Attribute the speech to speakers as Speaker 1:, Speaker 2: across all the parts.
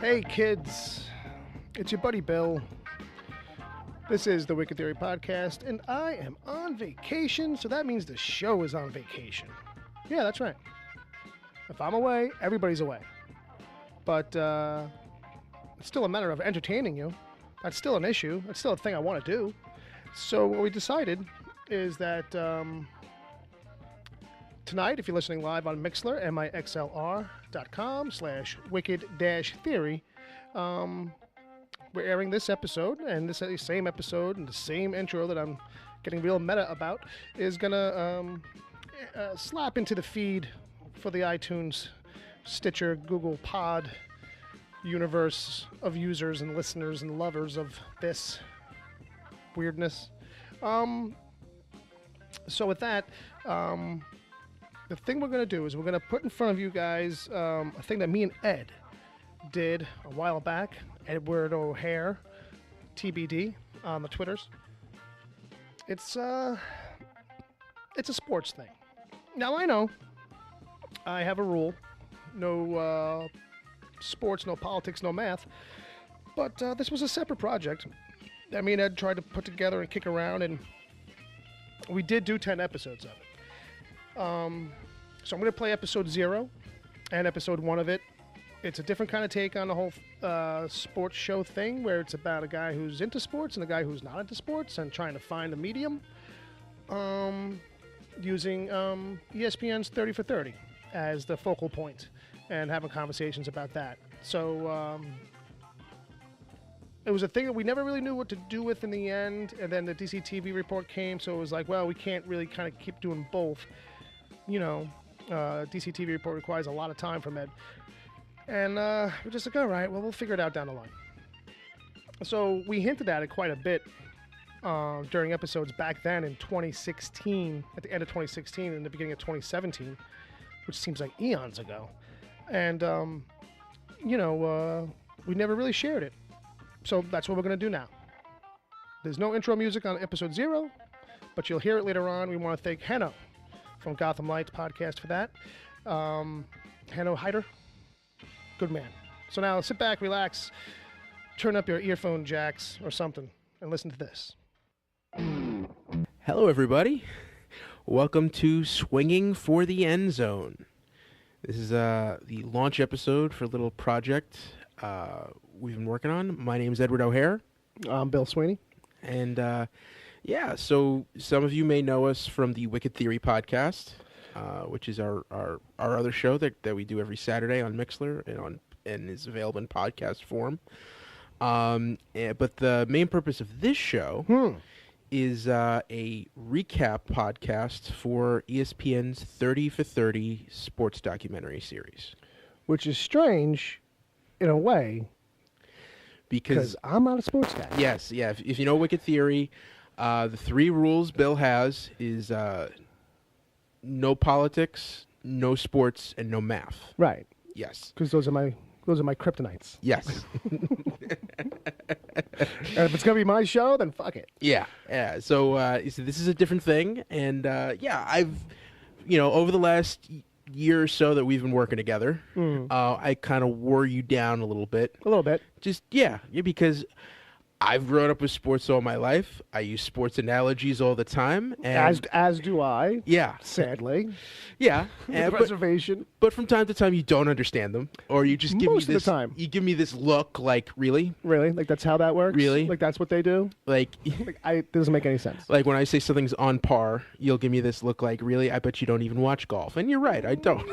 Speaker 1: Hey kids, it's your buddy Bill. This is the Wicked Theory Podcast, and I am on vacation, so that means the show is on vacation. Yeah, that's right. If I'm away, everybody's away. But it's still a matter of entertaining you. That's still an issue. That's still a thing I want to do. So what we decided is that tonight, if you're listening live on Mixlr, mixlr.com/wicked-theory, we're airing this episode, and this same episode and the same intro that I'm getting real meta about is going to slap into the feed for the iTunes, Stitcher, Google Pod universe of users and listeners and lovers of this weirdness. So with that, the thing we're going to do is we're going to put in front of you guys a thing that me and Ed did a while back. Edward O'Hare, TBD, on the Twitters. It's a sports thing. Now, I know I have a rule. No sports, no politics, no math. But this was a separate project that me and Ed tried to put together and kick around, and we did do 10 episodes of it. So I'm going to play episode 0 and episode 1 of it. It's a different kind of take on the whole sports show thing, where it's about a guy who's into sports and a guy who's not into sports and trying to find a medium, using ESPN's 30 for 30 as the focal point and having conversations about that. So it was a thing that we never really knew what to do with in the end, and then the DC TV report came, so it was like, well, we can't really kind of keep doing both. You know, DC TV report requires a lot of time from Ed. And we're just like, all right, well, we'll figure it out down the line. So we hinted at it quite a bit during episodes back then in 2016, at the end of 2016 and the beginning of 2017, which seems like eons ago. And, we never really shared it. So that's what we're going to do now. There's no intro music on episode 0, but you'll hear it later on. We want to thank Henno from Gotham Lights podcast for that. Henno Heider. Good man. So now sit back, relax, turn up your earphone jacks or something, and listen to this.
Speaker 2: Hello, everybody. Welcome to Swinging for the End Zone. This is the launch episode for a little project we've been working on. My name is Edward O'Hare.
Speaker 1: I'm Bill Sweeney.
Speaker 2: And, so some of you may know us from the Wicked Theory podcast, which is our other show that we do every Saturday on Mixlr and is available in podcast form. But the main purpose of this show is a recap podcast for ESPN's 30 for 30 sports documentary series.
Speaker 1: Which is strange, in a way, because I'm not a sports guy.
Speaker 2: Yes, yeah. If you know Wicked Theory, the 3 rules Bill has is no politics, no sports, and no math.
Speaker 1: Right.
Speaker 2: Yes.
Speaker 1: Because those are my kryptonites.
Speaker 2: Yes.
Speaker 1: And if it's gonna be my show, then fuck it.
Speaker 2: Yeah. So this is a different thing, and I've over the last year or so that we've been working together, I kind of wore you down a little bit.
Speaker 1: A little bit.
Speaker 2: Just because I've grown up with sports all my life. I use sports analogies all the time. And
Speaker 1: as do I.
Speaker 2: Yeah.
Speaker 1: Sadly.
Speaker 2: Yeah.
Speaker 1: With reservation.
Speaker 2: But from time to time, you don't understand them, or you just give
Speaker 1: Most
Speaker 2: me this.
Speaker 1: Of the time.
Speaker 2: You give me this look, like, really?
Speaker 1: Really? Like that's how that works?
Speaker 2: Really?
Speaker 1: Like that's what they do?
Speaker 2: Like
Speaker 1: it doesn't make any sense.
Speaker 2: Like when I say something's on par, you'll give me this look, like, really? I bet you don't even watch golf, and you're right, I don't.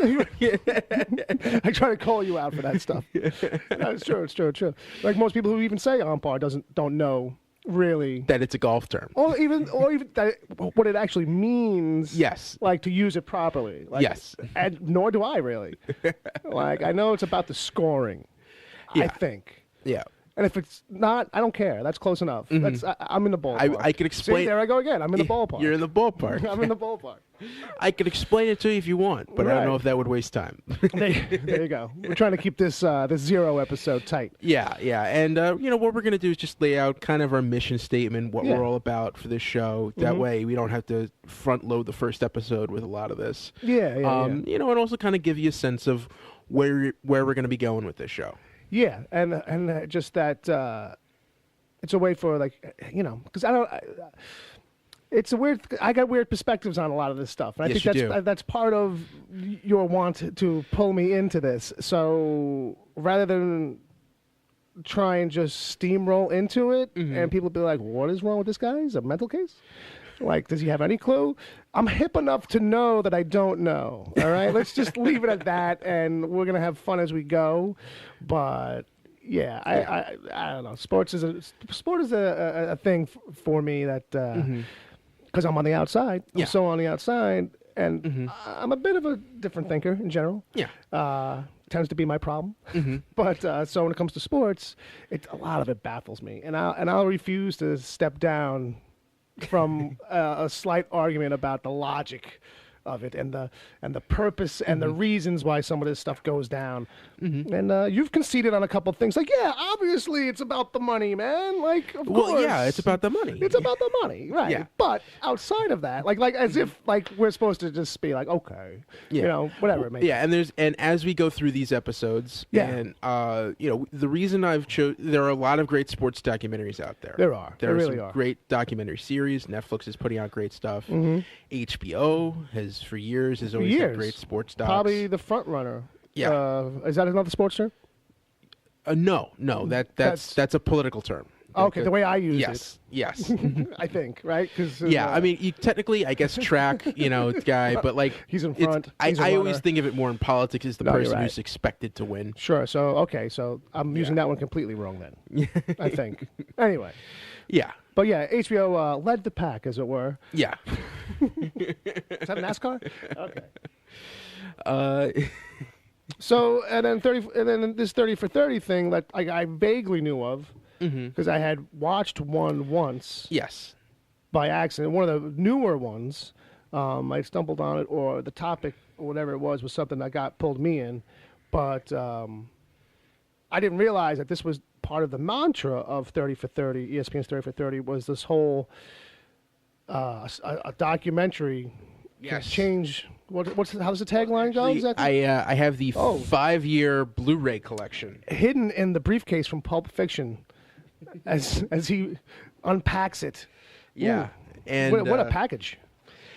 Speaker 1: I try to call you out for that stuff. No, it's true. It's true. Like most people who even say on par don't know really
Speaker 2: that it's a golf term,
Speaker 1: or even that what it actually means.
Speaker 2: Yes,
Speaker 1: like to use it properly. Like,
Speaker 2: yes,
Speaker 1: and nor do I really. Like I know it's about the scoring.
Speaker 2: Yeah.
Speaker 1: I think.
Speaker 2: Yeah.
Speaker 1: And if it's not, I don't care. That's close enough.
Speaker 2: Mm-hmm.
Speaker 1: I'm in the ballpark.
Speaker 2: I could explain.
Speaker 1: See, there I go again. I'm in the ballpark.
Speaker 2: You're in the ballpark.
Speaker 1: I'm in the ballpark.
Speaker 2: I could explain it to you if you want, but I don't know if that would waste time.
Speaker 1: There you go. We're trying to keep this 0 episode tight.
Speaker 2: Yeah. And what we're gonna do is just lay out kind of our mission statement, what we're all about for this show. That way, we don't have to front load the first episode with a lot of this.
Speaker 1: Yeah.
Speaker 2: And also kind of give you a sense of where we're gonna be going with this show.
Speaker 1: Yeah, and just that it's a way for because it's a weird. I got weird perspectives on a lot of this stuff, and I
Speaker 2: Yes,
Speaker 1: think
Speaker 2: you do.
Speaker 1: that's part of your want to pull me into this. So rather than try and just steamroll into it, and people be like, "What is wrong with this guy? Is it a mental case? Like, does he have any clue?" I'm hip enough to know that I don't know. All right, let's just leave it at that, and we're gonna have fun as we go. But yeah, I don't know. Sport is a thing for me that because I'm on the outside. I'm so on the outside, and I'm a bit of a different thinker in general.
Speaker 2: Yeah.
Speaker 1: Tends to be my problem. But so when it comes to sports, a lot of it baffles me, and I'll refuse to step down from a slight argument about the logic of it and the purpose and the reasons why some of this stuff goes down. And you've conceded on a couple of things, like, yeah, obviously it's about the money, man. Like, of course.
Speaker 2: Well, yeah, it's about the money.
Speaker 1: It's about the money, right?
Speaker 2: Yeah.
Speaker 1: But outside of that, like as if like we're supposed to just be like, okay, whatever it may be.
Speaker 2: Yeah, and as we go through these episodes, and the reason there are a lot of great sports documentaries out there.
Speaker 1: There are.
Speaker 2: There
Speaker 1: really
Speaker 2: some great documentary series. Netflix is putting out great stuff. HBO has for years always had great sports docs.
Speaker 1: Probably the front runner.
Speaker 2: Yeah.
Speaker 1: Is that another sports term?
Speaker 2: No, that's a political term.
Speaker 1: Okay, the way I use it.
Speaker 2: Yes.
Speaker 1: I think, right? Cause,
Speaker 2: I mean, you technically, I guess, track, guy, but like
Speaker 1: he's in front.
Speaker 2: I always think of it more in politics as the person
Speaker 1: right.
Speaker 2: who's expected to win.
Speaker 1: Sure. So I'm using that one completely wrong then. I think. Anyway.
Speaker 2: Yeah.
Speaker 1: But yeah, HBO led the pack, as it were.
Speaker 2: Yeah.
Speaker 1: Is that NASCAR? Okay. So and then this 30 for 30 thing that I vaguely knew of because I had watched one once.
Speaker 2: Yes.
Speaker 1: By accident, one of the newer ones. I stumbled on it, or the topic, or whatever it was something that pulled me in, but I didn't realize that this was part of the mantra of 30 for 30. ESPN's 30 for 30 was this whole a documentary.
Speaker 2: Yes.
Speaker 1: Change. How does the tagline go exactly?
Speaker 2: I have the 5-year Blu-ray collection
Speaker 1: hidden in the briefcase from Pulp Fiction, as he unpacks it.
Speaker 2: Yeah.
Speaker 1: Ooh.
Speaker 2: And
Speaker 1: what a package.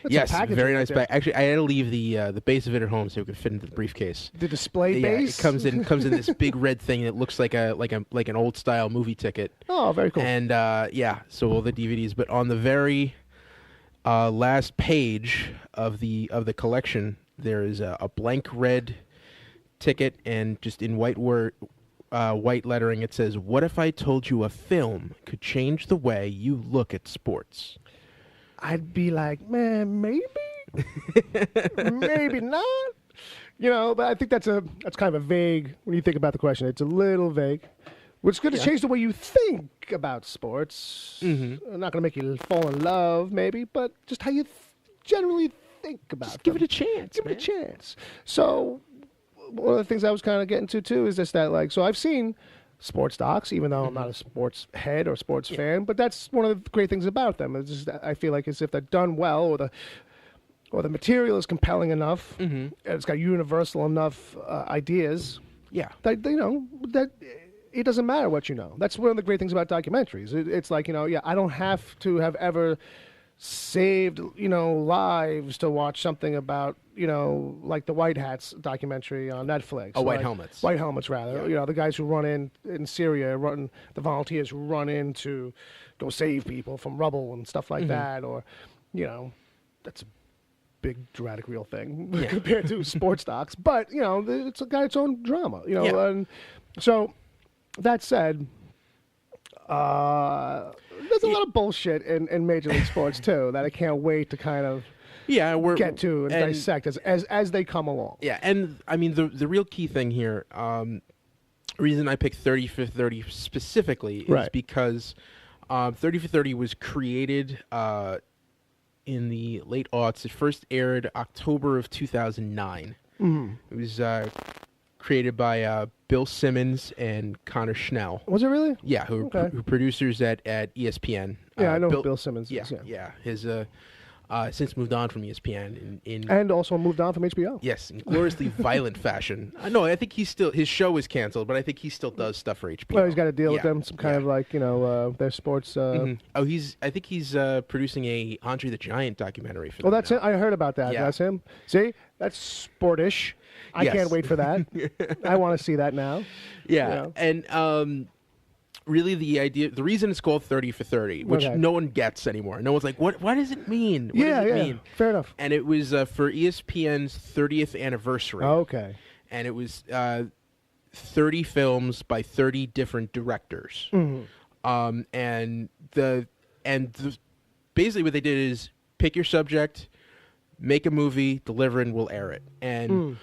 Speaker 1: That's
Speaker 2: yes,
Speaker 1: a package
Speaker 2: very
Speaker 1: right
Speaker 2: nice
Speaker 1: there.
Speaker 2: bag. Actually, I had to leave the base of it at home so it could fit into the briefcase.
Speaker 1: The display
Speaker 2: Yeah,
Speaker 1: base
Speaker 2: it comes in this big red thing that looks like an old style movie ticket.
Speaker 1: Oh, very cool.
Speaker 2: And so all the DVDs, but on the very last page of the collection, there is a blank red ticket, and just in white lettering, it says, "What if I told you a film could change the way you look at sports?"
Speaker 1: I'd be like, man, maybe, maybe not. But I think that's kind of a vague. When you think about the question, it's a little vague. Which is going to change the way you think about sports. Not going to make you fall in love, maybe, but just how you generally think about
Speaker 2: Just give it a chance.
Speaker 1: Give it a chance. So one of the things I was kind of getting to too is just that, so I've seen sports docs, even though I'm not a sports head or sports fan, but that's one of the great things about them. It's just, I feel like as if they're done well, or the material is compelling enough, and it's got universal enough ideas.
Speaker 2: Yeah.
Speaker 1: That that it doesn't matter what you know. That's one of the great things about documentaries. It's like, I don't have to have ever saved, lives to watch something about, like the White Hats documentary on Netflix.
Speaker 2: Oh, White Helmets.
Speaker 1: White Helmets, rather.
Speaker 2: Yeah.
Speaker 1: The guys who run in Syria, the volunteers who run in to go save people from rubble and stuff like that. Or, that's a big dramatic real thing compared to sports docs. But, it's got its own drama, And so that said, there's a lot of bullshit in Major League Sports too that I can't wait to kind of get to and dissect as they come along.
Speaker 2: Yeah, and I mean the real key thing here, reason I picked 30 for 30 specifically is because 30 for 30 was created in the late aughts. It first aired October of 2009. It was created by Bill Simmons and Connor Schnell.
Speaker 1: Was it really?
Speaker 2: Yeah, who are producers at ESPN.
Speaker 1: Yeah, I know who Bill Simmons is.
Speaker 2: Yeah. His since moved on from ESPN
Speaker 1: and also moved on from HBO.
Speaker 2: Yes, in gloriously violent fashion. No, I think his show was canceled, but I think he still does stuff for HBO.
Speaker 1: Well, he's got to deal with them, some kind of like their sports.
Speaker 2: Oh, I think he's producing a Andre the Giant documentary for them.
Speaker 1: Oh, that's it. I heard about that.
Speaker 2: Yeah.
Speaker 1: That's him. See, that's sportish. I can't wait for that. I want to see that now.
Speaker 2: Yeah, and really the reason it's called 30 for 30, which no one gets anymore. No one's like, what does it mean? What does it mean?
Speaker 1: Fair enough.
Speaker 2: And it was for ESPN's 30th anniversary.
Speaker 1: Okay.
Speaker 2: And it was 30 films by 30 different directors.
Speaker 1: Mm-hmm.
Speaker 2: Basically what they did is pick your subject, make a movie, deliver, and we'll air it. And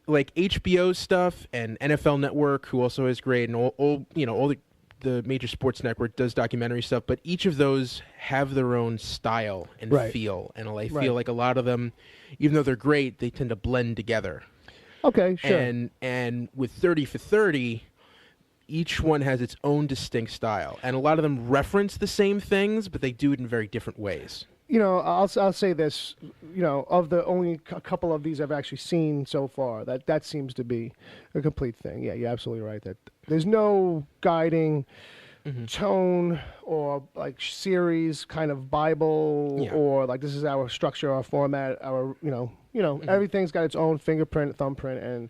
Speaker 2: like HBO stuff and NFL Network, who also is great, and all the major sports network does documentary stuff, but each of those have their own style and feel. And I feel like a lot of them, even though they're great, they tend to blend together.
Speaker 1: Okay, sure.
Speaker 2: And with 30 for 30, each one has its own distinct style. And a lot of them reference the same things, but they do it in very different ways.
Speaker 1: I'll say this, of the only a couple of these I've actually seen so far, that seems to be a complete thing. Yeah, you're absolutely right. That there's no guiding tone or like series kind of Bible or like this is our structure, our format, our everything's got its own fingerprint, thumbprint, and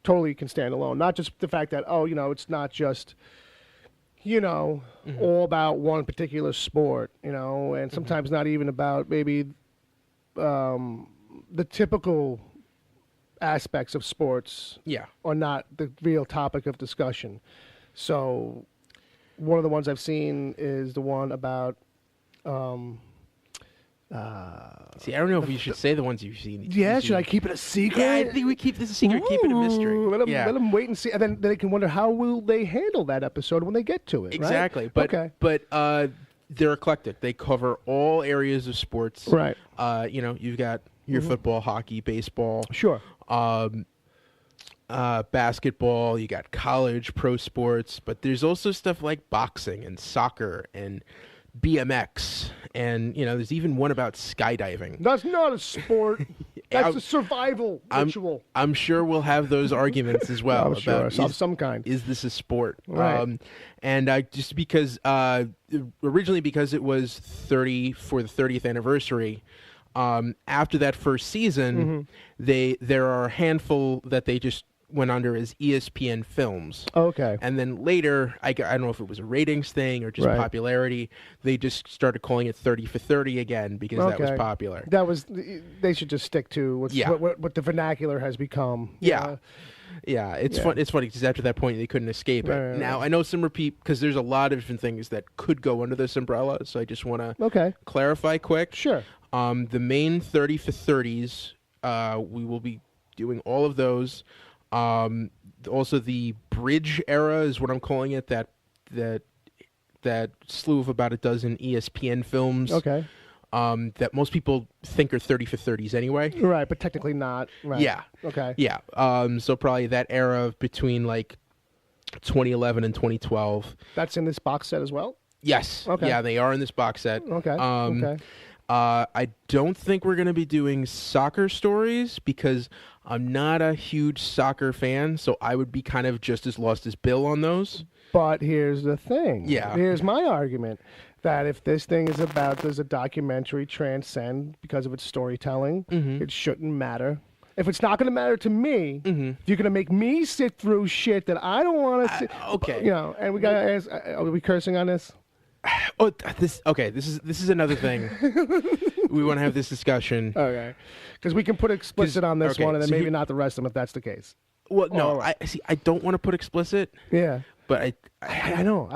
Speaker 1: totally can stand alone. Not just the fact that it's not just all about one particular sport, and sometimes not even about maybe the typical aspects of sports are not the real topic of discussion. So one of the ones I've seen is the one about
Speaker 2: see, I don't know if we should say the ones you've seen.
Speaker 1: Yeah, should I keep it a secret?
Speaker 2: Yeah, I think we keep this a secret. Keep it a mystery.
Speaker 1: Let them wait and see, and then they can wonder how will they handle that episode when they get to it.
Speaker 2: Exactly,
Speaker 1: right?
Speaker 2: but they're eclectic. They cover all areas of sports.
Speaker 1: Right.
Speaker 2: You've got your football, hockey, baseball.
Speaker 1: Sure.
Speaker 2: Basketball. You got college, pro sports, but there's also stuff like boxing and soccer and BMX, and there's even one about skydiving.
Speaker 1: That's not a sport. That's a survival ritual.
Speaker 2: I'm sure we'll have those arguments as well.
Speaker 1: I'm sure, of some kind.
Speaker 2: Is this a sport?
Speaker 1: Right.
Speaker 2: And just because originally because it was 30 for the 30th anniversary. After that first season, there are a handful that they just went under as ESPN films.
Speaker 1: Okay.
Speaker 2: And then later, I don't know if it was a ratings thing or just popularity, they just started calling it 30 for 30 again because that was popular.
Speaker 1: They should just stick to what the vernacular has become.
Speaker 2: Yeah. It's fun. It's funny because after that point, they couldn't escape it.
Speaker 1: Right.
Speaker 2: Now, I know some repeat because there's a lot of different things that could go under this umbrella, so I just want to clarify quick.
Speaker 1: Sure.
Speaker 2: The main 30 for 30s, we will be doing all of those. Also, the bridge era is what I'm calling it. That slew of about a dozen ESPN films.
Speaker 1: Okay.
Speaker 2: That most people think are 30 for 30s anyway.
Speaker 1: Right, but technically not. Right.
Speaker 2: Yeah.
Speaker 1: Okay.
Speaker 2: Yeah. So probably that era between like 2011 and 2012.
Speaker 1: That's in this box set as well?
Speaker 2: Yes.
Speaker 1: Okay.
Speaker 2: Yeah, they are in this box set.
Speaker 1: Okay. Okay.
Speaker 2: I don't think we're going to be doing soccer stories because I'm not a huge soccer fan, so I would be kind of just as lost as Bill on those.
Speaker 1: But here's the thing.
Speaker 2: Yeah.
Speaker 1: Here's my argument. That if this thing is about, does a documentary transcend because of its storytelling, it shouldn't matter. If it's not going to matter to me, if you're going to make me sit through shit that I don't want to see.
Speaker 2: Okay.
Speaker 1: And we got to ask, are we cursing on this?
Speaker 2: Oh, this is another thing. We want to have this discussion.
Speaker 1: Okay. Because we can put explicit on this one and then maybe not the rest of them if that's the case.
Speaker 2: Well, no, I don't want to put explicit.
Speaker 1: Yeah.
Speaker 2: But
Speaker 1: I know.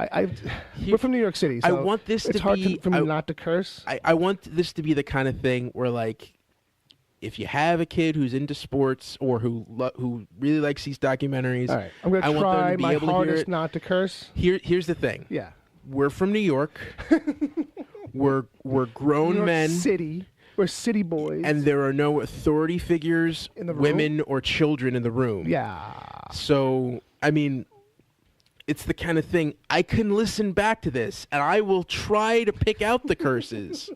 Speaker 1: We're from New York City, so
Speaker 2: I want this
Speaker 1: it's hard for me not to curse.
Speaker 2: I want this to be the kind of thing where, like, if you have a kid who's into sports or who really likes these documentaries,
Speaker 1: all right. I'm going to try my hardest not to curse.
Speaker 2: Here's the thing.
Speaker 1: Yeah.
Speaker 2: We're from New York. we're grown
Speaker 1: New York
Speaker 2: men.
Speaker 1: City. We're city boys.
Speaker 2: And there are no authority figures,
Speaker 1: in the room?
Speaker 2: women or children in the room.
Speaker 1: Yeah.
Speaker 2: So, I mean, it's the kind of thing I can listen back to this and I will try to pick out the curses.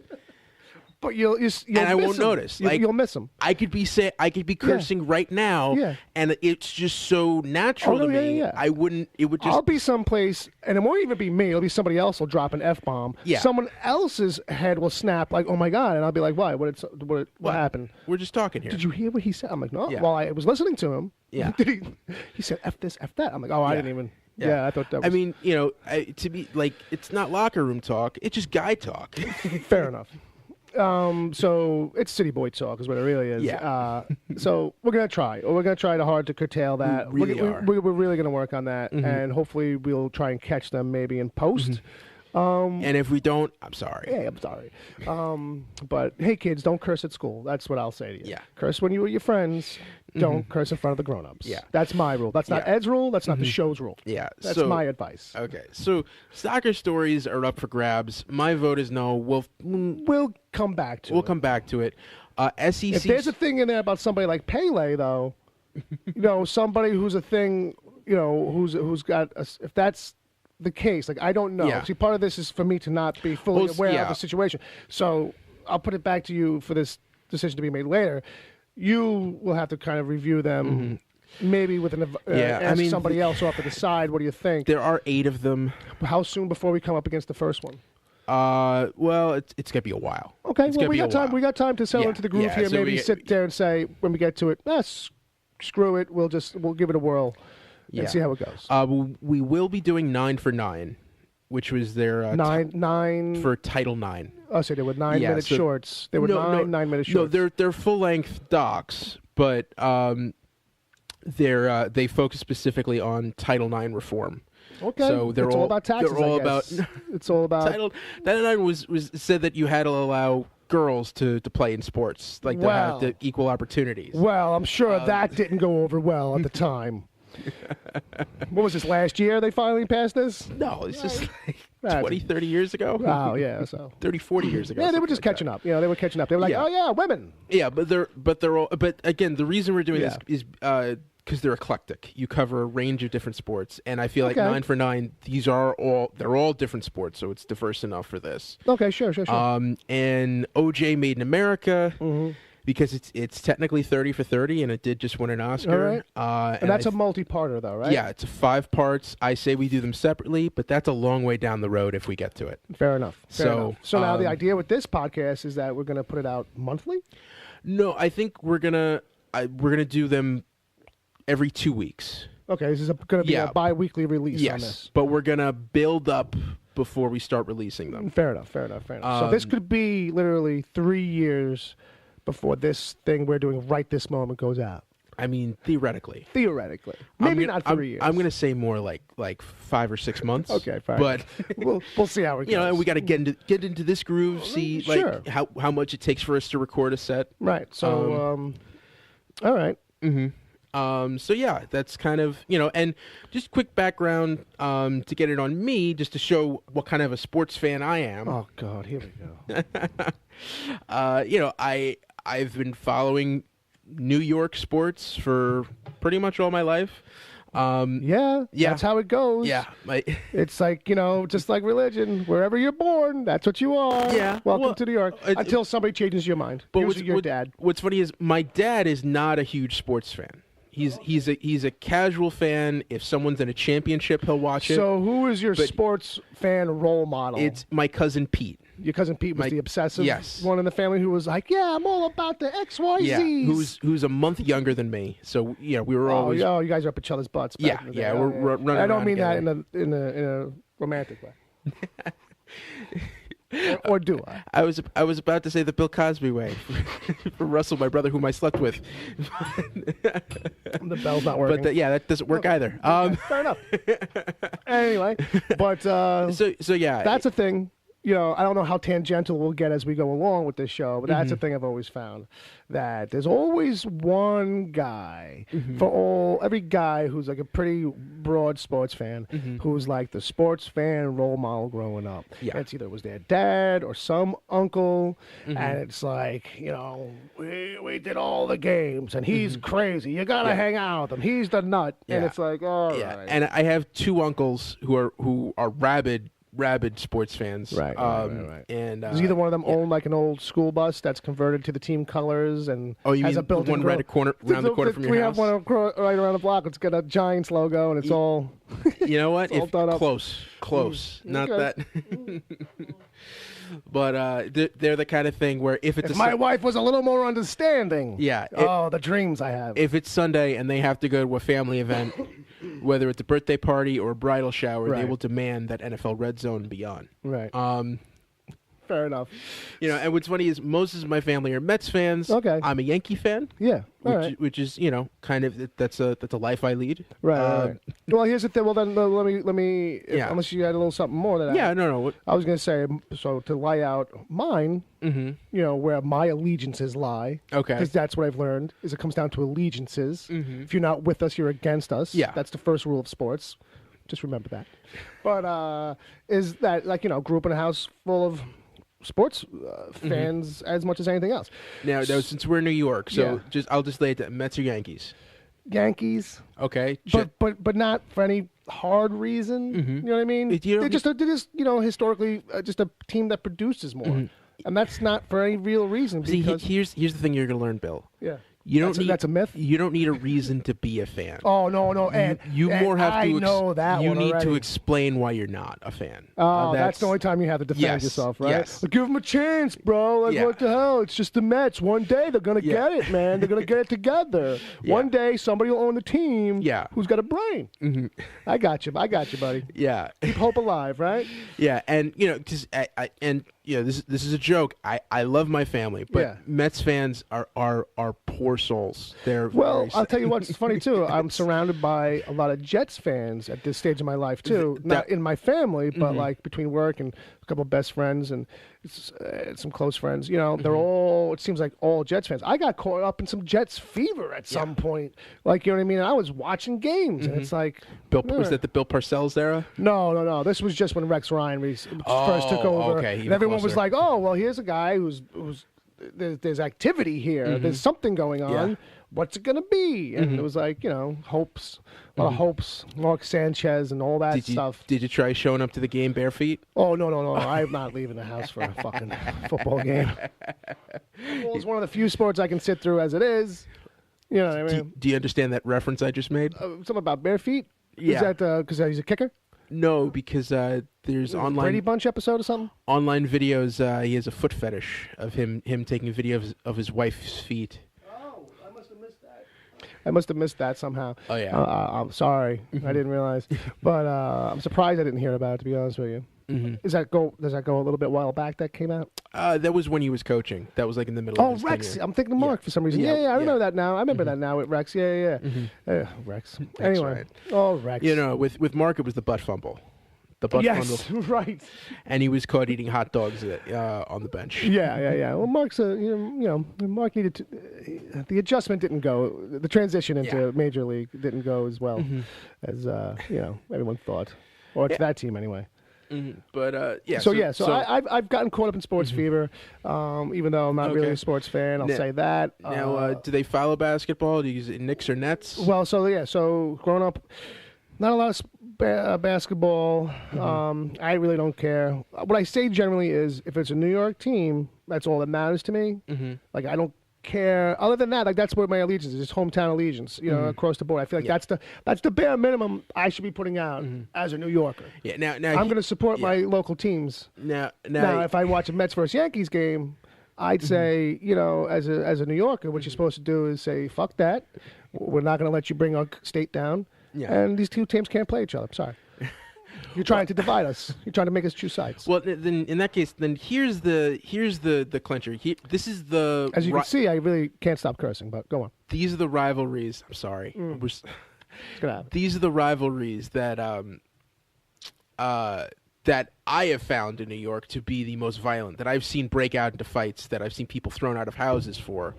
Speaker 1: But you'll
Speaker 2: and I
Speaker 1: miss
Speaker 2: won't
Speaker 1: him.
Speaker 2: notice.
Speaker 1: You'll miss them.
Speaker 2: I could be cursing right now, and it's just so natural to me.
Speaker 1: Yeah.
Speaker 2: I wouldn't. It would just.
Speaker 1: I'll be someplace, and it won't even be me. It'll be somebody else will drop an F-bomb.
Speaker 2: Yeah.
Speaker 1: Someone else's head will snap like, "Oh my god!" And I'll be like, "Why? What happened?"
Speaker 2: We're just talking here.
Speaker 1: Did you hear what he said? I'm like, "No."
Speaker 2: Yeah.
Speaker 1: Well, I was listening to him.
Speaker 2: Yeah.
Speaker 1: He said F this, F that. I'm like, "Oh, I didn't even."
Speaker 2: Yeah.
Speaker 1: I thought that was...
Speaker 2: I mean, to be like, it's not locker room talk. It's just guy talk.
Speaker 1: Fair enough. So it's city boy talk is what it really is.
Speaker 2: Yeah.
Speaker 1: So we're gonna try. We're gonna try hard to curtail that.
Speaker 2: We really are.
Speaker 1: We're really gonna work on that, and hopefully we'll try and catch them maybe in post.
Speaker 2: And if we don't, I'm sorry.
Speaker 1: Yeah, I'm sorry. But hey, kids, don't curse at school. That's what I'll say to you.
Speaker 2: Yeah.
Speaker 1: Curse when you with your friends. Don't curse in front of the grown-ups.
Speaker 2: Yeah.
Speaker 1: That's my rule. That's not Ed's rule. That's not the show's rule.
Speaker 2: Yeah.
Speaker 1: That's my advice.
Speaker 2: Okay. So soccer stories are up for grabs. My vote is no. We'll
Speaker 1: come back to it.
Speaker 2: We'll come back to it. SEC.
Speaker 1: If there's a thing in there about somebody like Pele, though, somebody who's a thing, who's got if that's the case, like I don't know.
Speaker 2: Yeah.
Speaker 1: See, part of this is for me to not be fully aware of the situation. So I'll put it back to you for this decision to be made later. You will have to kind of review them, maybe with an ask somebody else off to the side. What do you think?
Speaker 2: There are 8 of them.
Speaker 1: How soon before we come up against the first one?
Speaker 2: Well, it's gonna be a while.
Speaker 1: Okay, well we got time. We got time to settle into the groove here.
Speaker 2: So
Speaker 1: maybe sit there and say when we get to it, screw it. We'll give it a whirl and see how it goes.
Speaker 2: We will be doing 9 for 9, which was their
Speaker 1: nine
Speaker 2: for Title 9.
Speaker 1: Oh, so they were 9-minute shorts. They were 9-minute shorts.
Speaker 2: No, they're full length docs, but they focus specifically on Title IX reform.
Speaker 1: Okay,
Speaker 2: so they're
Speaker 1: it's all about taxes.
Speaker 2: They're all about.
Speaker 1: It's all about
Speaker 2: Title IX was said that you had to allow girls to play in sports, like to have the equal opportunities.
Speaker 1: Well, I'm sure that didn't go over well at the time. What was this, last year they finally passed this?
Speaker 2: No, it's just like 20, 30 years ago.
Speaker 1: Oh, yeah, so
Speaker 2: 30, 40 years ago.
Speaker 1: Yeah, they were just catching up. They were catching up. They were like, oh, yeah, women.
Speaker 2: Yeah, but again, the reason we're doing this is because they're eclectic. You cover a range of different sports, and I feel like 9 for 9, they're all different sports, so it's diverse enough for this.
Speaker 1: Okay, sure.
Speaker 2: And OJ Made in America, because it's technically 30 for 30, and it did just win an Oscar.
Speaker 1: All right. And that's a multi-parter, though, right?
Speaker 2: Yeah, it's 5 parts. I say we do them separately, but that's a long way down the road if we get to it.
Speaker 1: Fair enough.
Speaker 2: So
Speaker 1: now the idea with this podcast is that we're going to put it out monthly?
Speaker 2: No, I think we're gonna do them every 2 weeks.
Speaker 1: Okay, this is going to be a bi-weekly release on this.
Speaker 2: But we're going to build up before we start releasing them.
Speaker 1: Fair enough. So this could be literally 3 years before this thing we're doing right this moment goes out.
Speaker 2: I mean, theoretically.
Speaker 1: Maybe not 3 years.
Speaker 2: I'm going to say more like 5 or 6 months.
Speaker 1: Okay, fine.
Speaker 2: But
Speaker 1: we'll see how it goes.
Speaker 2: And we got to get into this groove, see how much it takes for us to record a set.
Speaker 1: Right. So all right.
Speaker 2: So yeah, that's kind of, and just quick background to get it on me, just to show what kind of a sports fan I am.
Speaker 1: Oh God, here we go.
Speaker 2: I've been following New York sports for pretty much all my life.
Speaker 1: That's how it goes.
Speaker 2: Yeah.
Speaker 1: It's like, just like religion. Wherever you're born, that's what you are.
Speaker 2: Yeah.
Speaker 1: Welcome to New York. Until somebody changes your mind.
Speaker 2: But
Speaker 1: Usually your dad.
Speaker 2: What's funny is my dad is not a huge sports fan. He's a casual fan. If someone's in a championship, he'll watch it.
Speaker 1: So who is your sports fan role model?
Speaker 2: It's my cousin Pete.
Speaker 1: Your cousin Pete was the obsessive one in the family who was like, yeah, I'm all about the XYZs.
Speaker 2: Yeah, who's a month younger than me. So we were always.
Speaker 1: Oh, you guys are up each other's butts.
Speaker 2: We're running.
Speaker 1: I don't
Speaker 2: around
Speaker 1: mean
Speaker 2: together.
Speaker 1: that in a romantic way. Or do I?
Speaker 2: I was about to say the Bill Cosby way for Russell, my brother, whom I slept with.
Speaker 1: The bell's not working.
Speaker 2: But that doesn't work either.
Speaker 1: Fair enough. Anyway, but
Speaker 2: so yeah,
Speaker 1: that's a thing. I don't know how tangential we'll get as we go along with this show, but that's a thing I've always found, that there's always one guy for every guy who's like a pretty broad sports fan who's like the sports fan role model growing up.
Speaker 2: Yeah.
Speaker 1: It's either it was their dad or some uncle, and it's like, we did all the games, and he's crazy. You gotta hang out with him. He's the nut, and it's like, all right.
Speaker 2: And I have 2 uncles who are rabid rabid sports fans.
Speaker 1: Right.
Speaker 2: And
Speaker 1: does either one of them own like an old school bus that's converted to the team colors and
Speaker 2: you
Speaker 1: has
Speaker 2: mean
Speaker 1: a built-in
Speaker 2: one right around the corner from your house?
Speaker 1: We have one right around the block. It's got a Giants logo and it's all.
Speaker 2: You know what?
Speaker 1: It's all done up.
Speaker 2: Close. Not
Speaker 1: Okay.
Speaker 2: that. But they're the kind of thing where if
Speaker 1: my wife was a little more understanding.
Speaker 2: Yeah.
Speaker 1: The dreams I have.
Speaker 2: If it's Sunday and they have to go to a family event, whether it's a birthday party or a bridal shower, they will demand that NFL Red Zone be on.
Speaker 1: Right. Fair enough.
Speaker 2: And what's funny is most of my family are Mets fans.
Speaker 1: Okay.
Speaker 2: I'm a Yankee fan.
Speaker 1: Yeah.
Speaker 2: Which is kind of that's a life I lead.
Speaker 1: Right. Well, here's the thing. Well, then let me. Unless you had a little something more than that.
Speaker 2: Yeah. No.
Speaker 1: I was gonna say so to lay out mine.
Speaker 2: Mm-hmm.
Speaker 1: Where my allegiances lie.
Speaker 2: Okay.
Speaker 1: Because that's what I've learned is it comes down to allegiances.
Speaker 2: Mm-hmm.
Speaker 1: If you're not with us, you're against us.
Speaker 2: Yeah.
Speaker 1: That's the first rule of sports. Just remember that. But is that grew up in a house full of sports fans as much as anything else.
Speaker 2: Now, since we're in New York, so I'll just lay it down. Mets or Yankees?
Speaker 1: Yankees.
Speaker 2: Okay.
Speaker 1: But not for any hard reason.
Speaker 2: Mm-hmm.
Speaker 1: You know what I mean? They're just historically just a team that produces more. Mm-hmm. And that's not for any real reason.
Speaker 2: See, here's the thing you're going to learn, Bill.
Speaker 1: Yeah.
Speaker 2: That's
Speaker 1: a myth.
Speaker 2: You don't need a reason to be a fan.
Speaker 1: Oh no, and
Speaker 2: you more have to.
Speaker 1: I know that
Speaker 2: you
Speaker 1: one
Speaker 2: need
Speaker 1: already.
Speaker 2: to explain why you're not a fan.
Speaker 1: Oh, that's the only time you have to defend yourself, right?
Speaker 2: Yes.
Speaker 1: Give them a chance, bro. Like what the hell? It's just the Mets. One day they're gonna get it, man. They're gonna get it together. Yeah. One day somebody will own the team.
Speaker 2: Yeah.
Speaker 1: Who's got a brain?
Speaker 2: Mm-hmm.
Speaker 1: I got you, buddy.
Speaker 2: Yeah.
Speaker 1: Keep hope alive, right?
Speaker 2: Yeah, and because this is a joke. I love my family, but Mets fans are poor souls.
Speaker 1: I'll tell you what's funny too. I'm surrounded by a lot of Jets fans at this stage of my life too. Not in my family, but like between work and a couple of best friends and some close friends. They're all. It seems like all Jets fans. I got caught up in some Jets fever at some point. Like you know what I mean. I was watching games, and it's like
Speaker 2: was that the Bill Parcells era?
Speaker 1: No. This was just when Rex Ryan first took over.
Speaker 2: Okay,
Speaker 1: and everyone was like, "Oh, well, here's a guy who's there's activity here. Mm-hmm. There's something going on. Yeah. What's it going to be?" And it was like, hopes, a lot of hopes, Mark Sanchez and all that stuff.
Speaker 2: Did you try showing up to the game bare feet?
Speaker 1: Oh, no. I'm not leaving the house for a fucking football game. Football is one of the few sports I can sit through as it is. You know what I mean?
Speaker 2: Do you understand that reference I just made?
Speaker 1: Something about bare feet?
Speaker 2: Yeah.
Speaker 1: Is that because he's a kicker?
Speaker 2: No, because there's online
Speaker 1: Brady Bunch episode or something.
Speaker 2: Online videos. He has a foot fetish of him taking a video of his wife's feet.
Speaker 1: Oh, I must have missed that somehow.
Speaker 2: Oh yeah.
Speaker 1: I'm sorry, I didn't realize, but I'm surprised I didn't hear about it. To be honest with you. Mm-hmm. Does that go a little bit while back that came out?
Speaker 2: That was when he was coaching. That was like in the middle of his
Speaker 1: Rex.
Speaker 2: tenure.
Speaker 1: I'm thinking of Mark for some reason. Yeah, I remember that now. I remember that now with Rex. Yeah. Mm-hmm. Rex. Anyway.
Speaker 2: Right.
Speaker 1: Oh, Rex.
Speaker 2: With Mark, it was the butt fumble. The butt fumble.
Speaker 1: Yes, right.
Speaker 2: And he was caught eating hot dogs on the bench.
Speaker 1: Yeah. Well, Mark's Mark needed to. The adjustment didn't go. The transition into Major League didn't go as well as everyone thought, or to that team anyway.
Speaker 2: Mm-hmm. But
Speaker 1: So I've gotten caught up in sports fever, even though I'm not really a sports fan. I'll say that.
Speaker 2: Now, do they follow basketball? Do you use it Knicks or Nets?
Speaker 1: Well, so growing up, not a lot of basketball. I really don't care. What I say generally is, if it's a New York team, that's all that matters to me. Mm-hmm. Like I don't care. Other than that, like that's where my allegiance is. It's hometown allegiance. Across the board. I feel like that's the bare minimum I should be putting out as a New Yorker.
Speaker 2: Yeah. Now
Speaker 1: I'm going to support my local teams.
Speaker 2: Now,
Speaker 1: if I watch a Mets versus Yankees game, I'd say, as a New Yorker, what you're supposed to do is say, fuck that. We're not going to let you bring our state down. Yeah. And these two teams can't play each other. I'm sorry. You're trying to divide us. You're trying to make us choose sides.
Speaker 2: Well, then in that case, here's the clincher. This is the.
Speaker 1: As you can see, I really can't stop cursing. But go on.
Speaker 2: These are the rivalries. I'm sorry.
Speaker 1: It's gonna happen.
Speaker 2: These are the rivalries that that I have found in New York to be the most violent. That I've seen break out into fights. That I've seen people thrown out of houses for.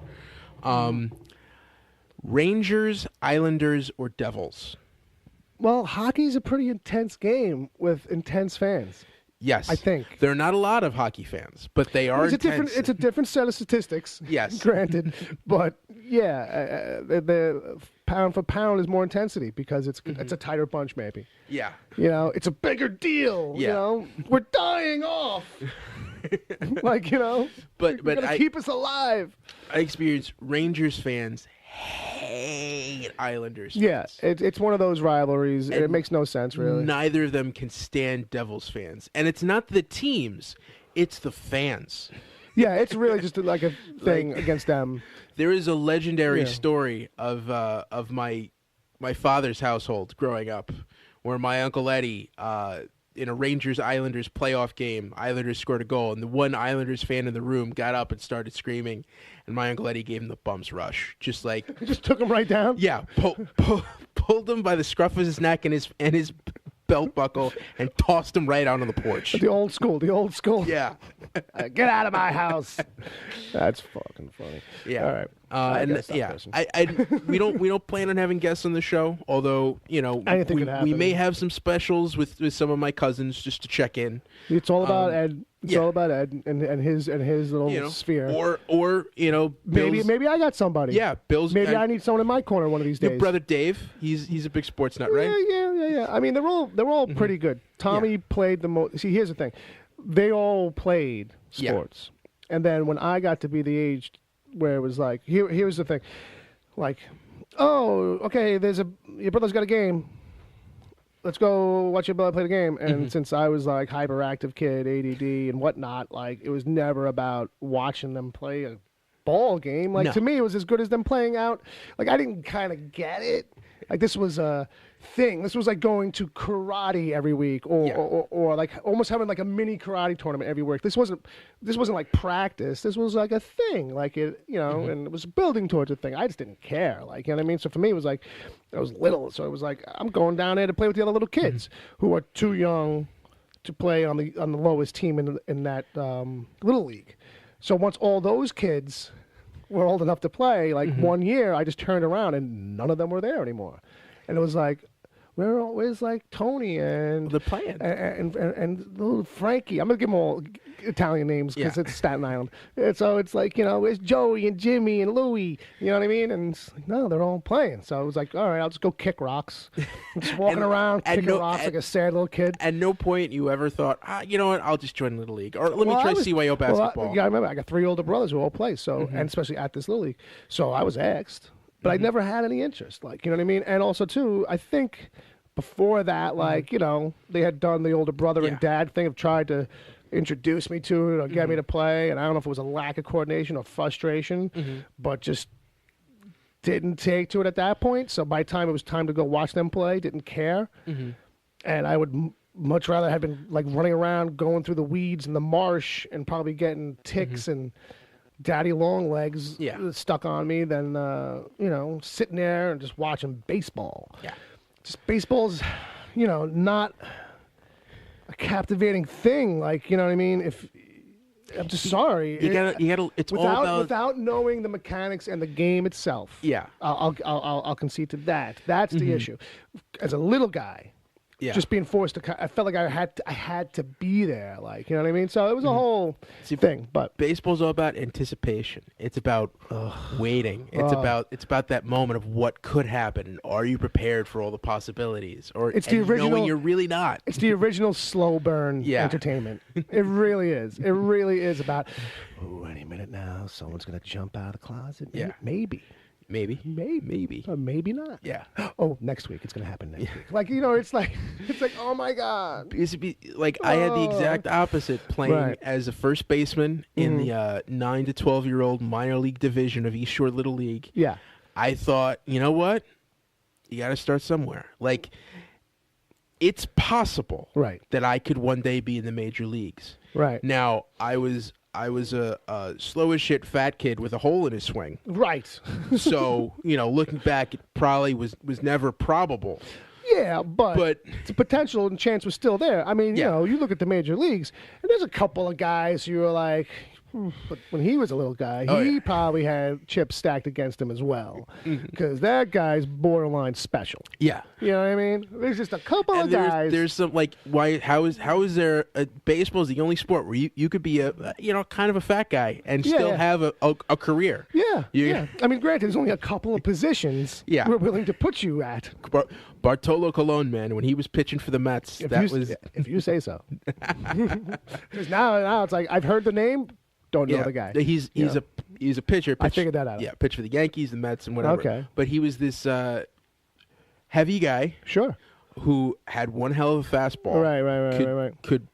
Speaker 2: Rangers, Islanders, or Devils.
Speaker 1: Well, hockey's a pretty intense game with intense fans.
Speaker 2: Yes,
Speaker 1: I think
Speaker 2: there are not a lot of hockey fans, but they are intense.
Speaker 1: It's a different set of statistics.
Speaker 2: Yes,
Speaker 1: granted, but the pound for pound is more intensity because it's a tighter bunch, maybe.
Speaker 2: Yeah.
Speaker 1: It's a bigger deal.
Speaker 2: Yeah.
Speaker 1: We're dying off. But
Speaker 2: I
Speaker 1: keep us alive.
Speaker 2: I experienced Rangers fans hate Islanders fans.
Speaker 1: Yeah, it's one of those rivalries, and it makes no sense, really.
Speaker 2: Neither of them can stand Devils fans. And it's not the teams, it's the fans.
Speaker 1: Yeah, it's really just like a thing against them.
Speaker 2: There is a legendary story of my father's household growing up where my Uncle Eddie, in a Rangers-Islanders playoff game, Islanders scored a goal, and the one Islanders fan in the room got up and started screaming, and my Uncle Eddie gave him the bumps rush. Just like...
Speaker 1: He just took him right down?
Speaker 2: Yeah, pulled him by the scruff of his neck and his belt buckle and tossed him right out on the porch.
Speaker 1: The old school.
Speaker 2: Yeah.
Speaker 1: Get out of my house. That's fucking funny.
Speaker 2: Yeah.
Speaker 1: All right.
Speaker 2: We don't plan on having guests on the show, although
Speaker 1: Anything could happen.
Speaker 2: we may have some specials with some of my cousins just to check in.
Speaker 1: It's all about Ed. It's all about Ed and his little sphere.
Speaker 2: Or Bill's,
Speaker 1: maybe I got somebody.
Speaker 2: Yeah, Bill's.
Speaker 1: Maybe I need someone in my corner one of these days.
Speaker 2: Your brother Dave. He's a big sports nut, right?
Speaker 1: Yeah. I mean, they're all pretty good. Tommy played the most. See, here's the thing. They all played sports. Yeah. And then when I got to be the age where it was like, here's the thing. Like, oh, okay, your brother's got a game. Let's go watch your brother play the game. And since I was like hyperactive kid, ADD and whatnot, like it was never about watching them play a ball game. Like to me, it was as good as them playing out. Like I didn't kind of get it. Like this was a thing. This was like going to karate every week, or like almost having like a mini karate tournament every week. This wasn't like practice. This was like a thing. Like it, and it was building towards a thing. I just didn't care. Like you know what I mean. So for me, it was like I was little, so it was like I'm going down there to play with the other little kids who are too young to play on the lowest team in that little league. So once all those kids were old enough to play, like 1 year, I just turned around and none of them were there anymore, and it was like, where's like Tony and
Speaker 2: they're playing
Speaker 1: and little Frankie? I'm gonna give them all Italian names because it's Staten Island. And so it's like where's Joey and Jimmy and Louie? You know what I mean? And it's like, no, they're all playing. So I was like, all right, I'll just go kick rocks. I'm just walking around kicking rocks like a sad little kid.
Speaker 2: At no point you ever thought, you know what? I'll just join Little League or let me try CYO basketball.
Speaker 1: I remember I got 3 older brothers who all play. So and especially at this Little League. So I was asked. But I never had any interest, like, you know what I mean? And also, too, I think before that, like, they had done the older brother and dad thing of tried to introduce me to it or get me to play. And I don't know if it was a lack of coordination or frustration, but just didn't take to it at that point. So by the time it was time to go watch them play, didn't care. And I would much rather have been, like, running around, going through the weeds in the marsh and probably getting ticks and daddy long legs stuck on me than sitting there and just watching baseball. Just baseball's not a captivating thing, like, you know what I mean? If I'm just sorry,
Speaker 2: you gotta it's all about
Speaker 1: without knowing the mechanics and the game itself. I'll concede to that. That's the issue. As a little guy, just being forced to, I felt like I had to be there, like, you know what I mean? So it was a whole thing. But
Speaker 2: baseball's all about anticipation. It's about waiting. It's about that moment of what could happen. Are you prepared for all the possibilities? Or
Speaker 1: it's the original,
Speaker 2: knowing you're really not.
Speaker 1: It's the original slow burn entertainment. It really is. It really is about, any minute now, someone's gonna jump out of the closet. Maybe. Maybe not.
Speaker 2: Yeah.
Speaker 1: Oh, next week it's gonna happen next week. Like it's like oh my god.
Speaker 2: I had the exact opposite playing as a first baseman in the 9 to 12-year-old minor league division of East Shore Little League.
Speaker 1: Yeah.
Speaker 2: I thought, you know what? You got to start somewhere. Like, it's possible that I could one day be in the major leagues.
Speaker 1: Right.
Speaker 2: Now, I was a slow as shit fat kid with a hole in his swing.
Speaker 1: Right.
Speaker 2: So, looking back, it probably was never probable.
Speaker 1: Yeah, but the potential and chance was still there. I mean, you look at the major leagues, and there's a couple of guys who are like But when he was a little guy,
Speaker 2: Oh,
Speaker 1: he
Speaker 2: yeah.
Speaker 1: probably had chips stacked against him as well, because that guy's borderline special.
Speaker 2: Yeah.
Speaker 1: You know what I mean? There's just a couple of
Speaker 2: And
Speaker 1: guys.
Speaker 2: there's some like why how is there baseball is the only sport where you could be a kind of a fat guy and
Speaker 1: Yeah,
Speaker 2: still
Speaker 1: yeah.
Speaker 2: have a career.
Speaker 1: Yeah,
Speaker 2: You-
Speaker 1: yeah. I mean, granted, there's only a couple of positions
Speaker 2: Yeah.
Speaker 1: we're willing to put you at.
Speaker 2: Bartolo Colon, man, when he was pitching for the Mets,
Speaker 1: If you say so. Because now it's like, I've heard the name, don't know the guy.
Speaker 2: He's a pitcher.
Speaker 1: I figured that out.
Speaker 2: Yeah, pitch for the Yankees, the Mets, and whatever.
Speaker 1: Okay.
Speaker 2: But he was this heavy guy
Speaker 1: Sure.
Speaker 2: who had one hell of a fastball.
Speaker 1: Right.
Speaker 2: Could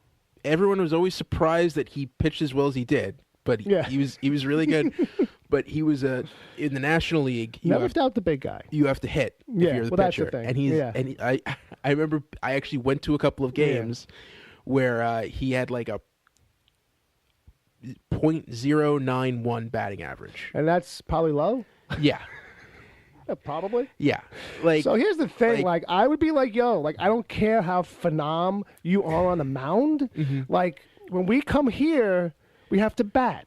Speaker 2: everyone was always surprised that he pitched as well as he did, but he was really good. But he was in the National League.
Speaker 1: Never doubt the big guy.
Speaker 2: You have to hit
Speaker 1: Yeah,
Speaker 2: if you're the
Speaker 1: well, that's the
Speaker 2: pitcher.
Speaker 1: thing.
Speaker 2: And he's
Speaker 1: Yeah.
Speaker 2: and I remember I actually went to a couple of games where he had like a .091 batting average.
Speaker 1: And that's probably low?
Speaker 2: Yeah.
Speaker 1: Yeah, probably.
Speaker 2: Yeah. Like
Speaker 1: So here's the thing, like I would be like, yo, like I don't care how phenom you are on the mound. Like when we come here, we have to bat.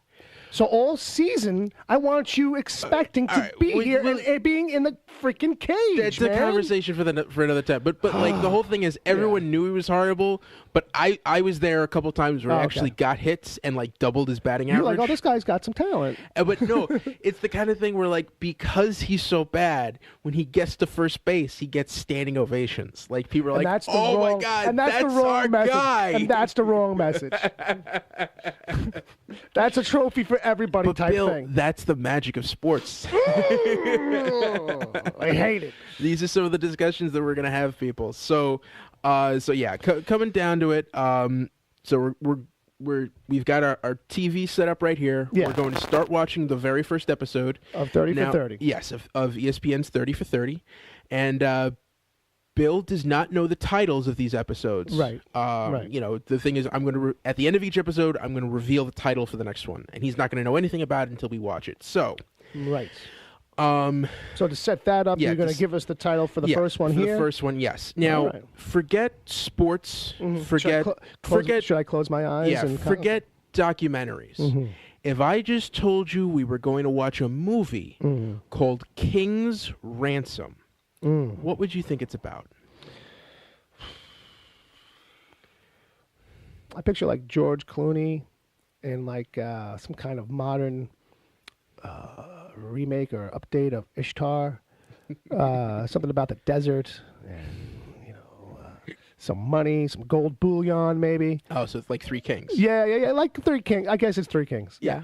Speaker 1: So all season, I want you expecting to
Speaker 2: right,
Speaker 1: be here and being in the freaking cage.
Speaker 2: that's
Speaker 1: man.
Speaker 2: a conversation for another time. But like the whole thing is everyone knew he was horrible, but I was there a couple times where he actually got hits and like doubled his batting
Speaker 1: You're
Speaker 2: average.
Speaker 1: like, oh, this guy's got some talent.
Speaker 2: But no, it's the kind of thing where like because he's so bad, when he gets to first base, he gets standing ovations. Like people are
Speaker 1: And
Speaker 2: like,
Speaker 1: that's the
Speaker 2: "Oh
Speaker 1: wrong,
Speaker 2: my god,
Speaker 1: and that's the
Speaker 2: our
Speaker 1: wrong message.
Speaker 2: guy!"
Speaker 1: And that's the wrong message. That's a trophy for everybody
Speaker 2: But
Speaker 1: type
Speaker 2: Bill,
Speaker 1: thing.
Speaker 2: that's the magic of sports.
Speaker 1: I hate it.
Speaker 2: These are some of the discussions that we're gonna have, people. So yeah, coming down to it. So we've got our TV set up right here.
Speaker 1: Yeah.
Speaker 2: We're going to start watching the very first episode
Speaker 1: Of 30
Speaker 2: now,
Speaker 1: for 30.
Speaker 2: Yes, of ESPN's 30 for 30, and Bill does not know the titles of these episodes.
Speaker 1: Right. Right.
Speaker 2: You know, the thing is, I'm going to at the end of each episode, I'm going to reveal the title for the next one, and he's not going to know anything about it until we watch it. So,
Speaker 1: Right. So to set that up,
Speaker 2: yeah,
Speaker 1: you're going to
Speaker 2: this-
Speaker 1: give us the title for the first one
Speaker 2: for
Speaker 1: here.
Speaker 2: the first one, yes. Now,
Speaker 1: right.
Speaker 2: forget sports. Forget
Speaker 1: Should I close my eyes?
Speaker 2: yeah.
Speaker 1: And
Speaker 2: Forget documentaries. If I just told you we were going to watch a movie called King's Ransom, what would you think it's about?
Speaker 1: I picture like George Clooney in like some kind of modern remake or update of Ishtar. Something about the desert and, you know, some money, some gold bullion maybe.
Speaker 2: Oh, so it's like Three Kings.
Speaker 1: Yeah, like Three Kings. I guess it's Three Kings.
Speaker 2: Yeah.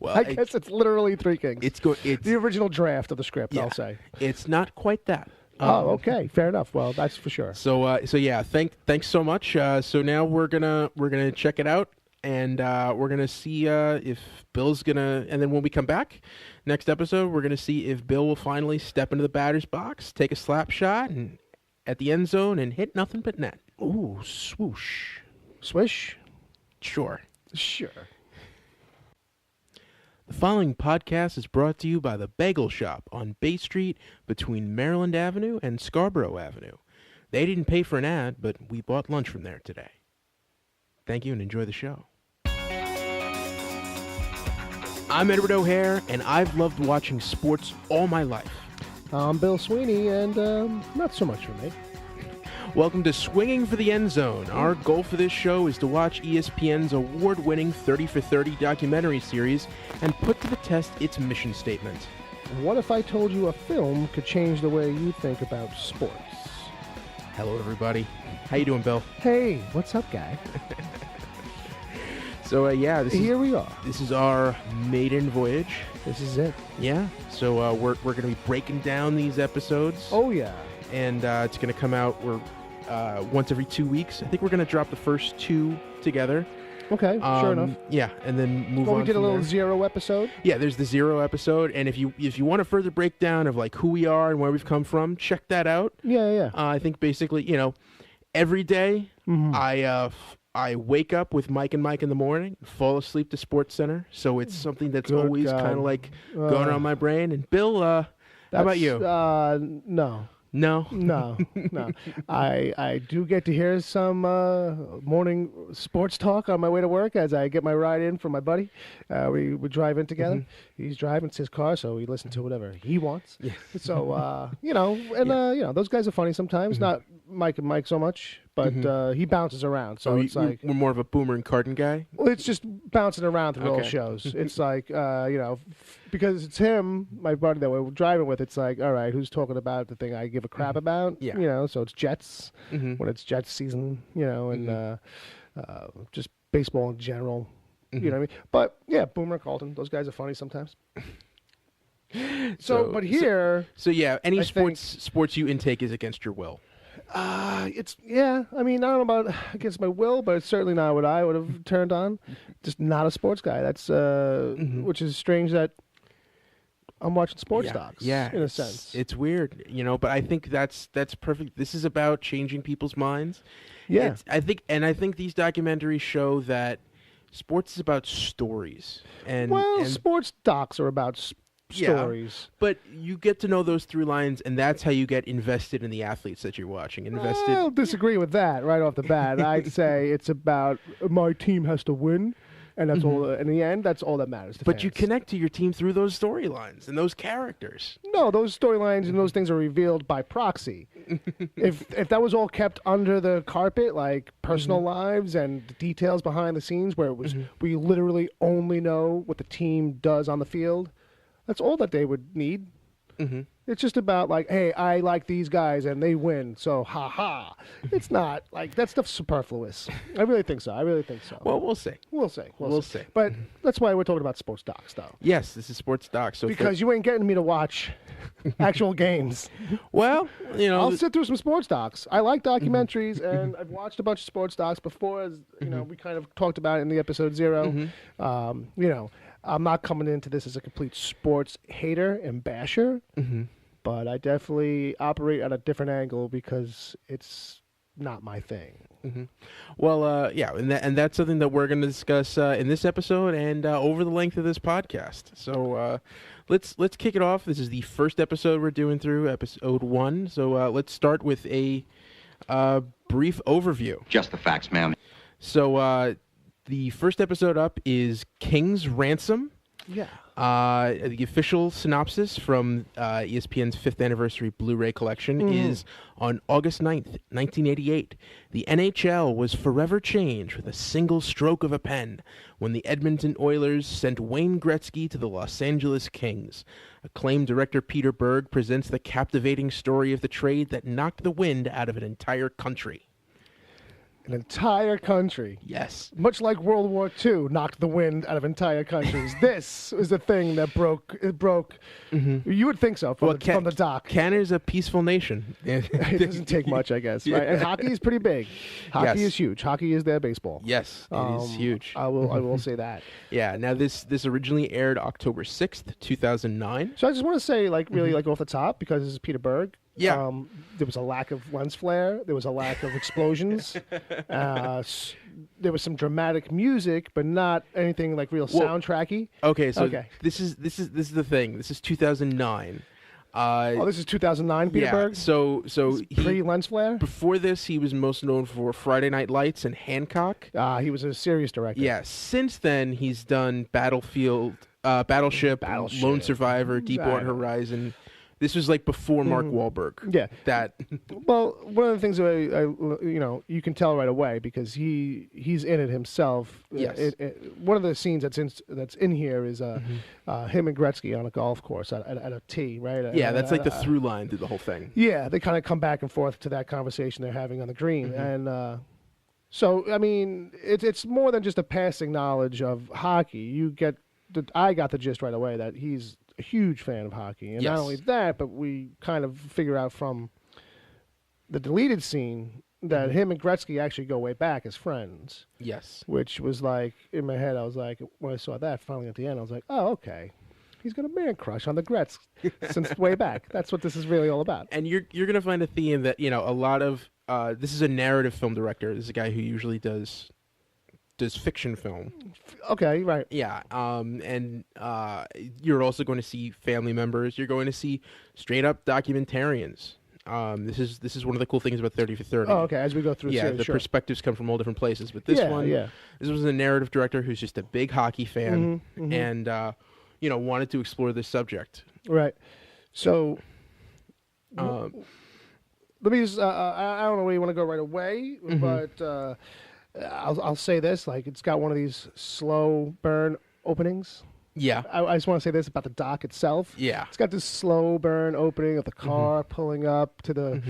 Speaker 2: Well,
Speaker 1: I guess it's literally Three Kings.
Speaker 2: it's
Speaker 1: the original draft of the script,
Speaker 2: yeah,
Speaker 1: I'll say.
Speaker 2: it's not quite that.
Speaker 1: Oh, okay. Fair enough. Well, that's for sure.
Speaker 2: So yeah, thanks so much. So now we're gonna check it out, and we're gonna see if Bill's gonna. And then when we come back next episode, we're gonna see if Bill will finally step into the batter's box, take a slap shot, and at the end zone, and hit nothing but net.
Speaker 1: Ooh, swoosh. Swish?
Speaker 2: Sure.
Speaker 1: Sure.
Speaker 2: The following podcast is brought to you by the Bagel Shop on Bay Street between Maryland Avenue and Scarborough Avenue. They didn't pay for an ad, but we bought lunch from there today. Thank you and enjoy the show. I'm Edward O'Hare, and I've loved watching sports all my life.
Speaker 1: I'm Bill Sweeney, and not so much for me.
Speaker 2: Welcome to Swinging for the End Zone. Our goal for this show is to watch ESPN's award-winning 30 for 30 documentary series and put to the test its mission statement.
Speaker 1: What if I told you a film could change the way you think about sports?
Speaker 2: Hello, everybody. How you doing, Bill?
Speaker 1: Hey, what's up, guy?
Speaker 2: So, yeah,
Speaker 1: Here we are.
Speaker 2: this is our maiden voyage.
Speaker 1: This is it.
Speaker 2: Yeah. So we're going to be breaking down these episodes,
Speaker 1: Oh, yeah.
Speaker 2: and it's going to come out once every 2 weeks. I think we're going to drop the first two together.
Speaker 1: Okay, sure enough.
Speaker 2: Yeah, and then move
Speaker 1: Well,
Speaker 2: on.
Speaker 1: we did a
Speaker 2: from
Speaker 1: little
Speaker 2: there.
Speaker 1: 0 episode.
Speaker 2: Yeah, there's the 0 episode, and if you want a further breakdown of like who we are and where we've come from, check that out.
Speaker 1: Yeah.
Speaker 2: I think basically, you know, every day I wake up with Mike and Mike in the morning, fall asleep to Sports Center, so it's something that's
Speaker 1: Good
Speaker 2: always
Speaker 1: God.
Speaker 2: kind of like going on my brain. And Bill, how about you?
Speaker 1: No.
Speaker 2: No.
Speaker 1: No, no. I do get to hear some morning sports talk on my way to work as I get my ride in from my buddy. We drive in together. He's driving, it's his car, so we listen to whatever he wants.
Speaker 2: Yeah.
Speaker 1: So you know, and you know, those guys are funny sometimes. Not Mike and Mike so much, but he bounces around. So it's like
Speaker 2: we're more of a Boomer and Carton guy.
Speaker 1: well, it's just bouncing around through all
Speaker 2: Okay.
Speaker 1: shows. It's like, you know, because it's him, my buddy that we're driving with, it's like, all right, who's talking about the thing I give a crap about?
Speaker 2: Yeah.
Speaker 1: You know, so it's Jets
Speaker 2: Mm-hmm.
Speaker 1: when it's Jets season, you know, and just baseball in general. You know what I mean? But, yeah, Boomer, Carlton, those guys are funny sometimes. But here...
Speaker 2: So yeah, any
Speaker 1: I
Speaker 2: sports you intake is against your will.
Speaker 1: It's yeah. I mean, I don't know about against my will, but it's certainly not what I would have turned on. Just not a sports guy. That's which is strange that I'm watching sports docs.
Speaker 2: Yeah,
Speaker 1: in a sense,
Speaker 2: it's weird, you know. But I think that's perfect. This is about changing people's minds.
Speaker 1: yeah.
Speaker 2: I think these documentaries show that sports is about stories. And
Speaker 1: sports docs are about stories.
Speaker 2: But you get to know those through lines, and that's how you get invested in the athletes that you're watching.
Speaker 1: I'll disagree with that right off the bat. I'd say it's about my team has to win, and that's all. In the end, that's all that matters. To
Speaker 2: But you
Speaker 1: fans.
Speaker 2: connect to your team through those storylines and those characters.
Speaker 1: No, those storylines and those things are revealed by proxy. if that was all kept under the carpet, like personal lives and the details behind the scenes, where it was we literally only know what the team does on the field, that's all that they would need. It's just about like, hey, I like these guys and they win, so ha ha. It's not like that stuff's superfluous. I really think so.
Speaker 2: Well, we'll see.
Speaker 1: We'll see.
Speaker 2: We'll see.
Speaker 1: But that's why we're talking about sports docs, though.
Speaker 2: Yes, this is sports doc. So
Speaker 1: Because you ain't getting me to watch actual games.
Speaker 2: well, you know,
Speaker 1: I'll sit through some sports docs. I like documentaries, and I've watched a bunch of sports docs before, as you know, we kind of talked about it in the episode 0. You know, I'm not coming into this as a complete sports hater and basher, but I definitely operate at a different angle because it's not my thing.
Speaker 2: well, yeah, and that's something that we're going to discuss in this episode and over the length of this podcast. So let's kick it off. This is the first episode we're doing through, episode 1. So let's start with a brief overview.
Speaker 3: Just the facts, ma'am.
Speaker 2: So the first episode up is King's Ransom.
Speaker 1: Yeah.
Speaker 2: The official synopsis from ESPN's 5th anniversary Blu-ray collection is on August 9th, 1988. The NHL was forever changed with a single stroke of a pen when the Edmonton Oilers sent Wayne Gretzky to the Los Angeles Kings. Acclaimed director Peter Berg presents the captivating story of the trade that knocked the wind out of an entire country.
Speaker 1: An entire country.
Speaker 2: Yes.
Speaker 1: Much like World War II knocked the wind out of entire countries. This is the thing that broke. It broke. You would think so from the doc.
Speaker 2: Canada's a peaceful nation.
Speaker 1: It doesn't take much, I guess. Right? And hockey is pretty big. Hockey is huge. Hockey is their baseball.
Speaker 2: Yes, it is huge.
Speaker 1: I will say that.
Speaker 2: Yeah. Now this originally aired October 6th, 2009.
Speaker 1: So I just want to say, like, really, like off the top, because this is Peter Berg.
Speaker 2: Yeah.
Speaker 1: There was a lack of lens flare. There was a lack of explosions. There was some dramatic music, but not anything like real soundtracky.
Speaker 2: Okay, so this is the thing. This is 2009.
Speaker 1: This is 2009, Peter Berg.
Speaker 2: So
Speaker 1: pre lens flare.
Speaker 2: Before this, he was most known for Friday Night Lights and Hancock.
Speaker 1: He was a serious director.
Speaker 2: Yeah. Since then, he's done Battleship, Lone Survivor, Deepwater Horizon. This was like before Mark Wahlberg.
Speaker 1: Yeah.
Speaker 2: That.
Speaker 1: Well, one of the things that I you can tell right away because he's in it himself.
Speaker 2: Yes.
Speaker 1: One of the scenes that's in here is him and Gretzky on a golf course at a tee, right?
Speaker 2: Yeah, that's like the through line through the whole thing.
Speaker 1: Yeah, they kind of come back and forth to that conversation they're having on the green, and so I mean, it's more than just a passing knowledge of hockey. I got the gist right away that he's a huge fan of hockey, and not only that, but we kind of figure out from the deleted scene that him and Gretzky actually go way back as friends.
Speaker 2: Yes,
Speaker 1: which was like in my head, I was like, when I saw that finally at the end, I was like, oh, okay, he's got a man crush on the Gretz since way back. That's what this is really all about.
Speaker 2: And you're gonna find a theme that a lot of this is a narrative film director. This is a guy who usually does fiction film.
Speaker 1: Okay, right.
Speaker 2: Yeah, and you're also going to see family members. You're going to see straight up documentarians. This is one of the cool things about 30 for 30.
Speaker 1: Oh, okay. As we go through,
Speaker 2: Yeah,
Speaker 1: series,
Speaker 2: the
Speaker 1: sure.
Speaker 2: perspectives come from all different places. But this this was a narrative director who's just a big hockey fan and wanted to explore this subject.
Speaker 1: Right. So, let me just, I don't know where you want to go right away, but I'll say this, like, it's got one of these slow burn openings.
Speaker 2: Yeah.
Speaker 1: I just want to say this about the dock itself.
Speaker 2: Yeah.
Speaker 1: It's got this slow burn opening of the car pulling up to the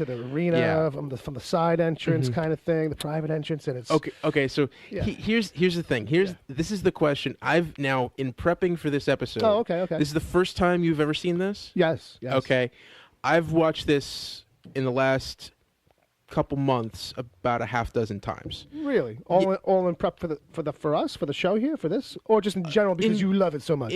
Speaker 1: arena from the side entrance kind of thing, the private entrance, and it's
Speaker 2: okay. So here's the thing. This is the question. I've now, in prepping for this episode.
Speaker 1: Oh, okay.
Speaker 2: This is the first time you've ever seen this?
Speaker 1: Yes.
Speaker 2: Okay. I've watched this in the last couple months about a half dozen times.
Speaker 1: Really? All in prep for the show here, for this, or just in general because you love it so much?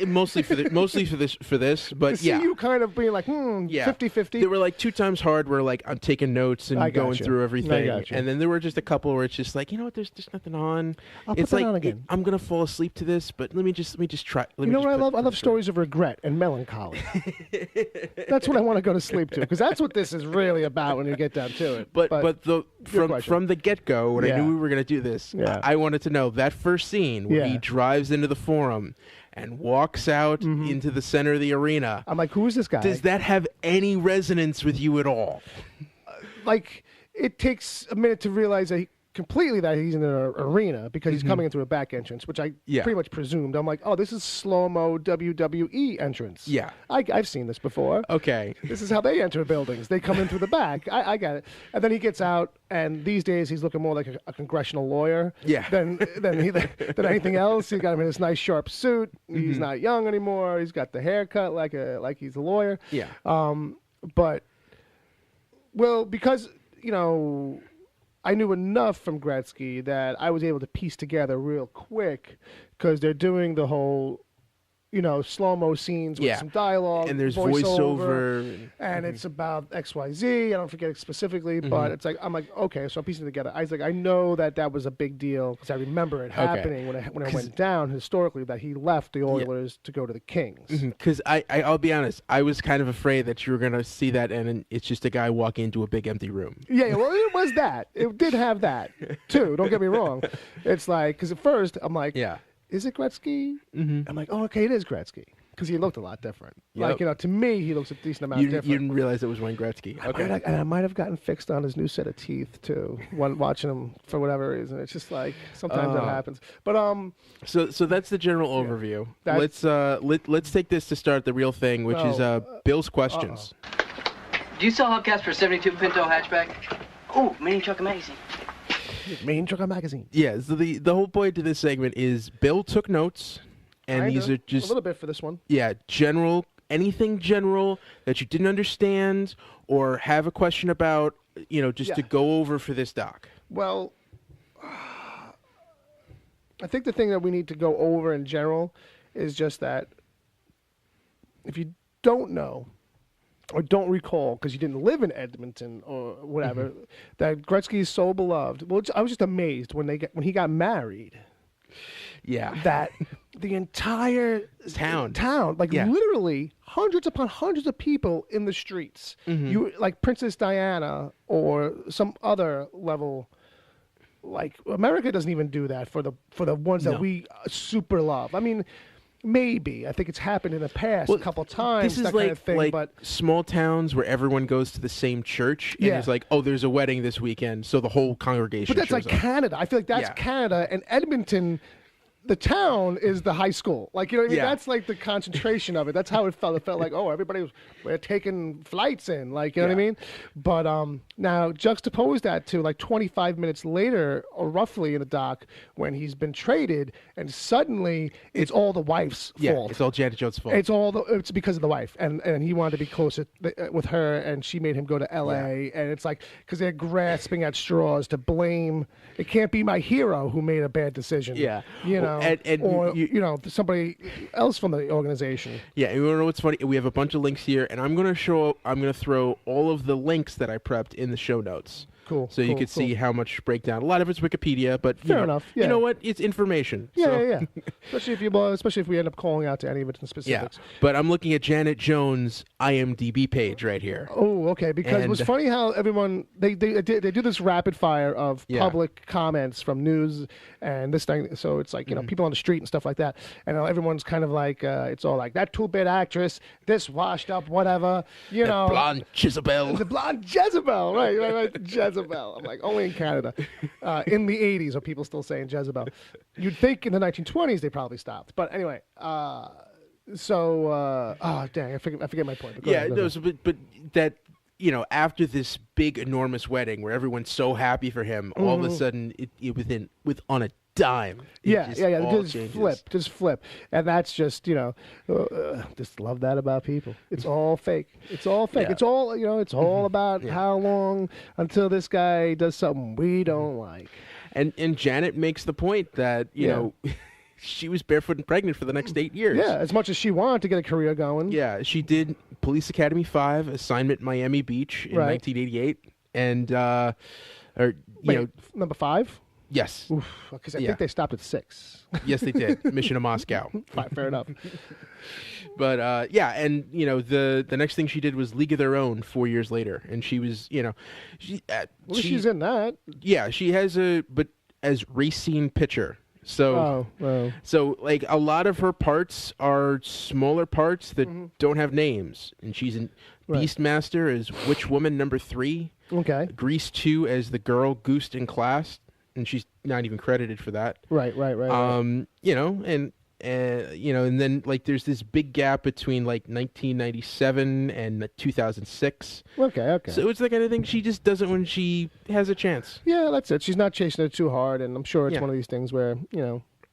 Speaker 2: Mostly for this, but
Speaker 1: to see you kind of being like 50-50.
Speaker 2: There were like 2 times hard where like I'm taking notes and going through everything, and then there were just a couple where it's just like, there's nothing on.
Speaker 1: It's like, on again.
Speaker 2: I'm gonna fall asleep to this, but let me just try.
Speaker 1: You know what I love? I love stories of regret and melancholy. That's what I want to go to sleep to, because that's what this is really about when you get down to it.
Speaker 2: But from the get-go, when I knew we were going to do this, I wanted to know that first scene where he drives into the Forum and walks out into the center of the arena.
Speaker 1: I'm like, who is this guy?
Speaker 2: Does that have any resonance with you at all?
Speaker 1: Like, it takes a minute to realize that that he's in an arena because he's coming into a back entrance, which I pretty much presumed. I'm like, oh, this is slow-mo WWE entrance.
Speaker 2: Yeah.
Speaker 1: I've seen this before.
Speaker 2: Okay.
Speaker 1: This is how they enter buildings. They come in through the back. I get it. And then he gets out, and these days he's looking more like a congressional lawyer than anything else. He's got him in this nice sharp suit. He's not young anymore. He's got the haircut like he's a lawyer.
Speaker 2: Yeah.
Speaker 1: But, well, because, I knew enough from Gretzky that I was able to piece together real quick, because they're doing the whole, slow-mo scenes with some dialogue.
Speaker 2: And there's voiceover.
Speaker 1: And it's about XYZ. I don't forget it specifically, but it's like, I'm like, okay, so I'm piecing it together. I was like, I know that was a big deal, because I remember it happening when it went down historically, that he left the Oilers to go to the Kings.
Speaker 2: Because I'll be honest, I was kind of afraid that you were going to see that and it's just a guy walking into a big empty room.
Speaker 1: Yeah, well, it was that. It did have that, too. Don't get me wrong. It's like, because at first, I'm like, is it Gretzky? I'm like, oh, okay, it is Gretzky, because he looked a lot different.
Speaker 2: Yep.
Speaker 1: Like, to me, he looks a decent amount different.
Speaker 2: You didn't realize it was Wayne Gretzky. Okay.
Speaker 1: And I might have gotten fixed on his new set of teeth, too, when watching him for whatever reason. It's just like, sometimes that happens. But
Speaker 2: So that's the general overview. Let's take this to start the real thing, which is Bill's questions.
Speaker 3: Do you sell hubcaps for 72 Pinto hatchback? Oh, Mini Trucker Magazine.
Speaker 1: Main Trucker Magazine.
Speaker 2: Yeah, so the whole point to this segment is Bill took notes, and these are just
Speaker 1: a little bit for this one.
Speaker 2: Yeah, anything general that you didn't understand or have a question about, to go over for this doc.
Speaker 1: Well, I think the thing that we need to go over in general is just that if you don't know or don't recall, because you didn't live in Edmonton or whatever, that Gretzky is so beloved. Well, I was just amazed when he got married.
Speaker 2: Yeah.
Speaker 1: That the entire
Speaker 2: town,
Speaker 1: literally hundreds upon hundreds of people in the streets. You like Princess Diana or some other level. Like, America doesn't even do that for the ones that we super love. I mean, maybe. I think it's happened in the past a couple times.
Speaker 2: This is
Speaker 1: kind of thing, but
Speaker 2: small towns where everyone goes to the same church, and it's like, oh, there's a wedding this weekend, so the whole congregation.
Speaker 1: But that's like Canada. I feel like that's Canada, and Edmonton. The town is the high school. Like, you know what I mean?
Speaker 2: Yeah.
Speaker 1: That's like the concentration of it. That's how it felt. It felt like, oh, we're taking flights in. Like, you know what I mean? But now juxtapose that to like 25 minutes later, or roughly in the doc, when he's been traded, and suddenly it's all the wife's fault.
Speaker 2: It's all Janet Jones' fault.
Speaker 1: It's because of the wife. And he wanted to be closer with her, and she made him go to L.A. And it's like, because they're grasping at straws to blame. It can't be my hero who made a bad decision.
Speaker 2: Yeah.
Speaker 1: Or somebody else from the organization.
Speaker 2: Yeah, and you want to know what's funny? We have a bunch of links here, and I'm going to throw all of the links that I prepped in the show notes.
Speaker 1: Cool.
Speaker 2: So you could see how much breakdown. A lot of it's Wikipedia, but
Speaker 1: Fair enough. Yeah.
Speaker 2: You know what? It's information.
Speaker 1: Yeah. Especially if we end up calling out to any of it in specifics.
Speaker 2: Yeah. But I'm looking at Janet Jones' IMDb page right here.
Speaker 1: Oh, okay. Because it was funny how everyone they do this rapid fire of public comments from news and this thing. So it's like people on the street and stuff like that, and everyone's kind of like it's all like that 2-bit actress, this washed up whatever,
Speaker 2: The blonde Jezebel.
Speaker 1: The blonde Jezebel, right, Jezebel. I'm like, only in Canada. In the 80s are people still saying Jezebel. You'd think in the 1920s they probably stopped. But anyway, oh, dang, I forget my point.
Speaker 2: But that, after this big, enormous wedding where everyone's so happy for him, all of a sudden, on a dime.
Speaker 1: Just flip. And that's just, just love that about people. It's all fake. It's all fake.
Speaker 2: Yeah.
Speaker 1: It's all, it's all about how long until this guy does something we don't like.
Speaker 2: And Janet makes the point that, she was barefoot and pregnant for the next 8 years.
Speaker 1: Yeah, as much as she wanted to get a career going.
Speaker 2: Yeah, she did Police Academy 5, Assignment Miami Beach in 1988. And,
Speaker 1: number 5?
Speaker 2: Yes.
Speaker 1: Because I think they stopped at 6.
Speaker 2: Yes, they did. Mission to Moscow.
Speaker 1: Fair enough.
Speaker 2: But, and, the next thing she did was League of Their Own 4 years later. And she was,
Speaker 1: she's in that.
Speaker 2: Yeah, she has but as Racine pitcher. So, so like a lot of her parts are smaller parts that don't have names. And she's in Beastmaster as Witch Woman number 3.
Speaker 1: Okay.
Speaker 2: Grease 2 as the girl goosed in class. And she's not even credited for that.
Speaker 1: Right.
Speaker 2: And then like there's this big gap between like 1997 and 2006.
Speaker 1: Okay.
Speaker 2: So it's the kind of thing she just doesn't when she has a chance.
Speaker 1: Yeah, that's it. She's not chasing it too hard, and I'm sure it's one of these things where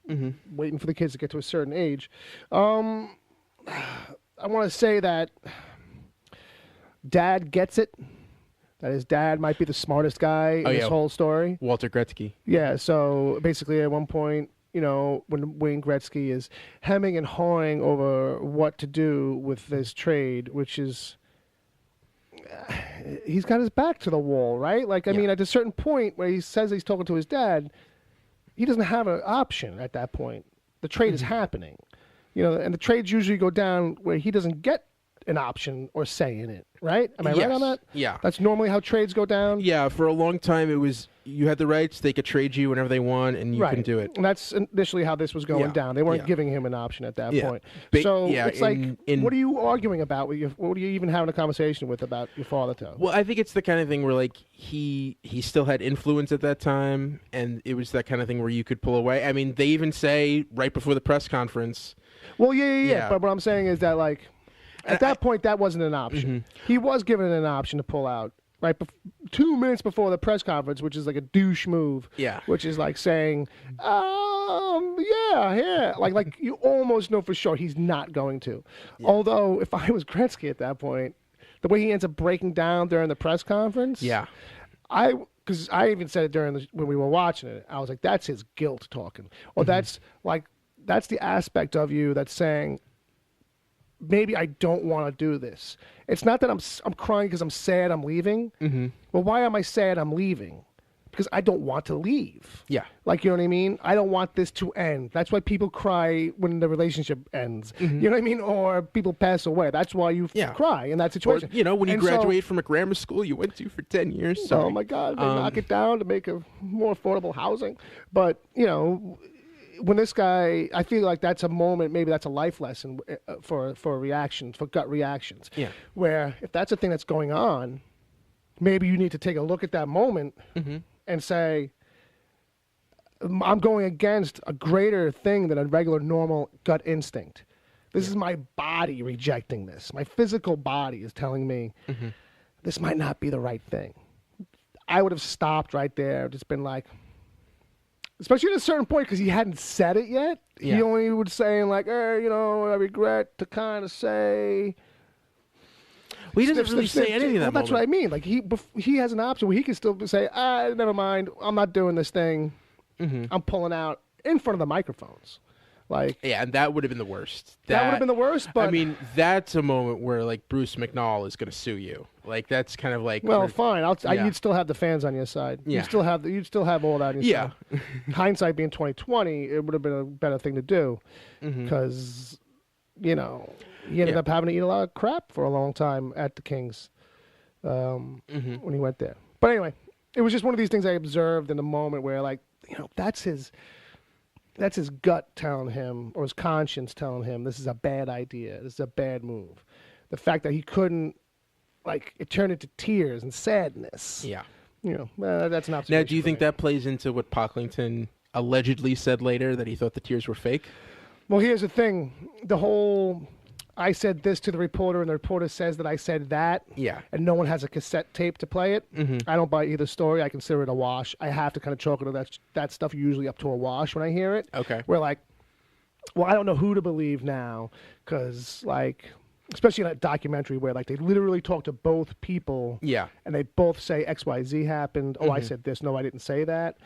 Speaker 1: waiting for the kids to get to a certain age. I want to say that Dad gets it. That his dad might be the smartest guy in this whole story.
Speaker 2: Walter Gretzky.
Speaker 1: Yeah, so basically at one point, when Wayne Gretzky is hemming and hawing over what to do with this trade, which is, he's got his back to the wall, right? Like, I mean, at a certain point where he says he's talking to his dad, he doesn't have an option at that point. The trade is happening, and the trades usually go down where he doesn't get an option or say in it, right? Am I right on that?
Speaker 2: Yeah.
Speaker 1: That's normally how trades go down?
Speaker 2: Yeah, for a long time it was you had the rights, they could trade you whenever they want, and you can do it.
Speaker 1: And that's initially how this was going down. They weren't giving him an option at that point. So it's what are you arguing about? What are you even having a conversation with about your father, though?
Speaker 2: Well, I think it's the kind of thing where like he still had influence at that time, and it was that kind of thing where you could pull away. I mean, they even say right before the press conference.
Speaker 1: Well, yeah. But what I'm saying is that like, at that point, that wasn't an option. He was given an option to pull out, right? 2 minutes before the press conference, which is like a douche move.
Speaker 2: Yeah.
Speaker 1: Which is like saying, yeah. Like you almost know for sure he's not going to. Yeah. Although, if I was Gretzky at that point, the way he ends up breaking down during the press conference.
Speaker 2: Yeah.
Speaker 1: Because I even said it when we were watching it. I was like, that's his guilt talking. Or that's the aspect of you that's saying, maybe I don't want to do this. It's not that I'm crying because I'm sad I'm leaving. Well, why am I sad I'm leaving? Because I don't want to leave.
Speaker 2: Yeah.
Speaker 1: Like, you know what I mean? I don't want this to end. That's why people cry when the relationship ends. You know what I mean? Or people pass away. That's why you cry in that situation.
Speaker 2: Or, when you graduate from a grammar school you went to for 10 years. Sorry.
Speaker 1: Oh, my God. They knock it down to make a more affordable housing. But, when this guy, I feel like that's a moment, maybe that's a life lesson for reactions, for gut reactions.
Speaker 2: Yeah.
Speaker 1: Where if that's a thing that's going on, maybe you need to take a look at that moment and say, I'm going against a greater thing than a regular, normal gut instinct. This is my body rejecting this. My physical body is telling me this might not be the right thing. I would have stopped right there, just been like, especially at a certain point, because he hadn't said it yet. Yeah. He only was saying like, I regret to kind of say.
Speaker 2: Well, he doesn't really say anything at that moment.
Speaker 1: That's what I mean. Like he has an option where he can still say, never mind, I'm not doing this thing. I'm pulling out in front of the microphones. Like,
Speaker 2: yeah, and that would have been the worst.
Speaker 1: that would have been the worst. But
Speaker 2: I mean, that's a moment where like Bruce McNall is going to sue you. Like that's kind of like
Speaker 1: well, fine.
Speaker 2: Yeah.
Speaker 1: You'd still have the fans on your side.
Speaker 2: Yeah.
Speaker 1: You'd still have all that on your side. Hindsight being 2020, it would have been a better thing to do because he ended up having to eat a lot of crap for a long time at the Kings when he went there. But anyway, it was just one of these things I observed in the moment where, like, that's his gut telling him, or his conscience telling him, this is a bad idea. This is a bad move. The fact that he couldn't, like, it turned into tears and sadness.
Speaker 2: Yeah.
Speaker 1: That's not.
Speaker 2: Now, do you think that plays into what Pocklington allegedly said later, that he thought the tears were fake?
Speaker 1: Well, here's the thing. The whole, I said this to the reporter, and the reporter says that I said that.
Speaker 2: Yeah.
Speaker 1: And no one has a cassette tape to play it. I don't buy either story. I consider it a wash. I have to kind of chalk it to that stuff usually up to a wash when I hear it.
Speaker 2: Okay.
Speaker 1: We're like, well, I don't know who to believe now because, like, especially in a documentary where, like, they literally talk to both people.
Speaker 2: Yeah.
Speaker 1: And they both say XYZ happened. Oh, I said this. No, I didn't say that.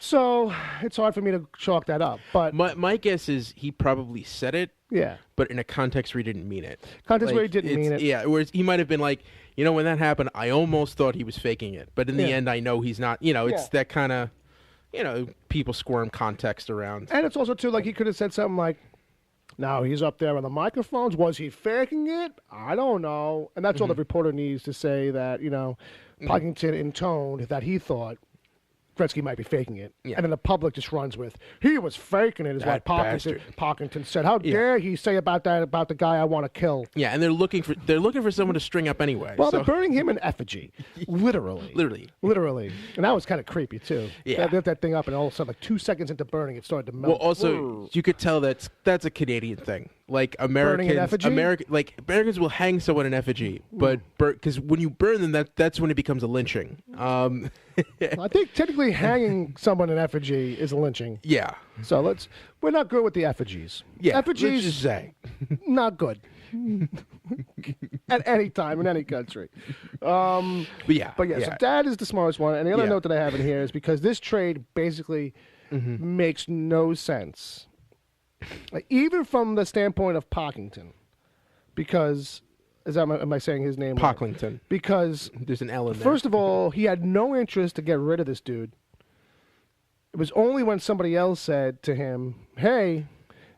Speaker 1: So it's hard for me to chalk that up. But
Speaker 2: my guess is he probably said it.
Speaker 1: Yeah.
Speaker 2: But in a context where he didn't mean it.
Speaker 1: Context where he didn't mean it.
Speaker 2: Yeah, whereas he might have been like, when that happened, I almost thought he was faking it. But in the end, I know he's not. It's that kind of, people squirm context around.
Speaker 1: And it's also, too, like, he could have said something like, now he's up there on the microphones. Was he faking it? I don't know. And that's all the reporter needs to say that, Pocklington intoned that he thought Gretzky might be faking it. Yeah. And then the public just runs with, he was faking it, is what Pocklington said. How dare he say about the guy I want to kill?
Speaker 2: Yeah, and they're looking for someone to string up anyway.
Speaker 1: Well, they're burning him in effigy. Literally. And that was kind of creepy, too.
Speaker 2: Yeah.
Speaker 1: They lit that thing up, and all of a sudden, like 2 seconds into burning, it started to melt.
Speaker 2: Well, also, you could tell that's a Canadian thing. Like, Americans will hang someone in effigy, but because when you burn them, that's when it becomes a lynching.
Speaker 1: I think technically hanging someone in effigy is a lynching.
Speaker 2: Yeah.
Speaker 1: So we're not good with the effigies.
Speaker 2: Yeah.
Speaker 1: Effigies,
Speaker 2: let's just say,
Speaker 1: not good. At any time in any country. So that is the smartest one. And the other note that I have in here is because this trade basically makes no sense. Like, even from the standpoint of Pocklington, because am I saying his name
Speaker 2: Pocklington.
Speaker 1: Right? Because
Speaker 2: there's an L in there.
Speaker 1: First of all, he had no interest to get rid of this dude. It was only when somebody else said to him, "Hey,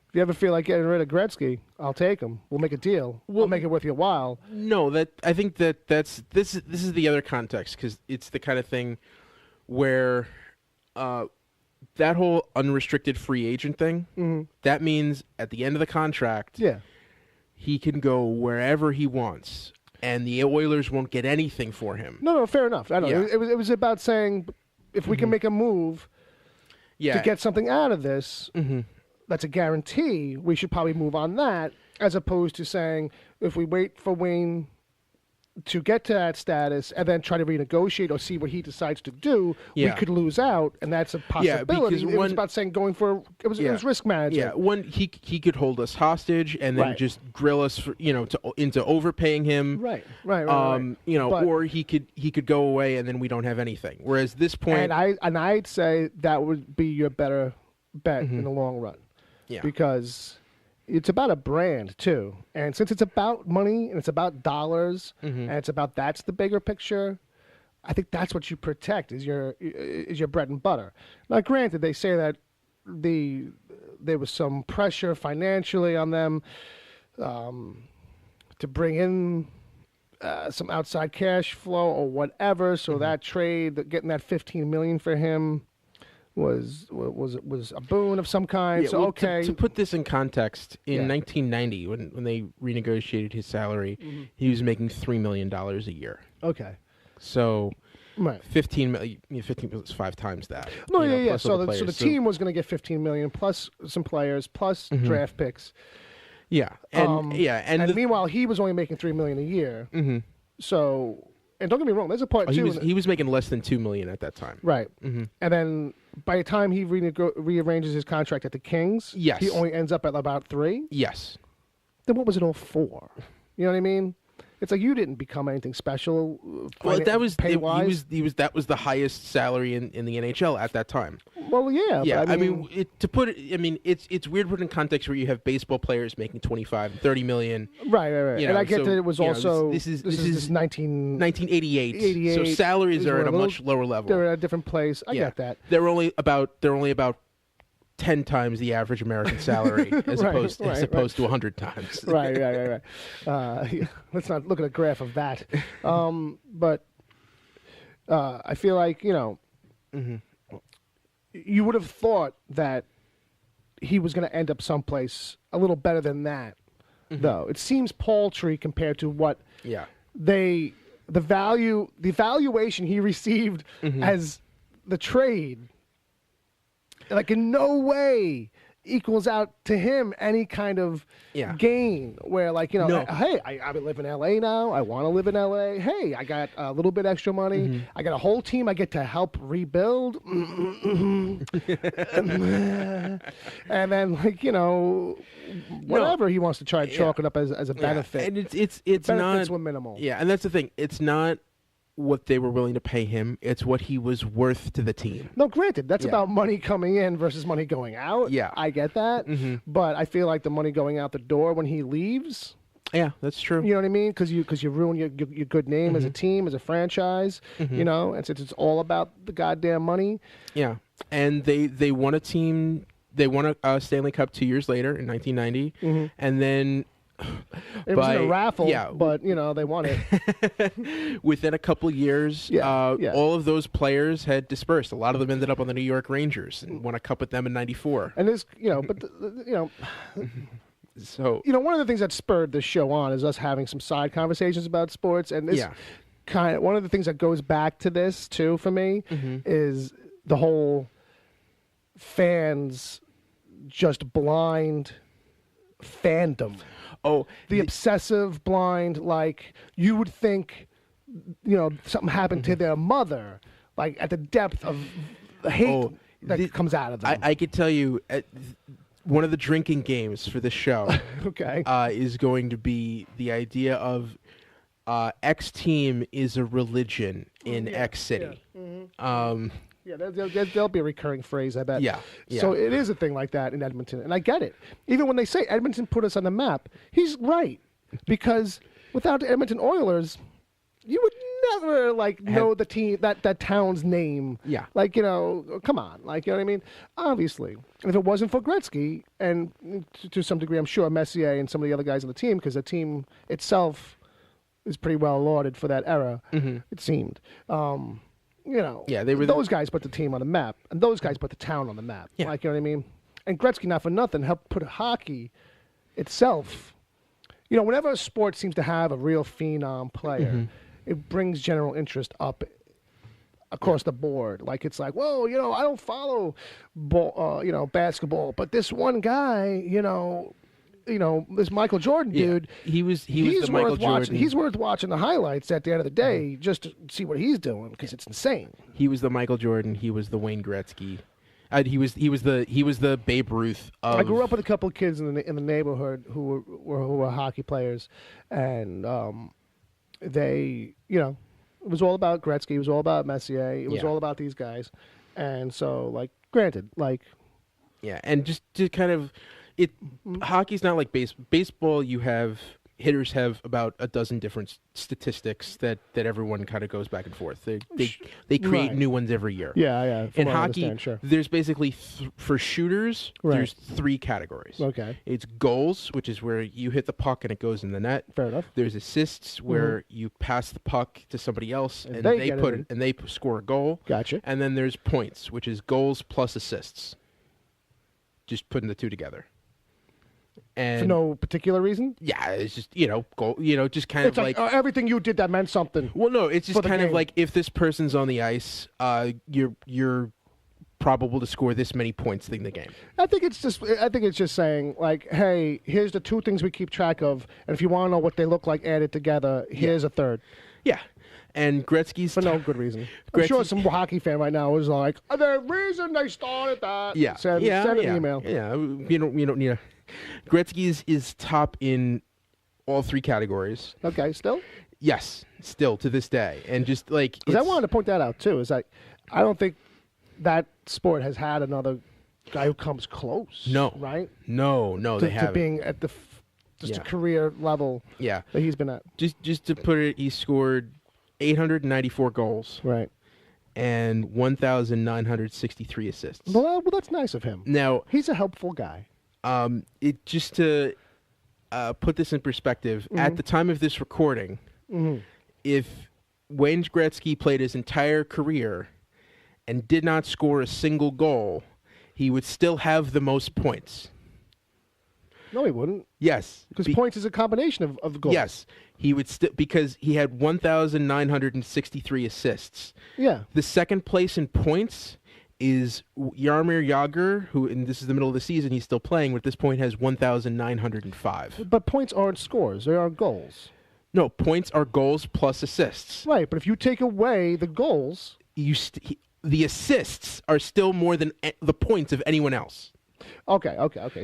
Speaker 1: if you ever feel like getting rid of Gretzky, I'll take him. We'll make a deal. We'll make it worth your while."
Speaker 2: No, I think this is the other context, because it's the kind of thing where that whole unrestricted free agent thing, that means at the end of the contract, he can go wherever he wants, and the Oilers won't get anything for him.
Speaker 1: No, fair enough. I know. Yeah. It was about saying, if we can make a move to get something out of this, that's a guarantee, we should probably move on that, as opposed to saying, if we wait for Wayne to get to that status and then try to renegotiate or see what he decides to do, we could lose out, and that's a possibility. It was about saying it was risk management.
Speaker 2: Yeah, he could hold us hostage and then just grill us for, into overpaying him.
Speaker 1: Right.
Speaker 2: Or he could go away and then we don't have anything. Whereas this point,
Speaker 1: and I'd say that would be your better bet in the long run. Yeah. Because it's about a brand, too. And since it's about money and it's about dollars and it's about that's the bigger picture, I think that's what you protect is your bread and butter. Now, granted, they say that there was some pressure financially on them to bring in some outside cash flow or whatever, so that trade, getting that $15 million for him, was a boon of some kind.
Speaker 2: Yeah,
Speaker 1: so
Speaker 2: well, to put this in context, in 1990, when they renegotiated his salary, he was making $3 million a year.
Speaker 1: Okay.
Speaker 2: So 15 million was 5 times that.
Speaker 1: No, so the team was going to get $15 million plus some players plus draft picks.
Speaker 2: Yeah, and
Speaker 1: meanwhile he was only making $3 million a year. So. And don't get me wrong, there's a part too.
Speaker 2: He was making less than $2 million at that time.
Speaker 1: Right. And then by the time he rearranges his contract at the Kings, he only ends up at about $3.
Speaker 2: Yes.
Speaker 1: Then what was it all for? You know what I mean? It's like you didn't become anything special.
Speaker 2: Well, that was
Speaker 1: pay wise.
Speaker 2: that was the highest salary in the NHL at that time.
Speaker 1: Well, yeah.
Speaker 2: Yeah,
Speaker 1: but I mean,
Speaker 2: it's weird put in context where you have baseball players making 25 and 30 million.
Speaker 1: right.
Speaker 2: You
Speaker 1: And
Speaker 2: know,
Speaker 1: I get
Speaker 2: so,
Speaker 1: that it was
Speaker 2: you know,
Speaker 1: also
Speaker 2: this is
Speaker 1: 1988.
Speaker 2: 1988. So salaries are at a much lower level.
Speaker 1: They're at a different place. I get that.
Speaker 2: They're only about 10 times the average American salary as opposed to 100 times.
Speaker 1: right. Let's not look at a graph of that. But I feel like, you would have thought that he was going to end up someplace a little better than that, though. It seems paltry compared to what the valuation he received as the trade, like in no way equals out to him any kind of gain where, like, hey, I live in LA now. I want to live in LA. Hey, I got a little bit extra money. I got a whole team I get to help rebuild. And then, like, whatever he wants to try to chalk it up as a benefit.
Speaker 2: And it's
Speaker 1: benefits
Speaker 2: not
Speaker 1: were minimal.
Speaker 2: Yeah, and that's the thing. It's not what they were willing to pay him. It's what he was worth to the team.
Speaker 1: No, granted, that's about money coming in versus money going out.
Speaker 2: Yeah.
Speaker 1: I get that. But I feel like the money going out the door when he leaves,
Speaker 2: Yeah, that's true.
Speaker 1: you know what I mean? Because you ruin your good name as a team, as a franchise, and since it's all about the goddamn money.
Speaker 2: Yeah, and they won a team. They won a Stanley Cup 2 years later in 1990, and then
Speaker 1: It was in a raffle, but they won it.
Speaker 2: within a couple years, all of those players had dispersed. A lot of them ended up on the New York Rangers and won a cup with them in '94.
Speaker 1: And this,
Speaker 2: So
Speaker 1: one of the things that spurred this show on is us having some side conversations about sports, and this kind of one of the things that goes back to this too for me is the whole fans just blind fandom.
Speaker 2: Oh,
Speaker 1: the obsessive blind, like you would think, something happened to their mother, like at the depth of the hate that comes out of them.
Speaker 2: I could tell you, one of the drinking games for this show is going to be the idea of X team is a religion in X city.
Speaker 1: Yeah, there'll be a recurring phrase, I bet.
Speaker 2: Yeah.
Speaker 1: So it is a thing like that in Edmonton, and I get it. Even when they say Edmonton put us on the map, he's right, because without the Edmonton Oilers, you would never know the team that town's name.
Speaker 2: Yeah.
Speaker 1: Come on, you know what I mean? Obviously, and if it wasn't for Gretzky, and to some degree, I'm sure Messier and some of the other guys on the team, because the team itself is pretty well lauded for that era. It seemed.
Speaker 2: They were
Speaker 1: those guys put the team on the map, and those guys put the town on the map.
Speaker 2: Yeah.
Speaker 1: You know what I mean? And Gretzky, not for nothing, helped put hockey itself. Whenever a sport seems to have a real phenom player, it brings general interest up across the board. Like, it's like, whoa, I don't follow basketball, but this one guy, this Michael Jordan dude.
Speaker 2: He was the Michael Jordan.
Speaker 1: He's worth watching the highlights at the end of the day just to see what he's doing, because it's insane.
Speaker 2: He was the Michael Jordan. He was the Wayne Gretzky. He was the Babe Ruth of.
Speaker 1: I grew up with a couple of kids in the neighborhood who were hockey players, and they it was all about Gretzky. It was all about Messier. It was all about these guys, and so granted,
Speaker 2: and just to kind of. Hockey's not like baseball. You have hitters have about a dozen different statistics that everyone kind of goes back and forth. They create new ones every year.
Speaker 1: Yeah.
Speaker 2: In hockey, there's basically for shooters, there's 3 categories.
Speaker 1: Okay.
Speaker 2: It's goals, which is where you hit the puck and it goes in the net.
Speaker 1: Fair enough.
Speaker 2: There's assists, where you pass the puck to somebody else and they score a goal.
Speaker 1: Gotcha.
Speaker 2: And then there's points, which is goals plus assists. Just putting the two together. And
Speaker 1: for no particular reason?
Speaker 2: Yeah, it's just, goal, just kind
Speaker 1: it's
Speaker 2: of like
Speaker 1: everything you did that meant something.
Speaker 2: Well, no, it's just kind of like if this person's on the ice, you're probable to score this many points in the game.
Speaker 1: I think it's just saying, hey, here's the 2 things we keep track of, and if you want to know what they look like added together, here's a third.
Speaker 2: Yeah. And Gretzky's
Speaker 1: for no good reason. I'm sure some hockey fan right now is like, the reason they started that.
Speaker 2: Yeah.
Speaker 1: Send an email.
Speaker 2: Yeah. You don't need a. Gretzky is top in all 3 categories.
Speaker 1: Okay, still?
Speaker 2: Yes, still to this day. And just like...
Speaker 1: Because I wanted to point that out, too, is like, I don't think that sport has had another guy who comes close.
Speaker 2: No.
Speaker 1: Right?
Speaker 2: No, they haven't.
Speaker 1: To being at the a career level
Speaker 2: that
Speaker 1: he's been at.
Speaker 2: Just to put it, he scored 894 goals.
Speaker 1: Right.
Speaker 2: And 1,963 assists.
Speaker 1: Well, that's nice of him.
Speaker 2: Now...
Speaker 1: He's a helpful guy.
Speaker 2: It just to put this in perspective, at the time of this recording, if Wayne Gretzky played his entire career and did not score a single goal, he would still have the most points.
Speaker 1: No, he wouldn't.
Speaker 2: Yes.
Speaker 1: Because points is a combination of goals.
Speaker 2: Yes. He would still, because he had 1,963 assists.
Speaker 1: Yeah.
Speaker 2: The second place in points is Jaromir Jagr, who, and this is the middle of the season, he's still playing, but at this point has 1,905.
Speaker 1: But points aren't scores. They are goals.
Speaker 2: No, points are goals plus assists.
Speaker 1: Right, but if you take away the goals...
Speaker 2: the assists are still more than the points of anyone else.
Speaker 1: Okay.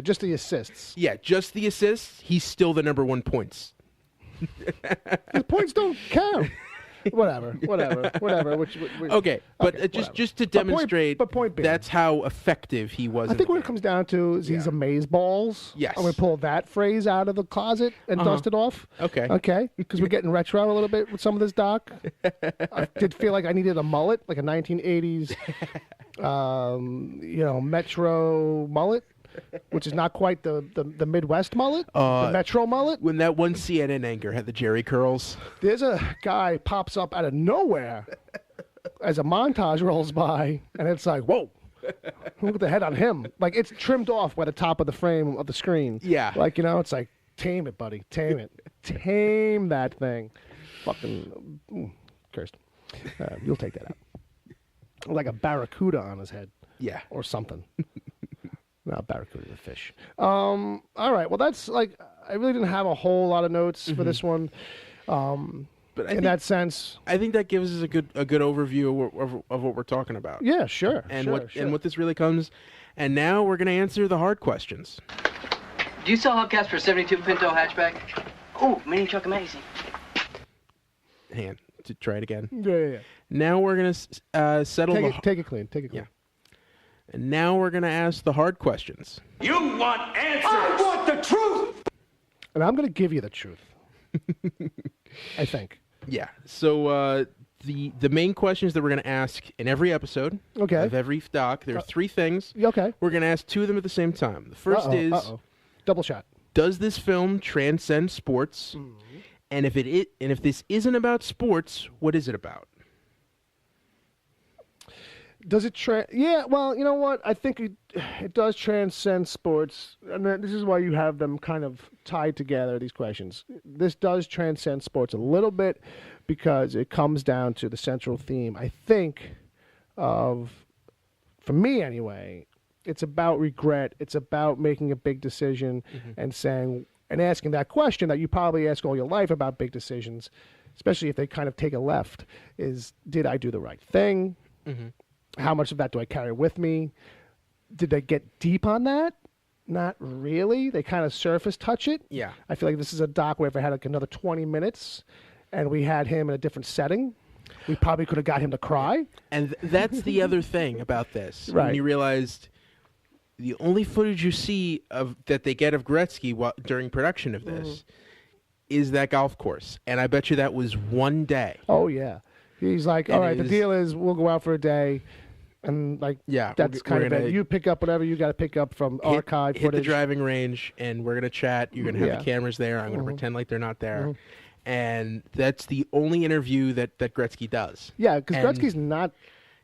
Speaker 1: Just the assists.
Speaker 2: Yeah, just the assists, he's still the number 1 points.
Speaker 1: The points don't count. Whatever.
Speaker 2: Okay, but just to demonstrate
Speaker 1: point being,
Speaker 2: that's how effective he was.
Speaker 1: I think what it comes down to is he's amazeballs.
Speaker 2: Yes.
Speaker 1: I'm going to pull that phrase out of the closet and dust it off.
Speaker 2: Okay.
Speaker 1: Because we're getting retro a little bit with some of this, Doc. I did feel like I needed a mullet, like a 1980s, Metro mullet. Which is not quite the Midwest mullet, the Metro mullet.
Speaker 2: When that one CNN anchor had the Jerry curls.
Speaker 1: There's a guy pops up out of nowhere as a montage rolls by, and it's like, whoa, look at the head on him. Like, it's trimmed off by the top of the frame of the screen.
Speaker 2: Yeah.
Speaker 1: Like, it's like, tame it, buddy, tame it. Tame that thing. Fucking, cursed. You'll take that out. Like a barracuda on his head.
Speaker 2: Yeah.
Speaker 1: Or something. No, barracuda the fish. All right. Well, that's like I really didn't have a whole lot of notes for this one. But in that sense,
Speaker 2: I think that gives us a good overview of what we're talking about.
Speaker 1: Yeah, sure.
Speaker 2: And what this really comes. And now we're going to answer the hard questions.
Speaker 3: Do you sell hubcaps for 72 Pinto hatchback? Oh, mini truck amazing.
Speaker 2: Hang on, to try it again.
Speaker 1: Yeah.
Speaker 2: Now we're going to settle.
Speaker 1: Take it clean.
Speaker 2: Yeah. And now we're going to ask the hard questions.
Speaker 4: You want answers! I want the truth!
Speaker 1: And I'm going to give you the truth. I think.
Speaker 2: Yeah. So the main questions that we're going to ask in every episode of every doc, there are 3 things.
Speaker 1: Okay.
Speaker 2: We're going to ask 2 of them at the same time. The first is...
Speaker 1: double shot.
Speaker 2: Does this film transcend sports? And if this isn't about sports, what is it about?
Speaker 1: Does it yeah, well, you know what? I think it does transcend sports. And this is why you have them kind of tied together, these questions. This does transcend sports a little bit because it comes down to the central theme, I think, for me anyway, it's about regret. It's about making a big decision and asking that question that you probably ask all your life about big decisions, especially if they kind of take a left, is did I do the right thing? How much of that do I carry with me? Did they get deep on that? Not really. They kind of surface touch it.
Speaker 2: Yeah.
Speaker 1: I feel like this is a doc where if I had like another 20 minutes and we had him in a different setting, we probably could have got him to cry.
Speaker 2: And that's the other thing about this.
Speaker 1: Right.
Speaker 2: When you realized the only footage you see that they get of Gretzky during production of this is that golf course. And I bet you that was one day.
Speaker 1: Oh, yeah. He's like, all right, the deal is we'll go out for a day. And that's kind of it. You pick up whatever you got to pick up from archive footage.
Speaker 2: Hit the driving range, and we're gonna chat. You're gonna have the cameras there. I'm gonna pretend like they're not there, and that's the only interview that Gretzky does.
Speaker 1: Yeah, because Gretzky's not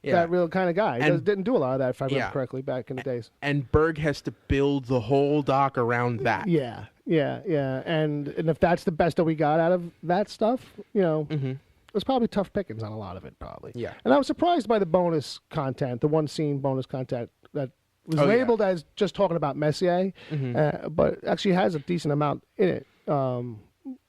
Speaker 1: that real kind of guy. He didn't do a lot of that, if I remember correctly, back in the days.
Speaker 2: And Berg has to build the whole doc around that.
Speaker 1: Yeah. And if that's the best that we got out of that stuff, it was probably tough pickings on a lot of it, probably.
Speaker 2: Yeah.
Speaker 1: And I was surprised by the bonus content, the one scene bonus content that was labeled as just talking about Messier, but actually has a decent amount in it. I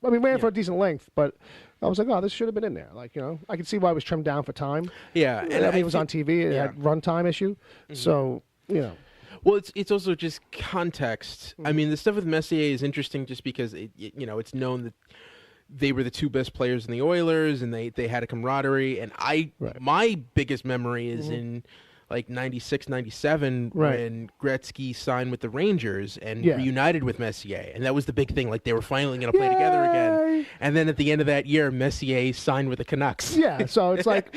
Speaker 1: mean, ran for a decent length, but I was like, oh, this should have been in there. Like, I could see why it was trimmed down for time.
Speaker 2: Yeah.
Speaker 1: And it was on TV. It had runtime issue. So,
Speaker 2: Well, it's also just context. I mean, the stuff with Messier is interesting just because it's known that they were the two best players in the Oilers, and they had a camaraderie. And my biggest memory is in like 96, 97 when Gretzky signed with the Rangers and reunited with Messier, and that was the big thing. Like they were finally going to play together again. And then at the end of that year, Messier signed with the Canucks.
Speaker 1: Yeah, so it's like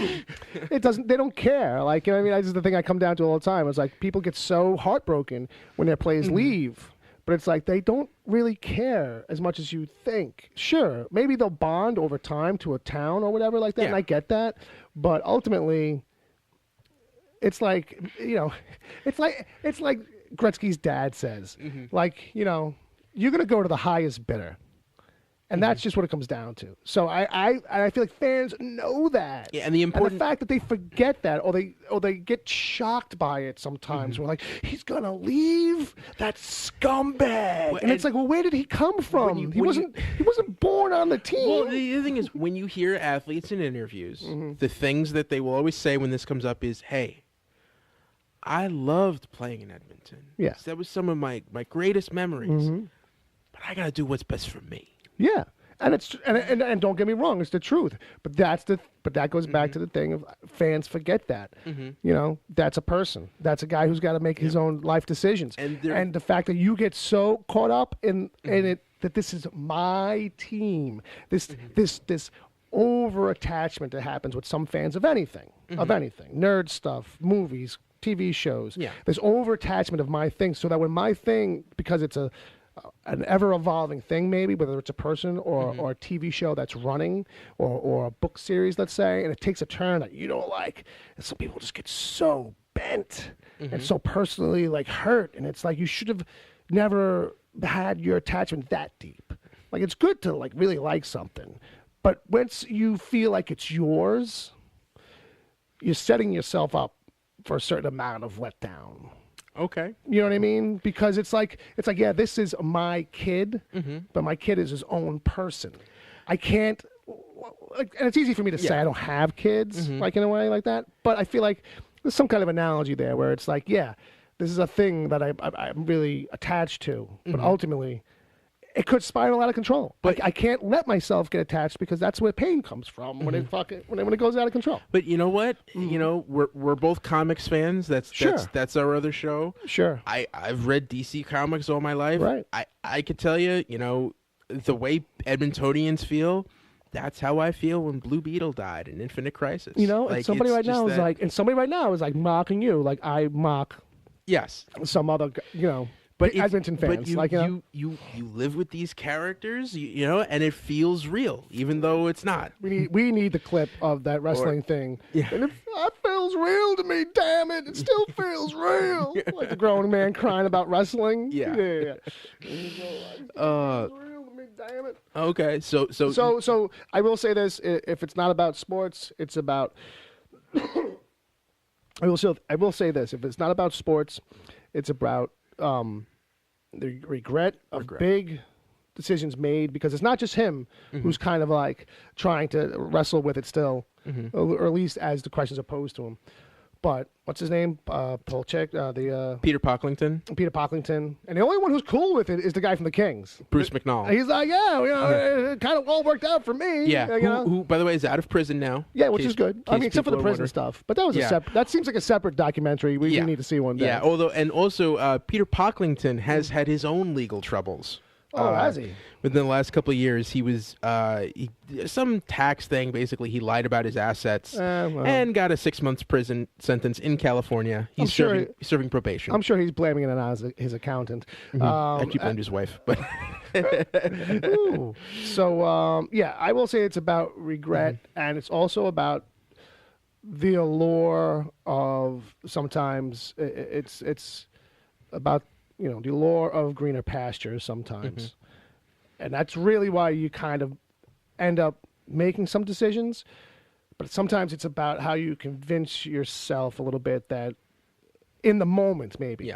Speaker 1: they don't care. Like, you know what I mean, that's the thing I come down to all the time. It's like people get so heartbroken when their players leave. But it's like they don't really care as much as you think. Sure, maybe they'll bond over time to a town or whatever like that, and I get that. But ultimately, it's like, it's like Gretzky's dad says, like, you're going to go to the highest bidder. And that's just what it comes down to. So I feel like fans know that.
Speaker 2: Yeah, and the
Speaker 1: fact that they forget that, or they get shocked by it sometimes. We're like, he's gonna leave that scumbag,
Speaker 2: well,
Speaker 1: and it's like, well, where did he come from? He wasn't born on the team.
Speaker 2: Well, the other thing is, when you hear athletes in interviews, the things that they will always say when this comes up is, "Hey, I loved playing in Edmonton.
Speaker 1: Yes,
Speaker 2: that was some of my greatest memories. But I gotta do what's best for me."
Speaker 1: Yeah, and it's and don't get me wrong, it's the truth. But that goes back to the thing of fans forget that. That's a person. That's a guy who's got to make his own life decisions. And the fact that you get so caught up in it that this is my team. This over attachment that happens with some fans of anything, nerd stuff, movies, TV shows.
Speaker 2: Yeah.
Speaker 1: This over attachment of my thing, so that when my thing, because it's an ever-evolving thing, maybe, whether it's a person or a TV show that's running or a book series, let's say, and it takes a turn that you don't like, and some people just get so bent and so personally like hurt, and it's like you should have never had your attachment that deep. Like, it's good to like really like something, but once you feel like it's yours, you're setting yourself up for a certain amount of letdown.
Speaker 2: Okay.
Speaker 1: You know what I mean? Because it's like, yeah, this is my kid, but my kid is his own person. I can't, and it's easy for me to say I don't have kids, like in a way like that, but I feel like there's some kind of analogy there where it's like, yeah, this is a thing that I'm really attached to, but ultimately it could spiral out of control. But I can't let myself get attached, because that's where pain comes from when it goes out of control.
Speaker 2: But you know what? We're both comics fans. That's our other show.
Speaker 1: Sure.
Speaker 2: I've read DC comics all my life.
Speaker 1: Right.
Speaker 2: I could tell you, the way Edmontonians feel, that's how I feel when Blue Beetle died in Infinite Crisis.
Speaker 1: And somebody right now is like mocking you, like I mock some other,
Speaker 2: But
Speaker 1: Edmonton fans,
Speaker 2: you live with these characters, and it feels real, even though it's not.
Speaker 1: We need the clip of that wrestling thing. Yeah. And it feels real to me, damn it. It still feels real. Like a grown man crying about wrestling.
Speaker 2: Yeah.
Speaker 1: It feels real to me, damn it.
Speaker 2: Okay, so
Speaker 1: I will say this: if it's not about sports, it's about. I will say this: if it's not about sports, it's about the regret of big decisions made, because it's not just him who's kind of like trying to wrestle with it still, or at least as the questions are posed to him. But what's his name? Polchek,
Speaker 2: Peter Pocklington.
Speaker 1: Peter Pocklington, and the only one who's cool with it is the guy from the Kings,
Speaker 2: Bruce McNall.
Speaker 1: He's like, it kind of all worked out for me.
Speaker 2: Yeah, who by the way is out of prison now.
Speaker 1: Yeah, which is good. I mean, except for the prison stuff. But that was that seems like a separate documentary. We need to see one day.
Speaker 2: Yeah, also Peter Pocklington has had his own legal troubles.
Speaker 1: Oh, has he?
Speaker 2: Within the last couple of years, he was some tax thing. Basically, he lied about his assets and got a 6 months prison sentence in California. He's serving probation.
Speaker 1: I'm sure he's blaming it on his accountant.
Speaker 2: Actually blamed his wife, but
Speaker 1: So I will say it's about regret, and it's also about the allure of sometimes it's about the allure of greener pastures sometimes. And that's really why you kind of end up making some decisions. But sometimes it's about how you convince yourself a little bit that in the moment, maybe,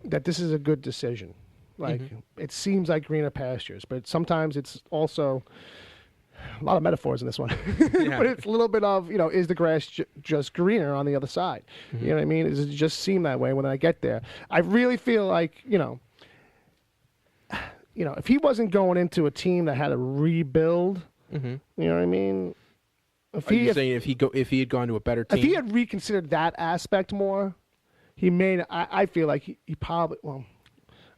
Speaker 1: that this is a good decision. Like, it seems like greener pastures. But sometimes it's also A lot of metaphors in this one, but it's a little bit of, is the grass just greener on the other side? You know what I mean? Does it just seem that way when I get there? I really feel like, if he wasn't going into a team that had to rebuild, you know what I mean?
Speaker 2: Are you saying if he had gone to a better team?
Speaker 1: If he had reconsidered that aspect more, I feel like he probably,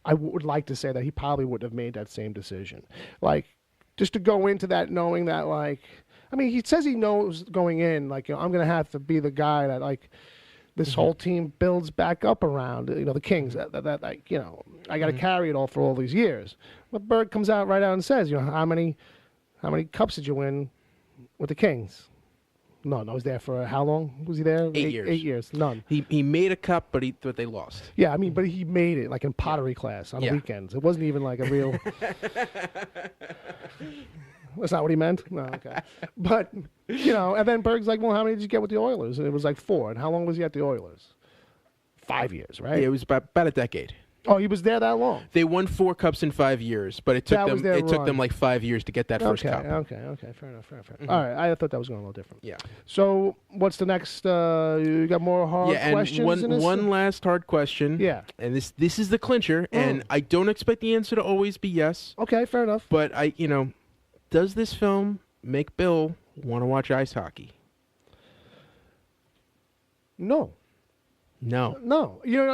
Speaker 1: I would like to say that he probably would have made that same decision. Like, just to go into that knowing that, like, I mean, he says he knows going in, like, I'm going to have to be the guy that, like, this whole team builds back up around, the Kings. That like, I got to carry it all for all these years. But Berg comes out right out and says, how many cups did you win with the Kings? No, I was there for how long? Was he there?
Speaker 2: 8 years.
Speaker 1: 8 years. None.
Speaker 2: He made a cup, but they lost.
Speaker 1: Yeah, I mean, but he made it like in pottery class on the weekends. It wasn't even like a real. That's not what he meant. No, okay. But and then Berg's like, well, how many did you get with the Oilers? And it was like 4. And how long was he at the Oilers? 5 years, right?
Speaker 2: Yeah, it was about a decade.
Speaker 1: Oh, he was there that long.
Speaker 2: They won 4 cups in 5 years, but it took them like 5 years to get that first cup.
Speaker 1: Okay, fair enough. All right, I thought that was going a little different.
Speaker 2: Yeah.
Speaker 1: So, what's the next? You got more hard questions?
Speaker 2: And one last hard question.
Speaker 1: Yeah.
Speaker 2: And this is the clincher, and I don't expect the answer to always be yes.
Speaker 1: Okay, fair enough.
Speaker 2: But does this film make Bill want to watch ice hockey?
Speaker 1: No.
Speaker 2: No.
Speaker 1: You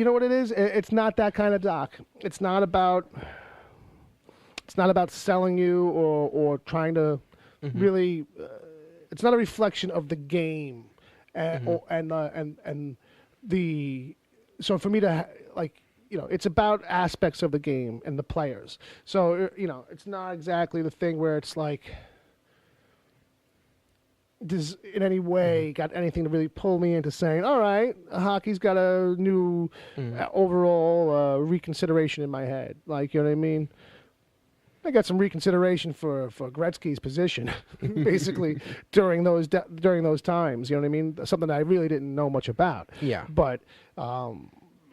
Speaker 1: know what it is? It's not that kind of doc. It's not about selling you or trying to really. It's not a reflection of the game, and the. So for me to it's about aspects of the game and the players. So it's not exactly the thing where it's like. Does in any way got anything to really pull me into saying, all right, hockey's got a new overall reconsideration in my head. Like, you know what I mean? I got some reconsideration for Gretzky's position, basically during those times. You know what I mean? Something that I really didn't know much about.
Speaker 2: Yeah.
Speaker 1: But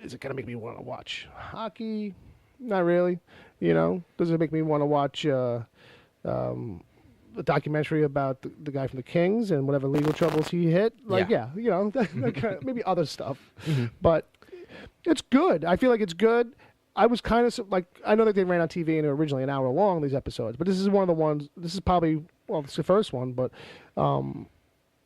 Speaker 1: is it gonna make me want to watch hockey? Not really. Does it make me want to watch? A documentary about the guy from the Kings and whatever legal troubles he hit. Maybe other stuff. But it's good. I feel like it's good. I was kind of I know that they ran on TV and they were originally an hour long, these episodes, but this is one of the ones, this is probably, it's the first one, but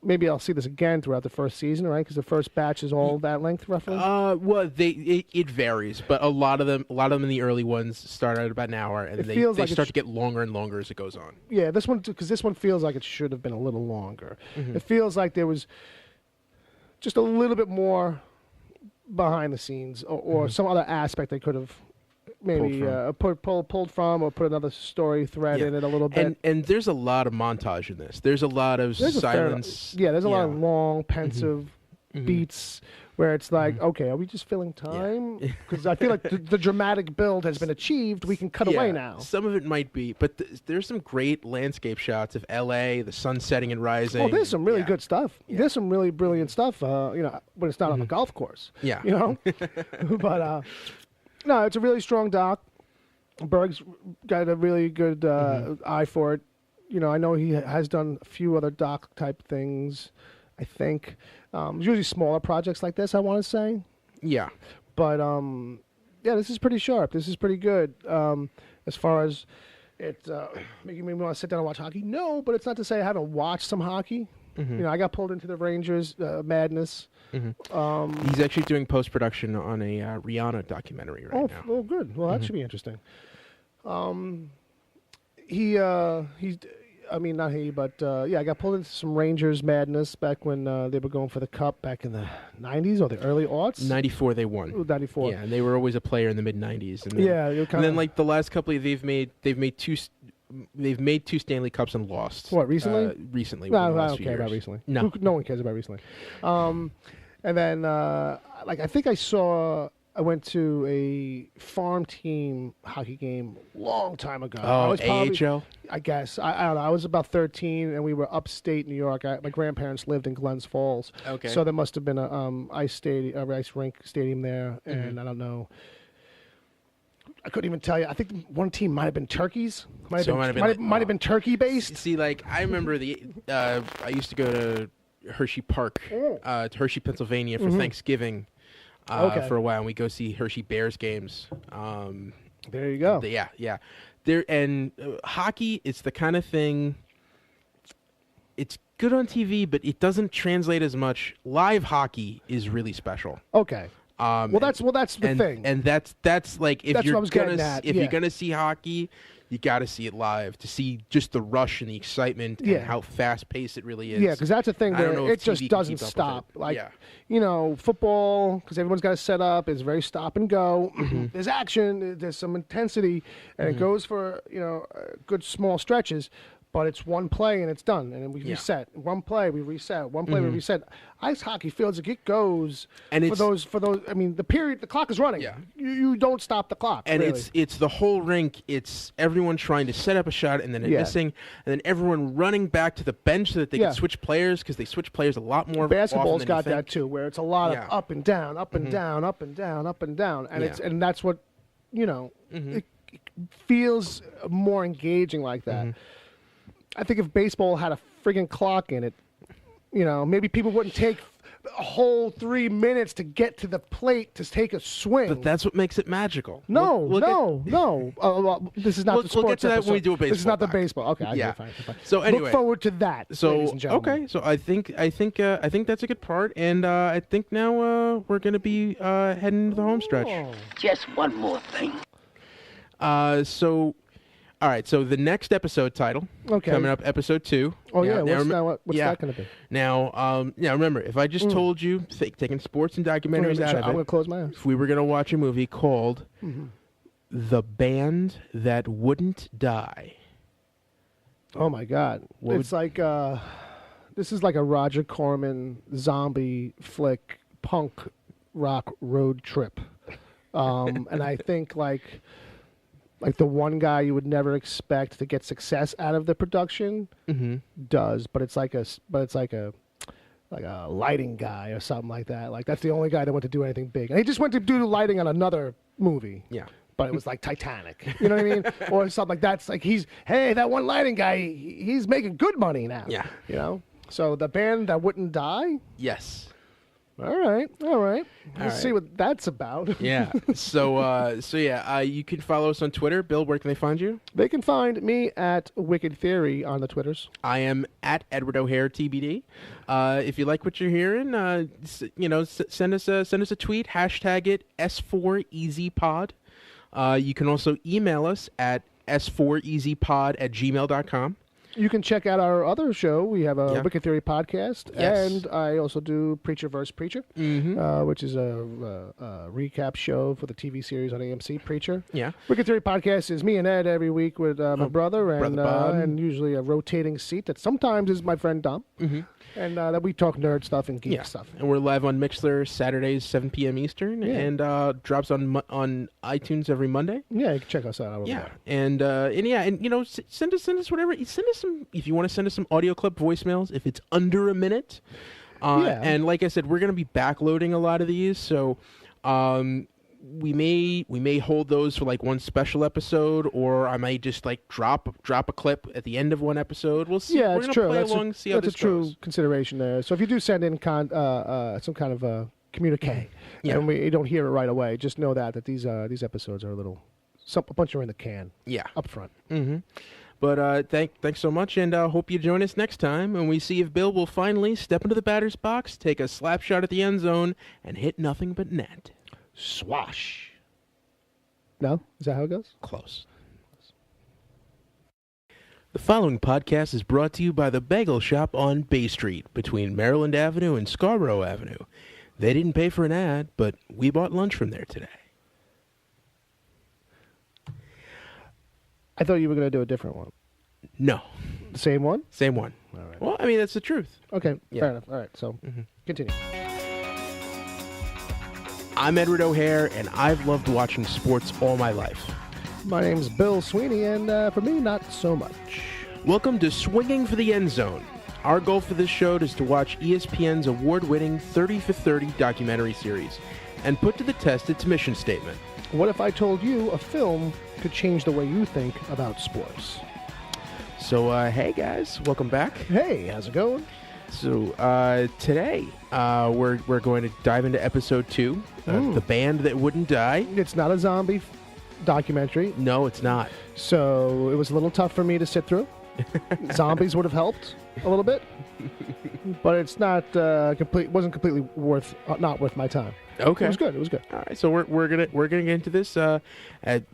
Speaker 1: maybe I'll see this again throughout the first season, right? Because the first batch is all that length, roughly.
Speaker 2: Well, it varies, but a lot of them in the early ones start out about an hour, and they start to get longer and longer as it goes on.
Speaker 1: Yeah, this one feels like it should have been a little longer. It feels like there was just a little bit more behind the scenes, or some other aspect they could have maybe pulled from, or put another story thread in it a little bit.
Speaker 2: And there's a lot of montage in this. There's a lot of silence.
Speaker 1: There's a lot of long, pensive beats where it's like, okay, are we just filling time? Because I feel like the dramatic build has been achieved. We can cut away now.
Speaker 2: Some of it might be, but there's some great landscape shots of L.A., the sun setting and rising.
Speaker 1: Oh, there's some really good stuff. Yeah. There's some really brilliant stuff, when it's not on the golf course.
Speaker 2: Yeah.
Speaker 1: But... no, it's a really strong doc. Berg's got a really good eye for it. I know he has done a few other doc type things, I think. Usually smaller projects like this, I want to say.
Speaker 2: Yeah.
Speaker 1: But, this is pretty sharp. This is pretty good. As far as it making me want to sit down and watch hockey. No, but it's not to say I haven't watched some hockey. I got pulled into the Rangers madness.
Speaker 2: He's actually doing post-production on a Rihanna documentary right now.
Speaker 1: Oh, good. Well, that should be interesting. I got pulled into some Rangers madness back when they were going for the Cup back in the 90s or the early aughts.
Speaker 2: 94 they won.
Speaker 1: Ooh, 94.
Speaker 2: Yeah, and they were always a player in the mid-90s. And
Speaker 1: then,
Speaker 2: like the last couple of they've made two Stanley Cups and lost.
Speaker 1: What, recently?
Speaker 2: Recently.
Speaker 1: No, I don't care about recently.
Speaker 2: No.
Speaker 1: No one cares about recently. And then, I think I went to a farm team hockey game long time ago.
Speaker 2: Oh, AHL?
Speaker 1: I guess. I don't know. I was about 13, and we were upstate New York. My grandparents lived in Glens Falls.
Speaker 2: Okay.
Speaker 1: So there must have been a ice rink stadium there, and I don't know. I couldn't even tell you. I think one team might have been turkeys. Might
Speaker 2: So it
Speaker 1: have
Speaker 2: might have been
Speaker 1: been turkey based.
Speaker 2: See, like, I remember I used to go to Hershey Park, to Hershey, Pennsylvania for Thanksgiving for a while, and we go see Hershey Bears games.
Speaker 1: There you go.
Speaker 2: Yeah. Hockey, it's the kind of thing, it's good on TV, but it doesn't translate as much. Live hockey is really special.
Speaker 1: Okay. That's the thing.
Speaker 2: And that's like, if
Speaker 1: That's what I
Speaker 2: you're
Speaker 1: was
Speaker 2: gonna
Speaker 1: getting at,
Speaker 2: if
Speaker 1: yeah.
Speaker 2: you're gonna see hockey, you got to see it live to see just the rush and the excitement and how fast paced it really is.
Speaker 1: Yeah, because that's the thing
Speaker 2: I don't
Speaker 1: where
Speaker 2: know if
Speaker 1: it just
Speaker 2: TV can
Speaker 1: doesn't
Speaker 2: keep up with
Speaker 1: stop.
Speaker 2: it.
Speaker 1: Like,
Speaker 2: Yeah.
Speaker 1: Football, because everyone's got to set up, is very stop and go. There's action, there's some intensity, and it goes for, good small stretches. But it's one play and it's done, and then we reset. One play, we reset. One play, we reset. Ice hockey feels like it goes
Speaker 2: And
Speaker 1: for those. I mean, the clock is running.
Speaker 2: Yeah.
Speaker 1: You don't stop the clock.
Speaker 2: And
Speaker 1: really.
Speaker 2: it's the whole rink. It's everyone trying to set up a shot and then it missing, and then everyone running back to the bench so that they can switch players, because they switch players a lot more.
Speaker 1: Basketball's
Speaker 2: often than
Speaker 1: got
Speaker 2: you think.
Speaker 1: that too, where it's a lot of up and down, up and down, up and down, up and down, and and that's what it feels more engaging like that. I think if baseball had a friggin' clock in it, maybe people wouldn't take a whole 3 minutes to get to the plate to take a swing.
Speaker 2: But that's what makes it magical.
Speaker 1: No. This is not the sports
Speaker 2: We'll get to that
Speaker 1: episode.
Speaker 2: when we do a baseball.
Speaker 1: This is not the
Speaker 2: doc.
Speaker 1: baseball. Okay,
Speaker 2: Yeah.
Speaker 1: fine.
Speaker 2: So anyway,
Speaker 1: look forward to that. Ladies and gentlemen.
Speaker 2: okay, so I think that's a good part, and I think now we're gonna be heading to the home stretch.
Speaker 5: Just one more thing.
Speaker 2: All right, so the next episode title coming up, episode 2.
Speaker 1: Oh yeah, what's that going to be?
Speaker 2: Now, remember, if I just told you, taking sports and documentaries out of
Speaker 1: I'm
Speaker 2: it,
Speaker 1: going to close my eyes.
Speaker 2: if we were going to watch a movie called The Band That Wouldn't Die.
Speaker 1: Oh my God! It's like this is like a Roger Corman zombie flick, punk rock road trip, and I think like the one guy you would never expect to get success out of the production does, but it's like a lighting guy or something like that. Like that's the only guy that went to do anything big, and he just went to do the lighting on another movie.
Speaker 2: Yeah.
Speaker 1: But it was like Titanic, you know what I mean, or something like that. It's like that one lighting guy, he's making good money now.
Speaker 2: Yeah.
Speaker 1: So the band that wouldn't die.
Speaker 2: Yes.
Speaker 1: All right. Let's see what that's about.
Speaker 2: Yeah. So you can follow us on Twitter. Bill, where can they find you?
Speaker 1: They can find me at Wicked Theory on the Twitters.
Speaker 2: I am at Edward O'Hare TBD. If you like what you're hearing, send us a tweet. Hashtag it S4EasyPod. You can also email us at s4easypod@gmail.com.
Speaker 1: You can check out our other show. We have a
Speaker 2: Yeah.
Speaker 1: Wicked Theory podcast,
Speaker 2: Yes.
Speaker 1: and I also do Preacher vs. Preacher, which is a recap show for the TV series on AMC, Preacher.
Speaker 2: Yeah.
Speaker 1: Wicked Theory podcast is me and Ed every week with my brother, and
Speaker 2: Brother Bob.
Speaker 1: and usually a rotating seat that sometimes is my friend Dom, and that we talk nerd stuff and geek stuff.
Speaker 2: And we're live on Mixler Saturdays, 7 p.m. Eastern, and drops on iTunes every Monday.
Speaker 1: Yeah, you can check us out over
Speaker 2: Yeah,
Speaker 1: there.
Speaker 2: and send us whatever. Send us some if you want to send us some audio clip voicemails if it's under a minute. And like I said, we're going to be backloading a lot of these, so we may hold those for like one special episode, or I might just like drop a clip at the end of one episode. We'll see.
Speaker 1: Yeah,
Speaker 2: we're
Speaker 1: it's
Speaker 2: gonna
Speaker 1: true.
Speaker 2: Play
Speaker 1: That's
Speaker 2: along, see how
Speaker 1: that's
Speaker 2: this
Speaker 1: a true
Speaker 2: goes.
Speaker 1: consideration there. So if you do send in some kind of communique,
Speaker 2: Yeah.
Speaker 1: and we don't hear it right away, just know that these episodes are a bunch are in the can.
Speaker 2: Yeah.
Speaker 1: Up front.
Speaker 2: But thanks so much, and hope you join us next time when we see if Bill will finally step into the batter's box, take a slap shot at the end zone, and hit nothing but net.
Speaker 1: Swash. No? Is that how it goes?
Speaker 2: Close. The following podcast is brought to you by the Bagel Shop on Bay Street between Maryland Avenue and Scarborough Avenue. They didn't pay for an ad, but we bought lunch from there today.
Speaker 1: I thought you were going to do a different one.
Speaker 2: No.
Speaker 1: The same one?
Speaker 2: Same one.
Speaker 1: All right.
Speaker 2: Well, I mean, that's the truth.
Speaker 1: Okay,
Speaker 2: Yeah.
Speaker 1: fair enough. All right, so continue.
Speaker 2: I'm Edward O'Hare, and I've loved watching sports all my life.
Speaker 1: My name's Bill Sweeney, and for me, not so much.
Speaker 2: Welcome to Swinging for the End Zone. Our goal for this show is to watch ESPN's award-winning 30 for 30 documentary series and put to the test its mission statement.
Speaker 1: What if I told you a film could change the way you think about sports?
Speaker 2: So, hey guys, welcome back.
Speaker 1: Hey, how's it going?
Speaker 2: So, today, we're going to dive into episode 2 of The Band That Wouldn't Die.
Speaker 1: It's not a zombie documentary,
Speaker 2: No, it's not.
Speaker 1: so it was a little tough for me to sit through. Zombies would have helped a little bit, but it's not wasn't completely not worth my time.
Speaker 2: Okay.
Speaker 1: It was good. It was good.
Speaker 2: All right, so we're gonna get into this.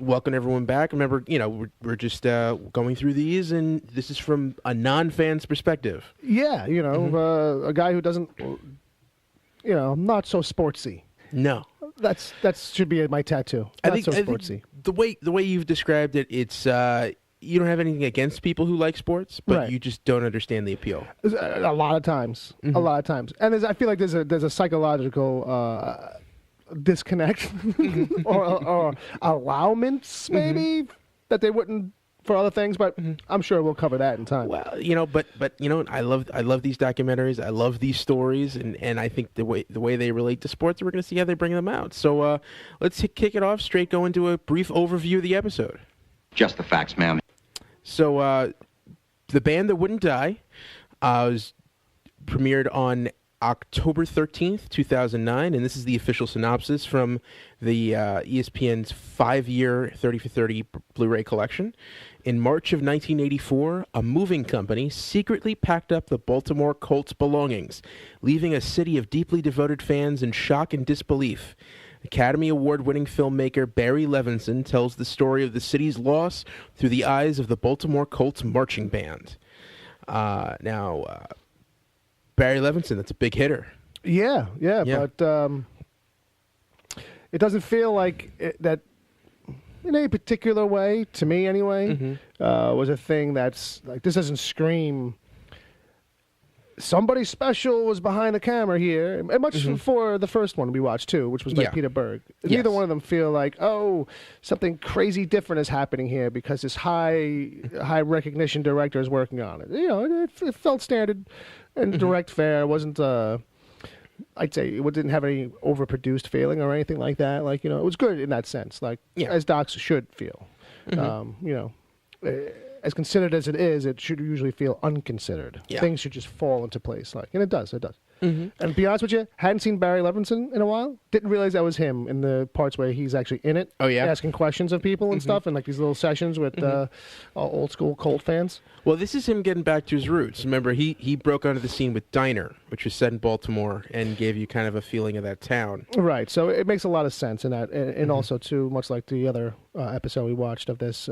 Speaker 2: Welcome everyone back. Remember, we're just going through these, and this is from a non-fan's perspective.
Speaker 1: Yeah, a guy who doesn't, not so sportsy.
Speaker 2: No,
Speaker 1: That should be my tattoo.
Speaker 2: I
Speaker 1: Not
Speaker 2: think
Speaker 1: so sportsy.
Speaker 2: the way you've described it, it's you don't have anything against people who like sports, but
Speaker 1: Right.
Speaker 2: you just don't understand the appeal.
Speaker 1: A lot of times, and I feel like there's a psychological disconnect or allowance maybe that they wouldn't for other things, but I'm sure we'll cover that in time.
Speaker 2: Well, but I love these documentaries. I love these stories, and I think the way they relate to sports, we're going to see how they bring them out. So let's kick it off straight. Go into a brief overview of the episode.
Speaker 6: Just the facts, ma'am.
Speaker 2: So, The Band That Wouldn't Die was premiered on October 13th, 2009, and this is the official synopsis from the ESPN's 5-year 30 for 30 Blu-ray collection. In March of 1984, a moving company secretly packed up the Baltimore Colts' belongings, leaving a city of deeply devoted fans in shock and disbelief. Academy Award-winning filmmaker Barry Levinson tells the story of the city's loss through the eyes of the Baltimore Colts marching band. Now, Barry Levinson, that's a big hitter.
Speaker 1: Yeah, but it doesn't feel like that in any particular way, to me anyway, was a thing that's like, this doesn't scream somebody special was behind the camera here, and much for the first one we watched too, which was by Peter Berg. Neither one of them feel like, oh, something crazy different is happening here because this high recognition director is working on it. It felt standard and direct fare. It wasn't, I'd say it didn't have any overproduced feeling or anything like that. Like, it was good in that sense, like as docs should feel. As considered as it is, it should usually feel unconsidered.
Speaker 2: Yeah.
Speaker 1: Things should just fall into place, and it does. And to be honest with you, hadn't seen Barry Levinson in a while. Didn't realize that was him in the parts where he's actually in it.
Speaker 2: Oh, yeah?
Speaker 1: Asking questions of people and stuff, and like these little sessions with old school Colt fans.
Speaker 2: Well, this is him getting back to his roots. Remember, he broke onto the scene with Diner, which was set in Baltimore, and gave you kind of a feeling of that town.
Speaker 1: Right. So it makes a lot of sense in that, and also too, much like the other episode we watched of this,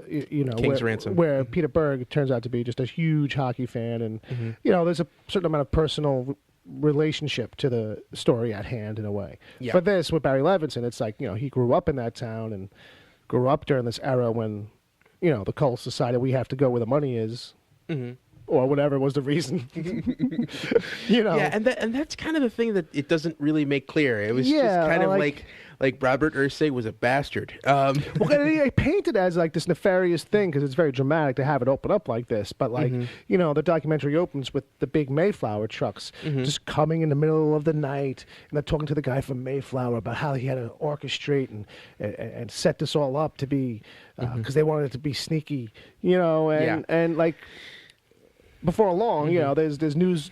Speaker 2: King's Ransom,
Speaker 1: where Peter Berg turns out to be just a huge hockey fan, and there's a certain amount of personal relationship to the story at hand in a way.
Speaker 2: Yeah.
Speaker 1: For this, with Barry Levinson, it's like, he grew up in that town and grew up during this era when, the Colts decided we have to go where the money is, or whatever was the reason.
Speaker 2: Yeah, and that's kind of the thing that it doesn't really make clear. It was just kind of like Robert Ursay was a bastard.
Speaker 1: Well, they paint it as like this nefarious thing because it's very dramatic to have it open up like this. But the documentary opens with the big Mayflower trucks just coming in the middle of the night, and they're talking to the guy from Mayflower about how he had to orchestrate and set this all up to be because they wanted it to be sneaky, and like before long, there's news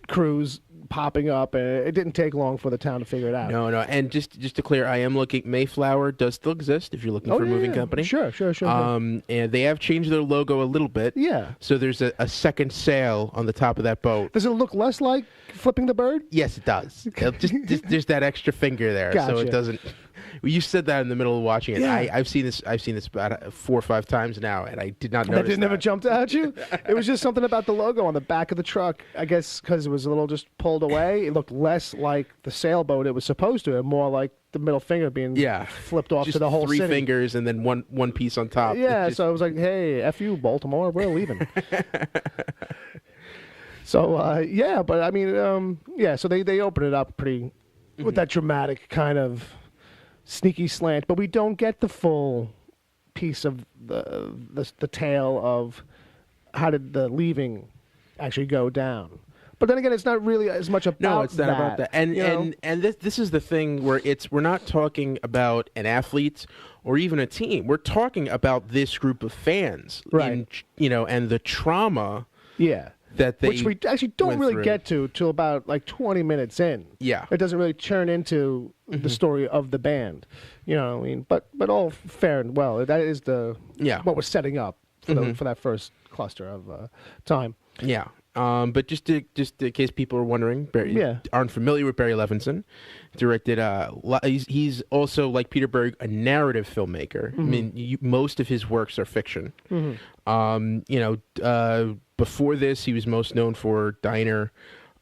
Speaker 1: crews popping up, and it didn't take long for the town to figure it out.
Speaker 2: No, and just to clear, I am looking. Mayflower does still exist if you're looking for a moving company.
Speaker 1: Sure.
Speaker 2: And they have changed their logo a little bit.
Speaker 1: Yeah.
Speaker 2: So there's a second sail on the top of that boat.
Speaker 1: Does it look less like flipping the bird?
Speaker 2: Yes, it does. just there's that extra finger there, so it doesn't. You said that in the middle of watching it.
Speaker 1: Yeah.
Speaker 2: I've seen this about 4 or 5 times now, and I did not notice
Speaker 1: That never jumped out at you? It was just something about the logo on the back of the truck. I guess because it was a little just pulled away. It looked less like the sailboat it was supposed to, and more like the middle finger being flipped off
Speaker 2: just
Speaker 1: to the whole
Speaker 2: 3
Speaker 1: city.
Speaker 2: fingers and then one piece on top.
Speaker 1: Yeah, so it was like, hey, F you, Baltimore, we're leaving. So, but I mean, so they open it up pretty with that dramatic kind of sneaky slant, but we don't get the full piece of the tale of how did the leaving actually go down. But then again, it's not really as much about
Speaker 2: No, it's not about that. And this is the thing where we're not talking about an athlete or even a team. We're talking about this group of fans,
Speaker 1: right?
Speaker 2: And the trauma.
Speaker 1: Yeah.
Speaker 2: That they
Speaker 1: which we actually don't really get to till about like 20 minutes in.
Speaker 2: Yeah.
Speaker 1: It doesn't really turn into the story of the band. You know what I mean? But all fair and well. That is what we're setting up for, for that first cluster of time.
Speaker 2: Yeah. But just in case people are wondering, aren't familiar with Barry Levinson, directed. He's also, like Peter Berg, a narrative filmmaker. I mean, most of his works are fiction. Before this, he was most known for Diner,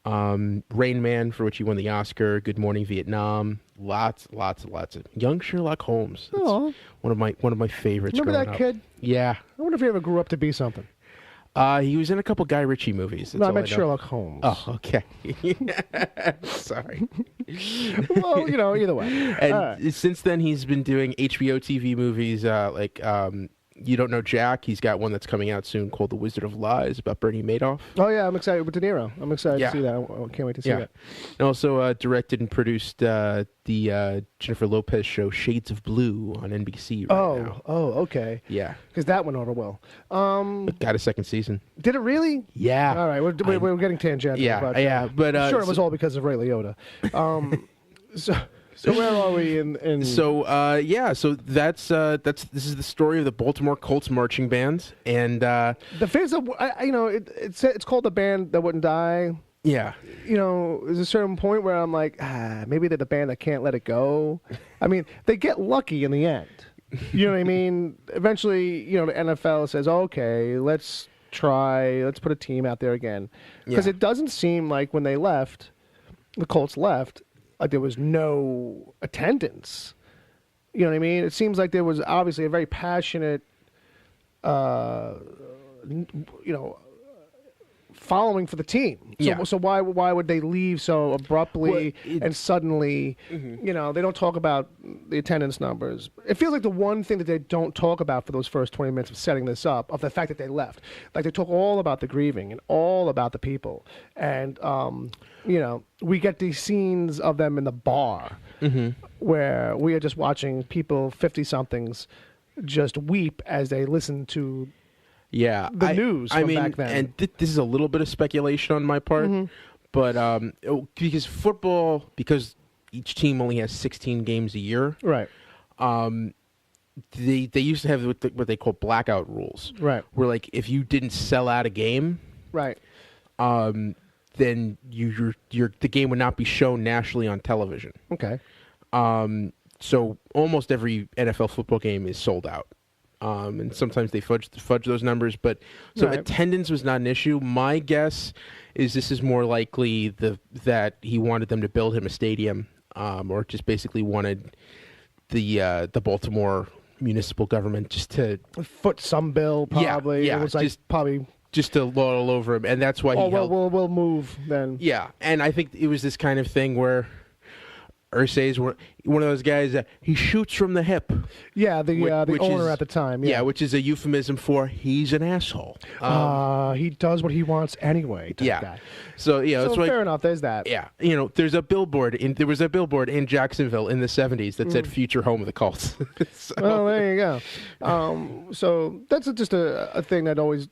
Speaker 2: Rain Man, for which he won the Oscar, Good Morning Vietnam, lots of Young Sherlock Holmes. That's one of my favorites.
Speaker 1: Remember that kid?
Speaker 2: Yeah.
Speaker 1: I wonder if he ever grew up to be something.
Speaker 2: He was in a couple Guy Ritchie movies.
Speaker 1: No, I meant Sherlock Holmes.
Speaker 2: Oh, okay. Sorry.
Speaker 1: Well, either way.
Speaker 2: And since then, he's been doing HBO TV movies like You Don't Know Jack. He's got one that's coming out soon called The Wizard of Lies about Bernie Madoff.
Speaker 1: Oh, yeah, I'm excited with De Niro. I'm excited to see that. I can't wait to see that.
Speaker 2: And also directed and produced the Jennifer Lopez show Shades of Blue on NBC now.
Speaker 1: Oh, okay.
Speaker 2: Yeah.
Speaker 1: Because that went over well.
Speaker 2: Got a second season.
Speaker 1: Did it really?
Speaker 2: Yeah.
Speaker 1: All right, we're getting tangential.
Speaker 2: Yeah, but
Speaker 1: I'm sure it was all because of Ray Liotta. So where are we in?
Speaker 2: So this is the story of the Baltimore Colts marching band, and
Speaker 1: the fans of it's called the band that wouldn't die.
Speaker 2: Yeah.
Speaker 1: There's a certain point where I'm like, maybe they're the band that can't let it go. I mean, they get lucky in the end. You know what I mean? Eventually, the NFL says, okay, let's put a team out there again, because it doesn't seem like when they left, the Colts left, like there was no attendance. You know what I mean? It seems like there was obviously a very passionate, following for the team. So why would they leave so abruptly and suddenly? They don't talk about the attendance numbers. It feels like the one thing that they don't talk about for those first 20 minutes of setting this up, of the fact that they left. Like they talk all about the grieving and all about the people. And, we get these scenes of them in the bar where we are just watching people, 50-somethings, just weep as they listen to the news from back then.
Speaker 2: And this is a little bit of speculation on my part, but because each team only has 16 games a year,
Speaker 1: right?
Speaker 2: They used to have what they call blackout rules,
Speaker 1: right?
Speaker 2: Where like if you didn't sell out a game,
Speaker 1: right,
Speaker 2: then the game would not be shown nationally on television.
Speaker 1: Okay.
Speaker 2: So almost every NFL football game is sold out. And sometimes they fudge those numbers, but attendance was not an issue. My guess is this is more likely that he wanted them to build him a stadium, or just basically wanted the Baltimore municipal government just to
Speaker 1: foot some bill. Probably,
Speaker 2: it was like
Speaker 1: probably
Speaker 2: just to laud all over him, and that's why
Speaker 1: we'll move then.
Speaker 2: Yeah, and I think it was this kind of thing where Irsay's one of those guys that he shoots from the hip.
Speaker 1: Yeah, the owner at the time.
Speaker 2: Yeah, which is a euphemism for he's an asshole.
Speaker 1: He does what he wants anyway. Guy.
Speaker 2: So it's like,
Speaker 1: fair enough. There's that.
Speaker 2: Yeah, there's a billboard. There was a billboard in Jacksonville in the '70s that said "Future Home of the Colts."
Speaker 1: Well, there you go. So that's just a thing that was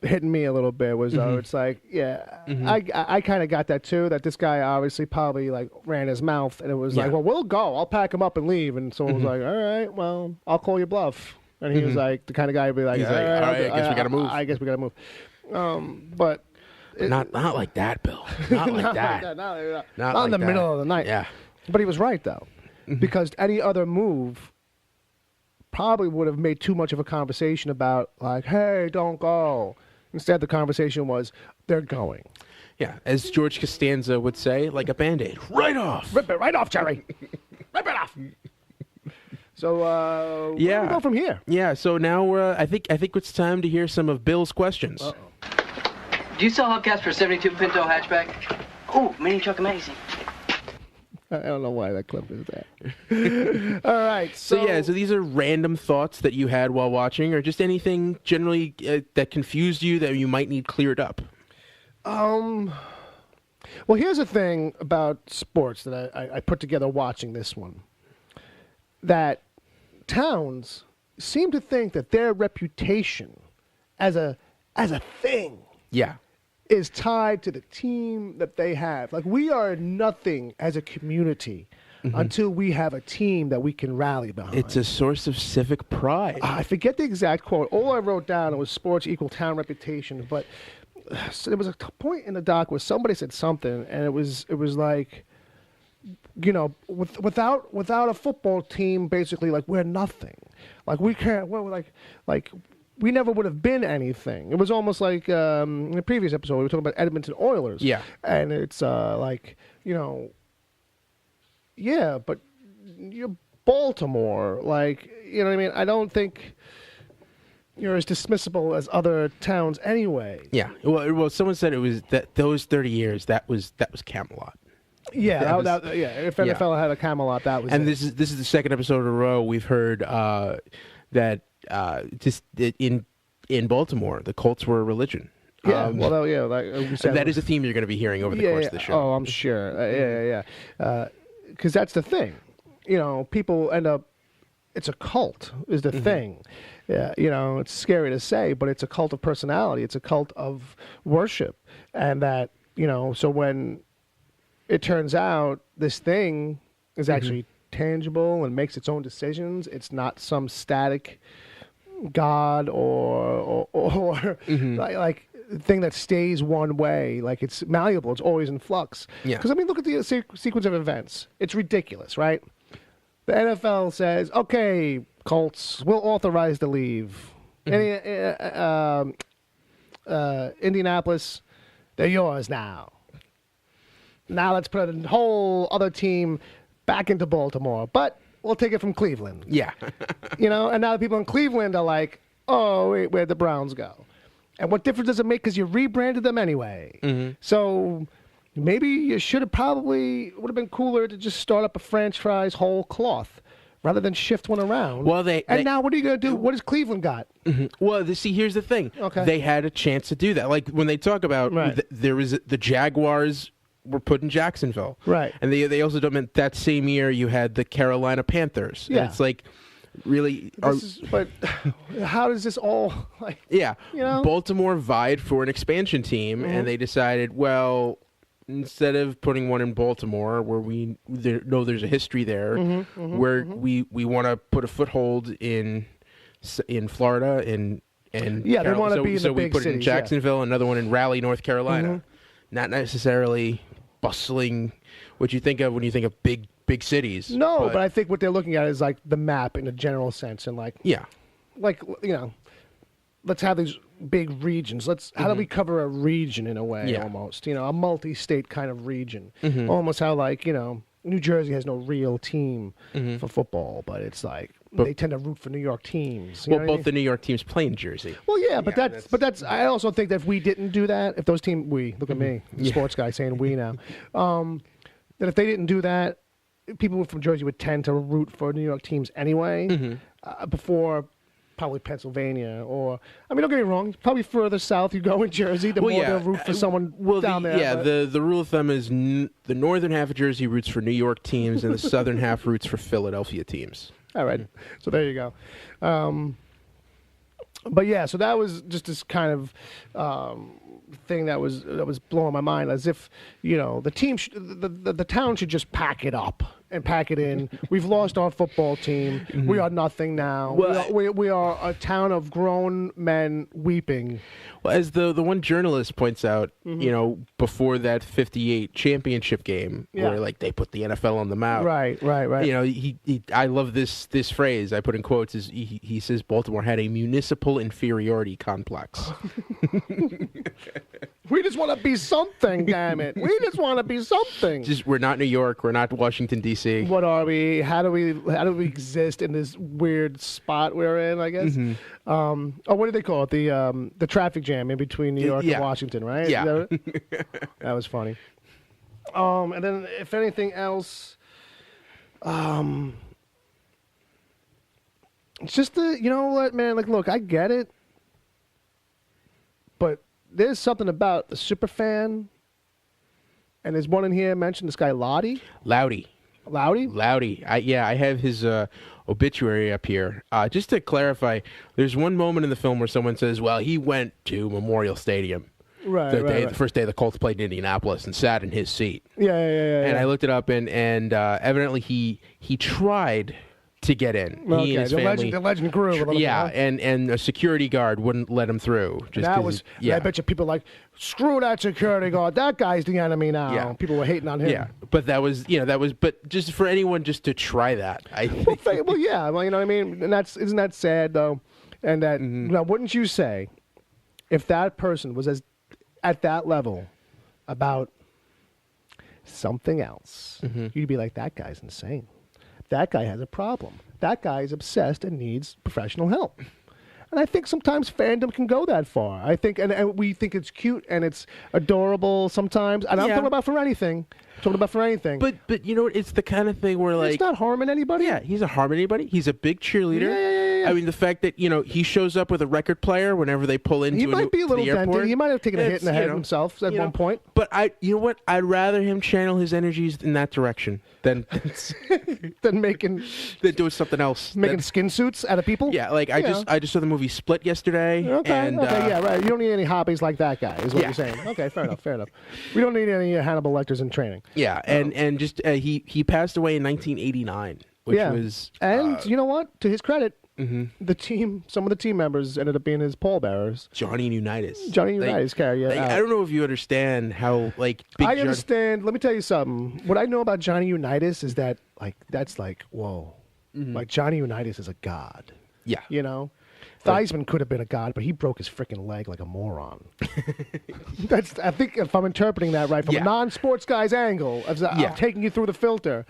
Speaker 1: hitting me a little bit was it's like I kind of got that too, that this guy obviously probably like ran his mouth, and it was like, well, we'll go, I'll pack him up and leave, and so it was like, all right, well, I'll call you bluff, and he was like the kind of guy who'd be like, all right,
Speaker 2: I guess we gotta move.
Speaker 1: I guess we gotta move. But
Speaker 2: not like that, Bill. Not like that.
Speaker 1: Not in the middle of the night.
Speaker 2: Yeah.
Speaker 1: But he was right though, because any other move probably would have made too much of a conversation about like, hey, don't go. Instead, the conversation was, they're going.
Speaker 2: Yeah, as George Costanza would say, like a Band-Aid. Right off.
Speaker 1: Rip it right off, Jerry. Rip it off. So, where do we go from here?
Speaker 2: Yeah, so now I think it's time to hear some of Bill's questions.
Speaker 3: Uh-oh. Do you sell hubcaps for 72 Pinto hatchback? Ooh, mini truck amazing.
Speaker 1: I don't know why that clip is there. All right.
Speaker 2: So these are random thoughts that you had while watching, or just anything generally that confused you that you might need cleared up.
Speaker 1: Well, here's the thing about sports that I put together watching this one. That towns seem to think that their reputation as a thing
Speaker 2: Yeah.
Speaker 1: is tied to the team that they have. Like, we are nothing as a community until we have a team that we can rally behind.
Speaker 2: It's a source of civic pride.
Speaker 1: I forget the exact quote. All I wrote down was sports equal town reputation, but so there was a point in the doc where somebody said something, and it was like, without a football team, basically, like, we're nothing. Like, we can't. We're like we never would have been anything. It was almost like in the previous episode we were talking about Edmonton Oilers.
Speaker 2: Yeah,
Speaker 1: and it's yeah, but you're Baltimore. Like, you know what I mean? I don't think you're as dismissible as other towns anyway.
Speaker 2: Yeah. Well, someone said it was that those 30 years that was Camelot.
Speaker 1: Yeah, if NFL had a Camelot, that was.
Speaker 2: And
Speaker 1: it.
Speaker 2: this is the second episode in a row we've heard that just in Baltimore the Colts were a religion.
Speaker 1: Yeah, like
Speaker 2: that is a theme you're going to be hearing over the course of the show.
Speaker 1: Oh, I'm sure. Because that's the thing. People end up. It's a cult is the thing. Yeah, it's scary to say, but it's a cult of personality. It's a cult of worship, and that so when it turns out this thing is actually tangible and makes its own decisions. It's not some static god or like thing that stays one way. Like, it's malleable. It's always in flux.
Speaker 2: Yeah.
Speaker 1: Because, look at the sequence of events. It's ridiculous, right? The NFL says, okay, Colts, we'll authorize the leave. Indianapolis, they're yours now. Now let's put a whole other team back into Baltimore, but we'll take it from Cleveland.
Speaker 2: Yeah.
Speaker 1: And now the people in Cleveland are like, oh, wait, where'd the Browns go? And what difference does it make? Because you rebranded them anyway. So maybe you would have been cooler to just start up a franchise whole cloth rather than shift one around.
Speaker 2: Well,
Speaker 1: now what are you going to do? What has Cleveland got?
Speaker 2: Well, here's the thing.
Speaker 1: Okay.
Speaker 2: They had a chance to do that. Like, when they talk about there was the Jaguars were put in Jacksonville.
Speaker 1: Right.
Speaker 2: And they also don't mean that same year you had the Carolina Panthers.
Speaker 1: Yeah.
Speaker 2: And it's like, really.
Speaker 1: But how does this all, like.
Speaker 2: Yeah.
Speaker 1: You
Speaker 2: Baltimore vied for an expansion team, and they decided, well, instead of putting one in Baltimore, where we know there's a history there, where we want to put a foothold in Florida and
Speaker 1: yeah, they want to be in the big cities.
Speaker 2: So we put it in Jacksonville, another one in Raleigh, North Carolina. Not necessarily bustling what you think of when you think of big cities.
Speaker 1: No, but I think what they're looking at is like the map in a general sense, and like let's have these big regions. How do we cover a region in a way almost? A multi-state kind of region, almost how like New Jersey has no real team for football, but it's like they tend to root for New York teams.
Speaker 2: Well, both the New York teams play in Jersey.
Speaker 1: Well, yeah, but that's. I also think that if we didn't do that, if those teams, look at me, the sports guy saying we now, that if they didn't do that, people from Jersey would tend to root for New York teams anyway, before probably Pennsylvania or, don't get me wrong, probably further south you go in Jersey, the more they'll root for someone down there.
Speaker 2: Yeah, the rule of thumb is the northern half of Jersey roots for New York teams and the southern half roots for Philadelphia teams.
Speaker 1: All right, so there you go. But yeah, so that was just this kind of thing that was blowing my mind, as if the team the town should just pack it up and pack it in. We've lost our football team. We are nothing now. We are a town of grown men weeping.
Speaker 2: Well, as the one journalist points out, before that '58 championship game, where like they put the NFL on the map.
Speaker 1: Right.
Speaker 2: I love this phrase I put in quotes. Is he says Baltimore had a municipal inferiority complex.
Speaker 1: We just want to be something, damn it. We just want to be something.
Speaker 2: We're not New York. We're not Washington, D.C.
Speaker 1: What are we? How do we exist in this weird spot we're in, I guess? What do they call it? The traffic jam in between New York and Washington, right?
Speaker 2: Yeah.
Speaker 1: That was funny. And then, if anything else, it's just you know what, man? Like, look, I get it, but there's something about the super fan And there's one in here mentioned, this guy Lottie.
Speaker 2: Loudy.
Speaker 1: Loudy?
Speaker 2: I have his obituary up here. Just to clarify, there's one moment in the film where someone says, well, he went to Memorial Stadium the first day the Colts played in Indianapolis and sat in his seat.
Speaker 1: Yeah.
Speaker 2: And I looked it up, and evidently he tried to get in.
Speaker 1: Okay.
Speaker 2: He and his
Speaker 1: the
Speaker 2: family,
Speaker 1: legend grew a little bit.
Speaker 2: and a security guard wouldn't let him through.
Speaker 1: I bet you people like, screw that security guard. That guy's the enemy now.
Speaker 2: Yeah.
Speaker 1: People were hating on him.
Speaker 2: Yeah, but but just for anyone just to try that, I think.
Speaker 1: Well, yeah. Well, you know what I mean? And isn't that sad, though? And that, now, wouldn't you say, if that person was at that level about something else, you'd be like, that guy's insane. That guy has a problem. That guy is obsessed and needs professional help. And I think sometimes fandom can go that far. I think, and we think it's cute and it's adorable sometimes. And I'm talking about for anything.
Speaker 2: But you know what? It's the kind of thing where, like,
Speaker 1: it's not harming anybody.
Speaker 2: Yeah, he's not harming anybody. He's a big cheerleader.
Speaker 1: Yeah.
Speaker 2: I mean, the fact that he shows up with a record player whenever they pull into
Speaker 1: he might be a little
Speaker 2: the airport.
Speaker 1: dented. He might have taken a hit in the head himself at one point.
Speaker 2: But you know what? I'd rather him channel his energies in that direction than
Speaker 1: than
Speaker 2: doing something else.
Speaker 1: Making skin suits out of people.
Speaker 2: Yeah, like I just saw the movie Split yesterday.
Speaker 1: Okay, yeah, right. You don't need any hobbies like that guy, is what you're saying. Okay, fair enough. We don't need any Hannibal Lecters in training.
Speaker 2: Yeah, and just he passed away in 1989, which was
Speaker 1: you know what? To his credit, the team, some of the team members ended up being his pallbearers.
Speaker 2: Johnny Unitas.
Speaker 1: Carry it.
Speaker 2: I don't know if you understand how big.
Speaker 1: I understand. Let me tell you something. What I know about Johnny Unitas is that that's whoa, like Johnny Unitas is a god.
Speaker 2: Yeah,
Speaker 1: Theismann could have been a god, but he broke his freaking leg like a moron. I think if I'm interpreting that right from a non-sports guy's angle of taking you through the filter.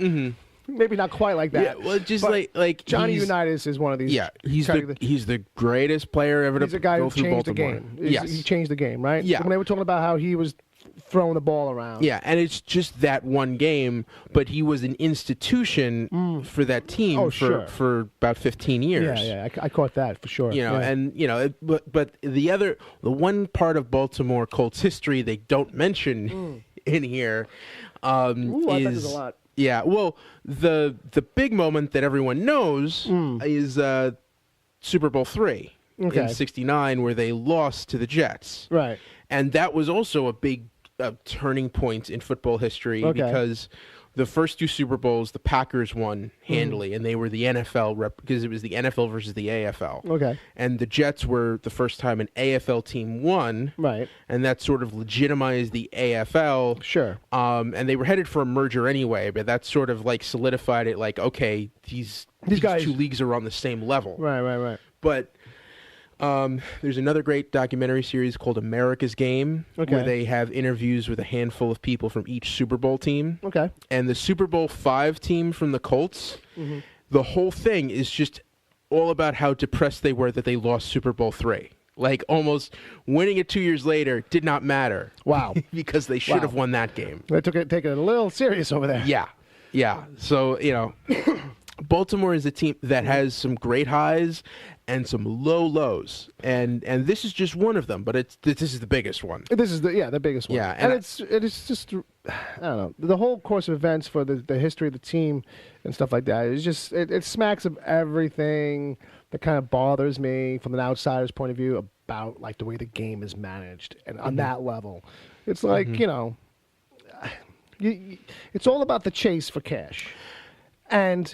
Speaker 1: Maybe not quite like that.
Speaker 2: Yeah, well, just like
Speaker 1: Johnny Unitas is one of these.
Speaker 2: Yeah, he's the greatest player ever to go through Baltimore.
Speaker 1: The game.
Speaker 2: Yes,
Speaker 1: he changed the game, right?
Speaker 2: Yeah,
Speaker 1: when they were talking about how he was throwing the ball around.
Speaker 2: Yeah, and it's just that one game, but he was an institution for that team for about 15 years.
Speaker 1: Yeah, I caught that for sure.
Speaker 2: But the one part of Baltimore Colts history they don't mention in here is.
Speaker 1: I bet there's a lot.
Speaker 2: Yeah, well, the big moment that everyone knows is Super Bowl III in '69, where they lost to the Jets.
Speaker 1: Right,
Speaker 2: and that was also a big turning point in football history because the first two Super Bowls the Packers won handily, and they were the NFL because it was the NFL versus the AFL.
Speaker 1: Okay,
Speaker 2: and the Jets were the first time an AFL team won.
Speaker 1: Right,
Speaker 2: and that sort of legitimized the AFL.
Speaker 1: Sure.
Speaker 2: And they were headed for a merger anyway, but that sort of like solidified it. Like, okay, these guys, two leagues are on the same level.
Speaker 1: Right.
Speaker 2: But there's another great documentary series called America's Game, where they have interviews with a handful of people from each Super Bowl team.
Speaker 1: Okay.
Speaker 2: And the Super Bowl V team from the Colts, the whole thing is just all about how depressed they were that they lost Super Bowl III. Like, almost winning it 2 years later did not matter.
Speaker 1: Wow.
Speaker 2: Because they should have won that game.
Speaker 1: They take it a little serious over there.
Speaker 2: Yeah. So, Baltimore is a team that has some great highs and some low lows, and this is just one of them. But this is the biggest one.
Speaker 1: This is the biggest one.
Speaker 2: Yeah,
Speaker 1: and it's just I don't know, the whole course of events for the history of the team and stuff like that. It's just it smacks of everything that kind of bothers me from an outsider's point of view about like the way the game is managed and on that level. It's like it's all about the chase for cash, and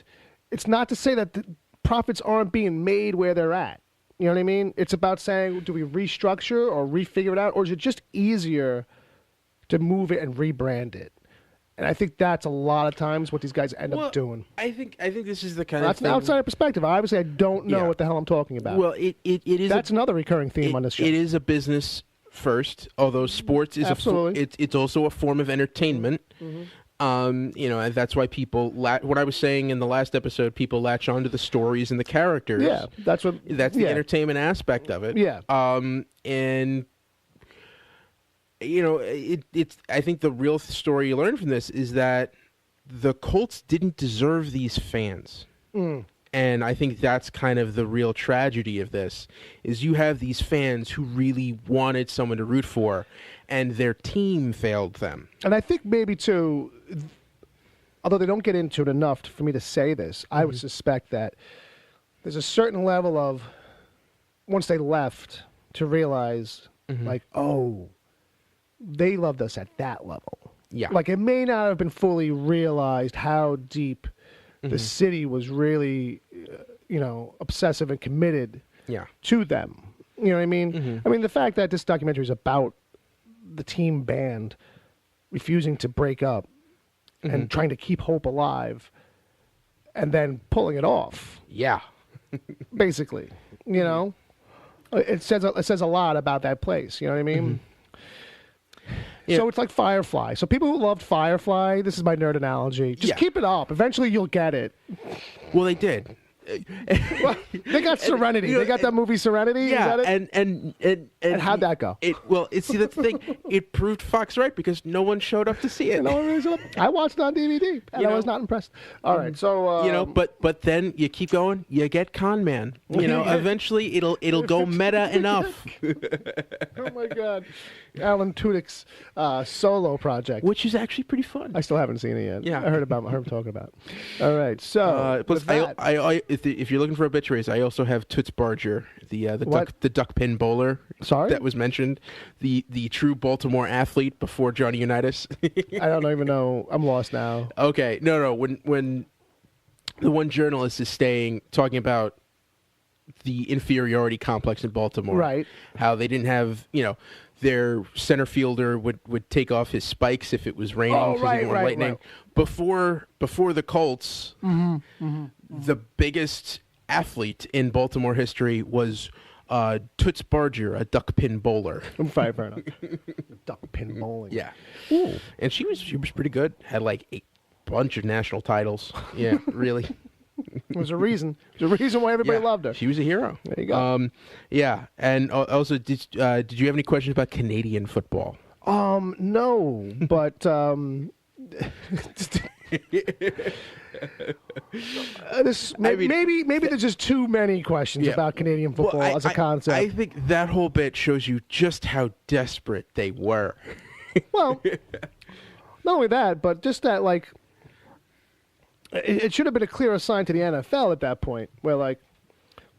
Speaker 1: it's not to say that the profits aren't being made where they're at. You know what I mean? It's about saying, do we restructure or refigure it out, or is it just easier to move it and rebrand it? And I think that's a lot of times what these guys end up doing.
Speaker 2: I think this is the kind of
Speaker 1: that's
Speaker 2: thing.
Speaker 1: An outsider perspective. Obviously, I don't know what the hell I'm talking about.
Speaker 2: Well, it is.
Speaker 1: That's another recurring theme on this show.
Speaker 2: It is a business first, although sports is it's also a form of entertainment. And that's why people what I was saying in the last episode, people latch onto the stories and the characters.
Speaker 1: Yeah, that's
Speaker 2: the entertainment aspect of it.
Speaker 1: Yeah.
Speaker 2: And it's I think the real story you learn from this is that the Colts didn't deserve these fans. And I think that's kind of the real tragedy of this, is you have these fans who really wanted someone to root for, and their team failed them.
Speaker 1: And I think maybe, too, although they don't get into it enough for me to say this, I would suspect that there's a certain level of, once they left, to realize, like, oh, they loved us at that level.
Speaker 2: Yeah.
Speaker 1: Like, it may not have been fully realized how deep the city was really, obsessive and committed to them. You know what I mean? I mean, the fact that this documentary is about the team band refusing to break up and trying to keep hope alive and then pulling it off.
Speaker 2: Yeah.
Speaker 1: Basically, it says a lot about that place. You know what I mean?
Speaker 2: Yeah.
Speaker 1: So it's like Firefly. So people who loved Firefly, this is my nerd analogy. Just keep it up. Eventually, you'll get it.
Speaker 2: Well, they did.
Speaker 1: Well, they got Serenity. They got that movie Serenity.
Speaker 2: Yeah,
Speaker 1: is that it?
Speaker 2: and
Speaker 1: how'd that go?
Speaker 2: See, that's the thing. It proved Fox right because no one showed up to see it.
Speaker 1: No one really showed up. I watched it on DVD, and I was not impressed. All right, so
Speaker 2: but then you keep going. You get Con Man. Eventually it'll go meta enough.
Speaker 1: Oh my God, Alan Tudyk's solo project,
Speaker 2: Which is actually pretty fun.
Speaker 1: I still haven't seen it yet.
Speaker 2: Yeah.
Speaker 1: I heard him talking about it. All right, so
Speaker 2: Plus,
Speaker 1: with that,
Speaker 2: if you're looking for obituaries, I also have Toots Barger, the duck pin bowler.
Speaker 1: Sorry?
Speaker 2: That was mentioned, the true Baltimore athlete before Johnny Unitas.
Speaker 1: I don't even know. I'm lost now.
Speaker 2: Okay, no. When the one journalist is talking about the inferiority complex in Baltimore,
Speaker 1: Right.
Speaker 2: How they didn't have, their center fielder would take off his spikes if it was raining because they didn't want lightning.
Speaker 1: Right.
Speaker 2: Before the Colts, the biggest athlete in Baltimore history was Toots Barger, a duck pin bowler.
Speaker 1: I'm fine for enough. Duck pin bowling.
Speaker 2: Yeah. Ooh. And she was pretty good. Had like a bunch of national titles. Yeah, really.
Speaker 1: There's a reason. There's a reason why everybody loved her.
Speaker 2: She was a hero.
Speaker 1: There you go.
Speaker 2: Yeah, and also, did you have any questions about Canadian football?
Speaker 1: No, but maybe there's just too many questions about Canadian football as a concept.
Speaker 2: I think that whole bit shows you just how desperate they were.
Speaker 1: Well, not only that, but just that, like, it should have been a clearer sign to the NFL at that point, where, like,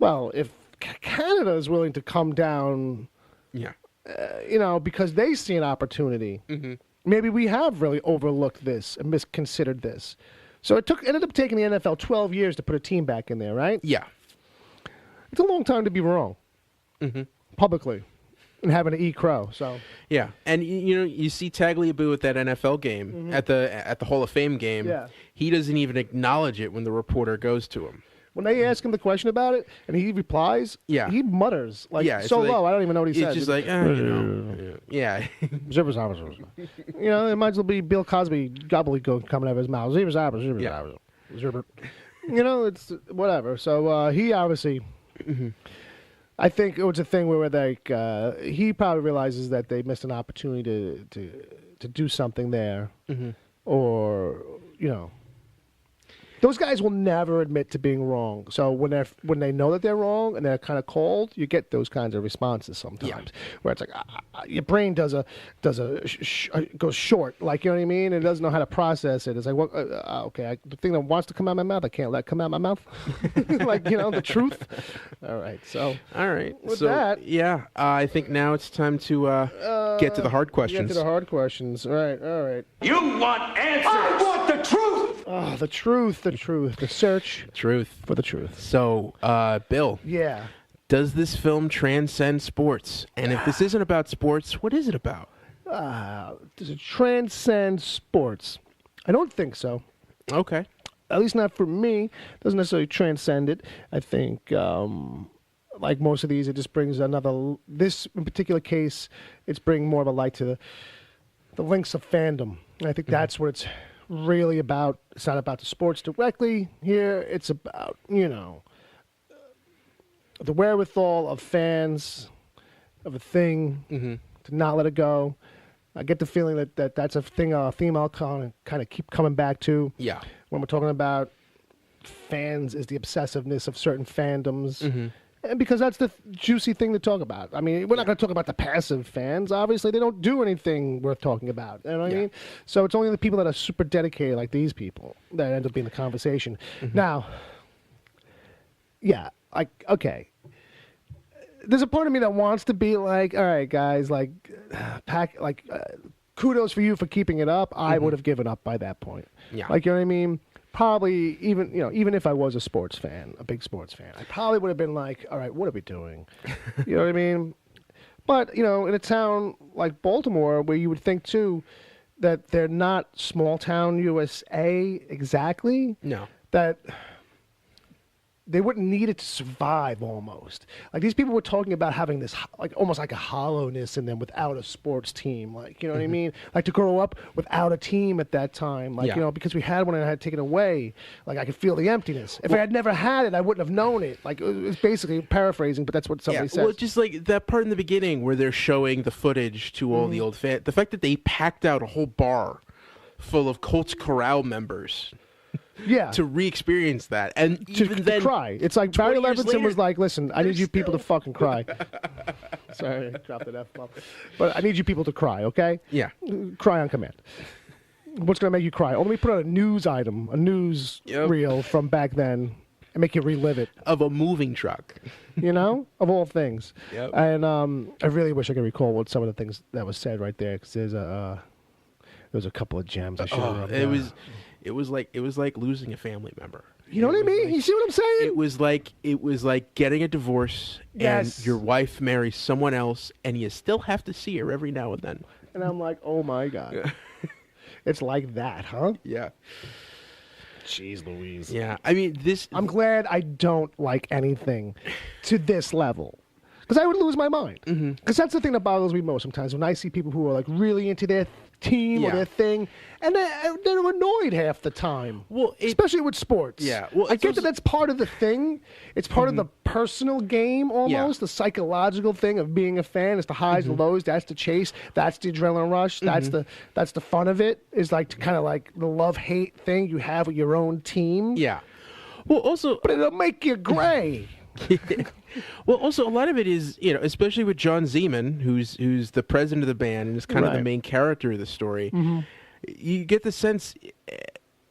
Speaker 1: well, if Canada is willing to come down, because they see an opportunity, maybe we have really overlooked this and misconsidered this. So it ended up taking the NFL 12 years to put a team back in there, right?
Speaker 2: Yeah.
Speaker 1: It's a long time to be wrong, publicly, and having to eat crow. So
Speaker 2: yeah, and you see Tagliabue at that NFL game, at the Hall of Fame game.
Speaker 1: Yeah.
Speaker 2: He doesn't even acknowledge it when the reporter goes to him.
Speaker 1: When they ask him the question about it, and he replies, he mutters so low. I don't even know what he says.
Speaker 2: He's just like, yeah.
Speaker 1: It might as well be Bill Cosby gobbledygook coming out of his mouth. It's whatever. So he obviously, I think it was a thing where he probably realizes that they missed an opportunity to do something there, or those guys will never admit to being wrong. So when they know that they're wrong and they're kind of cold, you get those kinds of responses sometimes, where it's like your brain goes short, like, you know what I mean? It doesn't know how to process it. It's like, the thing that wants to come out of my mouth, I can't let come out of my mouth, like, the truth. All right, so with that,
Speaker 2: I think now it's time to get to the hard questions.
Speaker 1: Get to the hard questions. All right.
Speaker 4: You want answers! I want the truth!
Speaker 1: Oh, the truth. The search for the truth.
Speaker 2: So, Bill.
Speaker 1: Yeah.
Speaker 2: Does this film transcend sports? And if this isn't about sports, what is it about?
Speaker 1: Does it transcend sports? I don't think so.
Speaker 2: Okay.
Speaker 1: At least not for me. It doesn't necessarily transcend it. I think, like most of these, it just brings this in particular case, it's bringing more of a light to the links of fandom. And I think that's what it's really about. It's not about the sports directly here. It's about, the wherewithal of fans of a thing to not let it go. I get the feeling that that's a theme I'll kind of keep coming back to.
Speaker 2: Yeah.
Speaker 1: When we're talking about fans is the obsessiveness of certain fandoms. And because that's the juicy thing to talk about. I mean, we're not going to talk about the passive fans. Obviously, they don't do anything worth talking about. You know what I mean? So it's only the people that are super dedicated, like these people, that end up being the conversation. Now, okay. There's a part of me that wants to be like, all right, guys, like, kudos for you for keeping it up. I would have given up by that point.
Speaker 2: Yeah.
Speaker 1: Like, you know what I mean? Probably even if I was a sports fan, a big sports fan, I probably would have been like, all right, what are we doing? You know what I mean? But, in a town like Baltimore, where you would think, too, that they're not small town USA exactly.
Speaker 2: No.
Speaker 1: That they wouldn't need it to survive almost. Like these people were talking about having this like almost like a hollowness in them without a sports team. Like, you know what I mean? Like to grow up without a team at that time. Like, because we had one and I had taken away, like I could feel the emptiness. If I had never had it, I wouldn't have known it. Like it's basically paraphrasing, but that's what somebody says.
Speaker 2: Well, just like that part in the beginning where they're showing the footage to all the old fans. The fact that they packed out a whole bar full of Colts Corral members.
Speaker 1: Yeah,
Speaker 2: to re-experience that, and even then
Speaker 1: cry. It's like Barry Levinson
Speaker 2: later,
Speaker 1: was like, "Listen, I need you people to fucking cry." Sorry, I dropped an F-bomb. But I need you people to cry, okay?
Speaker 2: Yeah,
Speaker 1: cry on command. What's gonna make you cry? Oh, let me put out a news item, a news reel from back then, and make you relive it.
Speaker 2: Of a moving truck,
Speaker 1: of all things.
Speaker 2: Yep.
Speaker 1: And I really wish I could recall what some of the things that was said right there, because there's a couple of gems I should have. It was like losing a family member. You know what I mean? Like, you see what I'm saying?
Speaker 2: It was like getting a divorce and your wife marries someone else and you still have to see her every now and then.
Speaker 1: And I'm like, oh my God. It's like that, huh?
Speaker 2: Yeah.
Speaker 1: Jeez Louise.
Speaker 2: Yeah. I mean,
Speaker 1: I'm glad I don't like anything to this level. Because I would lose my mind. Because that's the thing that bothers me most sometimes when I see people who are like really into their team or their thing, and they're annoyed half the time.
Speaker 2: Well,
Speaker 1: especially with sports.
Speaker 2: Yeah. Well,
Speaker 1: I get that that's part of the thing. It's part of the personal game almost, the psychological thing of being a fan. It's the highs and lows. That's the chase. That's the adrenaline rush. That's the fun of it. Is like to kind of like the love-hate thing you have with your own team.
Speaker 2: Yeah. Well, also,
Speaker 1: but it'll make you gray.
Speaker 2: Well, also a lot of it is, especially with John Zeman, who's the president of the band and is kind of the main character of the story. You get the sense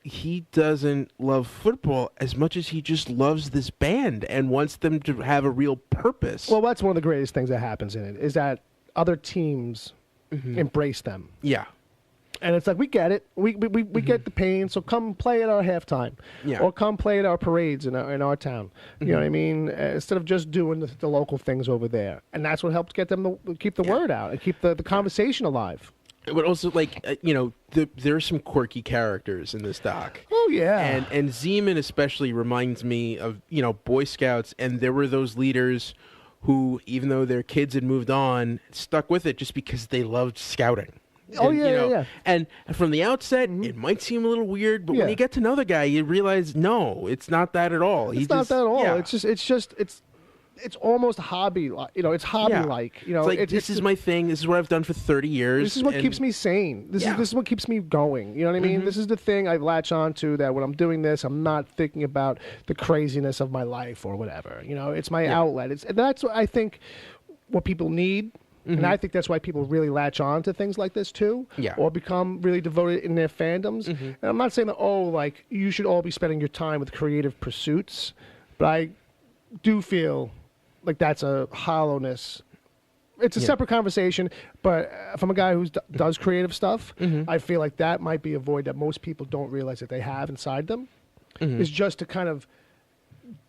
Speaker 2: he doesn't love football as much as he just loves this band and wants them to have a real purpose.
Speaker 1: Well, that's one of the greatest things that happens in it is that other teams embrace them.
Speaker 2: Yeah.
Speaker 1: And it's like, we get it. We get the pain, so come play at our halftime.
Speaker 2: Yeah.
Speaker 1: Or come play at our parades in our town. You know what I mean? Instead of just doing the local things over there. And that's what helps get them to keep the word out and keep the conversation alive.
Speaker 2: But also, like, there are some quirky characters in this doc.
Speaker 1: Oh, yeah.
Speaker 2: And Zeman especially reminds me of, Boy Scouts. And there were those leaders who, even though their kids had moved on, stuck with it just because they loved scouting.
Speaker 1: Oh,
Speaker 2: and,
Speaker 1: yeah.
Speaker 2: And from the outset, it might seem a little weird, but when you get to know the guy, you realize, no, it's not that at all.
Speaker 1: It's not that at all. Yeah. It's almost hobby, it's hobby-like.
Speaker 2: It's like, this is my thing. This is what I've done for 30 years.
Speaker 1: This is what keeps me sane. This is what keeps me going. You know what I mean? This is the thing I latch on to, that when I'm doing this, I'm not thinking about the craziness of my life or whatever. It's my outlet. And that's what I think what people need. And I think that's why people really latch on to things like this too, or become really devoted in their fandoms. And I'm not saying that, you should all be spending your time with creative pursuits, but I do feel like that's a hollowness. It's a separate conversation, but from a guy who does creative stuff, I feel like that might be a void that most people don't realize that they have inside them, is just to kind of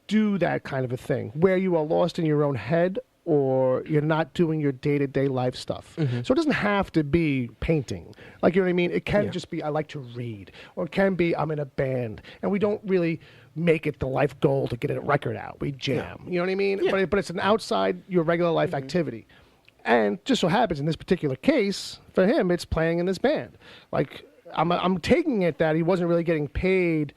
Speaker 1: do that kind of a thing, where you are lost in your own head, or you're not doing your day-to-day life stuff. So it doesn't have to be painting. Like, you know what I mean? It can just be, I like to read. Or it can be, I'm in a band. And we don't really make it the life goal to get a record out. We jam. You know what I mean? Yeah. But it's an outside your regular life activity. And just so happens in this particular case, for him, it's playing in this band. Like, I'm taking it that he wasn't really getting paid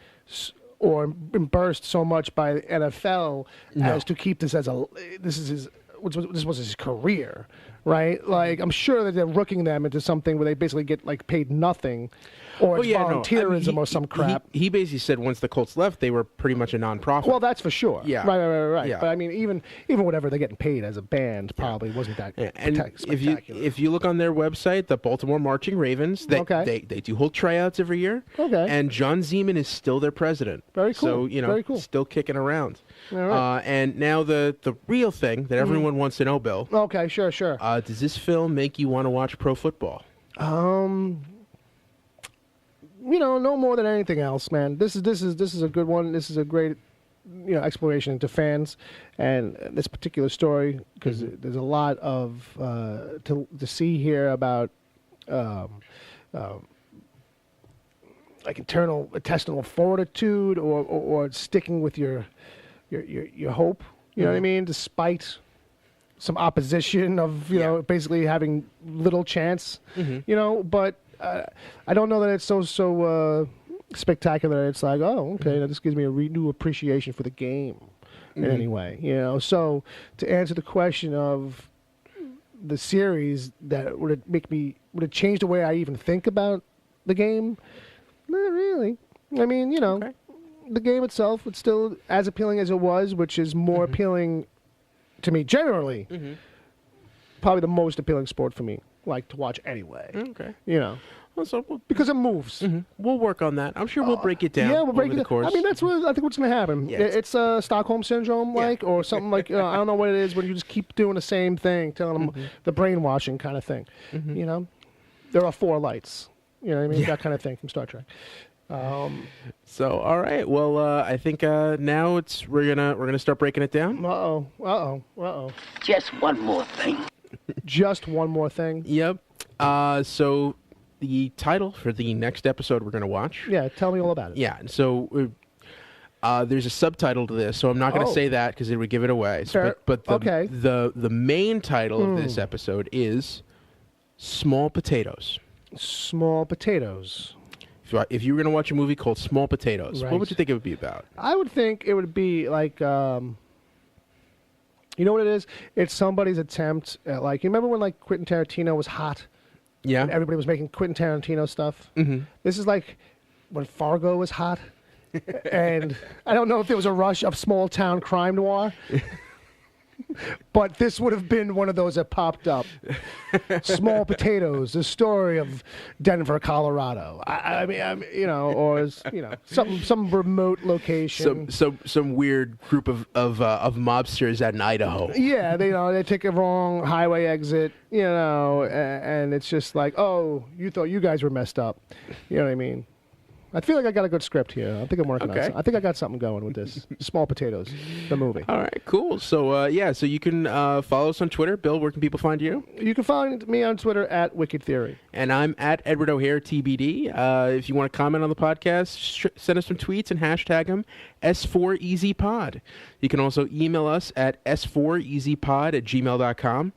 Speaker 1: or reimbursed so much by the NFL as to keep this as this was his career, right? Like, I'm sure that they're rooking them into something where they basically get, like, paid nothing, or it's volunteerism or some crap.
Speaker 2: He basically said once the Colts left, they were pretty much a non-profit.
Speaker 1: Well, that's for sure.
Speaker 2: Yeah.
Speaker 1: Right.
Speaker 2: Yeah.
Speaker 1: But, I mean, even whatever they're getting paid as a band probably wasn't that spectacular.
Speaker 2: If you look on their website, the Baltimore Marching Ravens, they do hold tryouts every year.
Speaker 1: Okay.
Speaker 2: And John Zeman is still their president.
Speaker 1: Very cool.
Speaker 2: So,
Speaker 1: Very cool.
Speaker 2: still kicking around.
Speaker 1: All right.
Speaker 2: And now the real thing that everyone wants to know, Bill.
Speaker 1: Okay, sure.
Speaker 2: Does this film make you want to watch pro football?
Speaker 1: No more than anything else, man. This is a good one. This is a great, exploration into fans and this particular story, because there's a lot of to see here about like internal intestinal fortitude or sticking with your hope. You know what I mean? Despite some opposition of basically having little chance. But I don't know that it's so spectacular. It's like, oh, okay, now this gives me a new appreciation for the game in any way. So to answer the question of the series, that would it change the way I even think about the game? Not really. I mean, the game itself, it's still as appealing as it was, which is more appealing to me generally. Probably the most appealing sport for me, like to watch anyway.
Speaker 2: Okay.
Speaker 1: Because it moves.
Speaker 2: We'll work on that. I'm sure we'll break it down.
Speaker 1: Yeah, we'll break
Speaker 2: over
Speaker 1: it
Speaker 2: the course.
Speaker 1: I mean, that's what I think what's going to happen.
Speaker 2: Yeah,
Speaker 1: it's Stockholm syndrome, or something like. I don't know what it is when you just keep doing the same thing, telling them the brainwashing kind of thing. There are 4 lights. You know what I mean? That kind of thing from Star Trek.
Speaker 2: So all right, well, I think now we're gonna start breaking it down.
Speaker 5: Just one more thing.
Speaker 1: Just one more thing.
Speaker 2: Yep. So the title for the next episode we're gonna watch.
Speaker 1: Yeah, tell me all about it.
Speaker 2: Yeah. So there's a subtitle to this, so I'm not gonna say that because it would give it away.
Speaker 1: Fair.
Speaker 2: But the main title of this episode is Small Potatoes.
Speaker 1: Small Potatoes.
Speaker 2: If you were going to watch a movie called Small Potatoes,
Speaker 1: Right.
Speaker 2: what would you think it would be about?
Speaker 1: I would think it would be like, you know what it is? It's somebody's attempt at, like, you remember when, like, Quentin Tarantino was hot?
Speaker 2: Yeah.
Speaker 1: And everybody was making Quentin Tarantino stuff? This is like when Fargo was hot. And I don't know if there was a rush of small-town crime noir. But this would have been one of those that popped up. Small Potatoes, the story of Denver, Colorado. I mean, or some remote location.
Speaker 2: Some weird group of mobsters at an Idaho.
Speaker 1: Yeah, they take a wrong highway exit, and it's just like, oh, you thought you guys were messed up. You know what I mean? I feel like I got a good script here. I think I'm working on something. I think I got something going with this. Small Potatoes, the movie.
Speaker 2: All right, cool. So, so you can follow us on Twitter. Bill, where can people find you?
Speaker 1: You can find me on Twitter at Wicked Theory.
Speaker 2: And I'm at Edward O'Hare, TBD. If you want to comment on the podcast, send us some tweets and hashtag them S4EasyPod. You can also email us at s4easypod@gmail.com.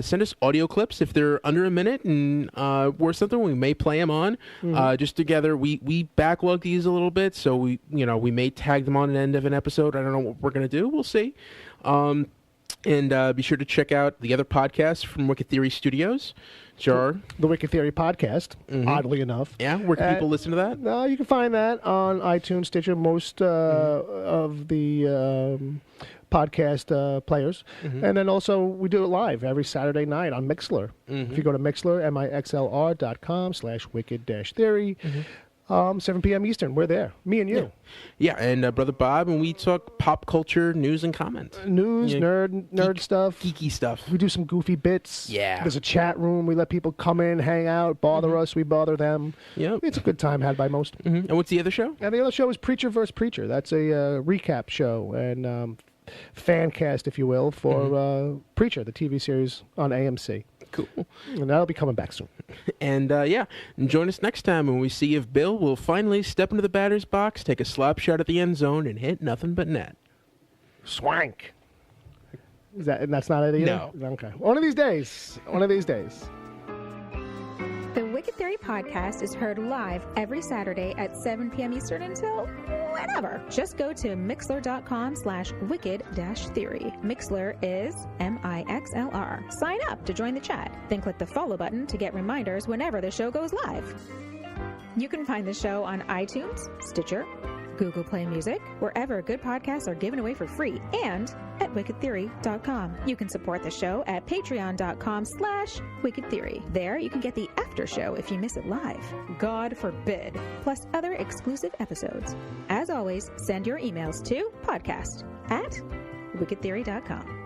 Speaker 2: Send us audio clips if they're under a minute and or something. We may play them on. Just together, we backlog these a little bit, so we may tag them on the end of an episode. I don't know what we're gonna do. We'll see. And be sure to check out the other podcasts from Wicked Theory Studios. Sure.
Speaker 1: The Wicked Theory podcast, oddly enough.
Speaker 2: Yeah, where can people listen to that?
Speaker 1: You can find that on iTunes, Stitcher, most of the podcast players. And then also we do it live every Saturday night on Mixlr. If you go to Mixlr, mixlr.com/wicked-theory, 7 p.m. Eastern, we're there. Me and you.
Speaker 2: Yeah, and Brother Bob, and we talk pop culture, news, and comment.
Speaker 1: News, nerd stuff.
Speaker 2: Geeky stuff.
Speaker 1: We do some goofy bits.
Speaker 2: Yeah.
Speaker 1: There's a chat room. We let people come in, hang out, bother us. We bother them.
Speaker 2: Yep.
Speaker 1: It's a good time had by most.
Speaker 2: And what's the other show?
Speaker 1: And the other show is Preacher vs. Preacher. That's a recap show and fan cast, if you will, for Preacher, the TV series on AMC.
Speaker 2: Cool.
Speaker 1: And that'll be coming back soon.
Speaker 2: And and join us next time when we see if Bill will finally step into the batter's box, take a slap shot at the end zone, and hit nothing but net.
Speaker 1: Swank. That's not it either?
Speaker 2: No.
Speaker 1: Okay. One of these days.
Speaker 6: The Wicked Theory podcast is heard live every Saturday at 7 p.m. Eastern until whenever. Just go to mixler.com/wicked-theory. Mixler is MIXLR. Sign up to join the chat. Then click the follow button to get reminders whenever the show goes live. You can find the show on iTunes, Stitcher, Google Play Music, wherever good podcasts are given away for free, and at wickedtheory.com. You can support the show at patreon.com/wickedtheory. There you can get the after show if you miss it live. God forbid. Plus other exclusive episodes. As always, send your emails to podcast@wickedtheory.com.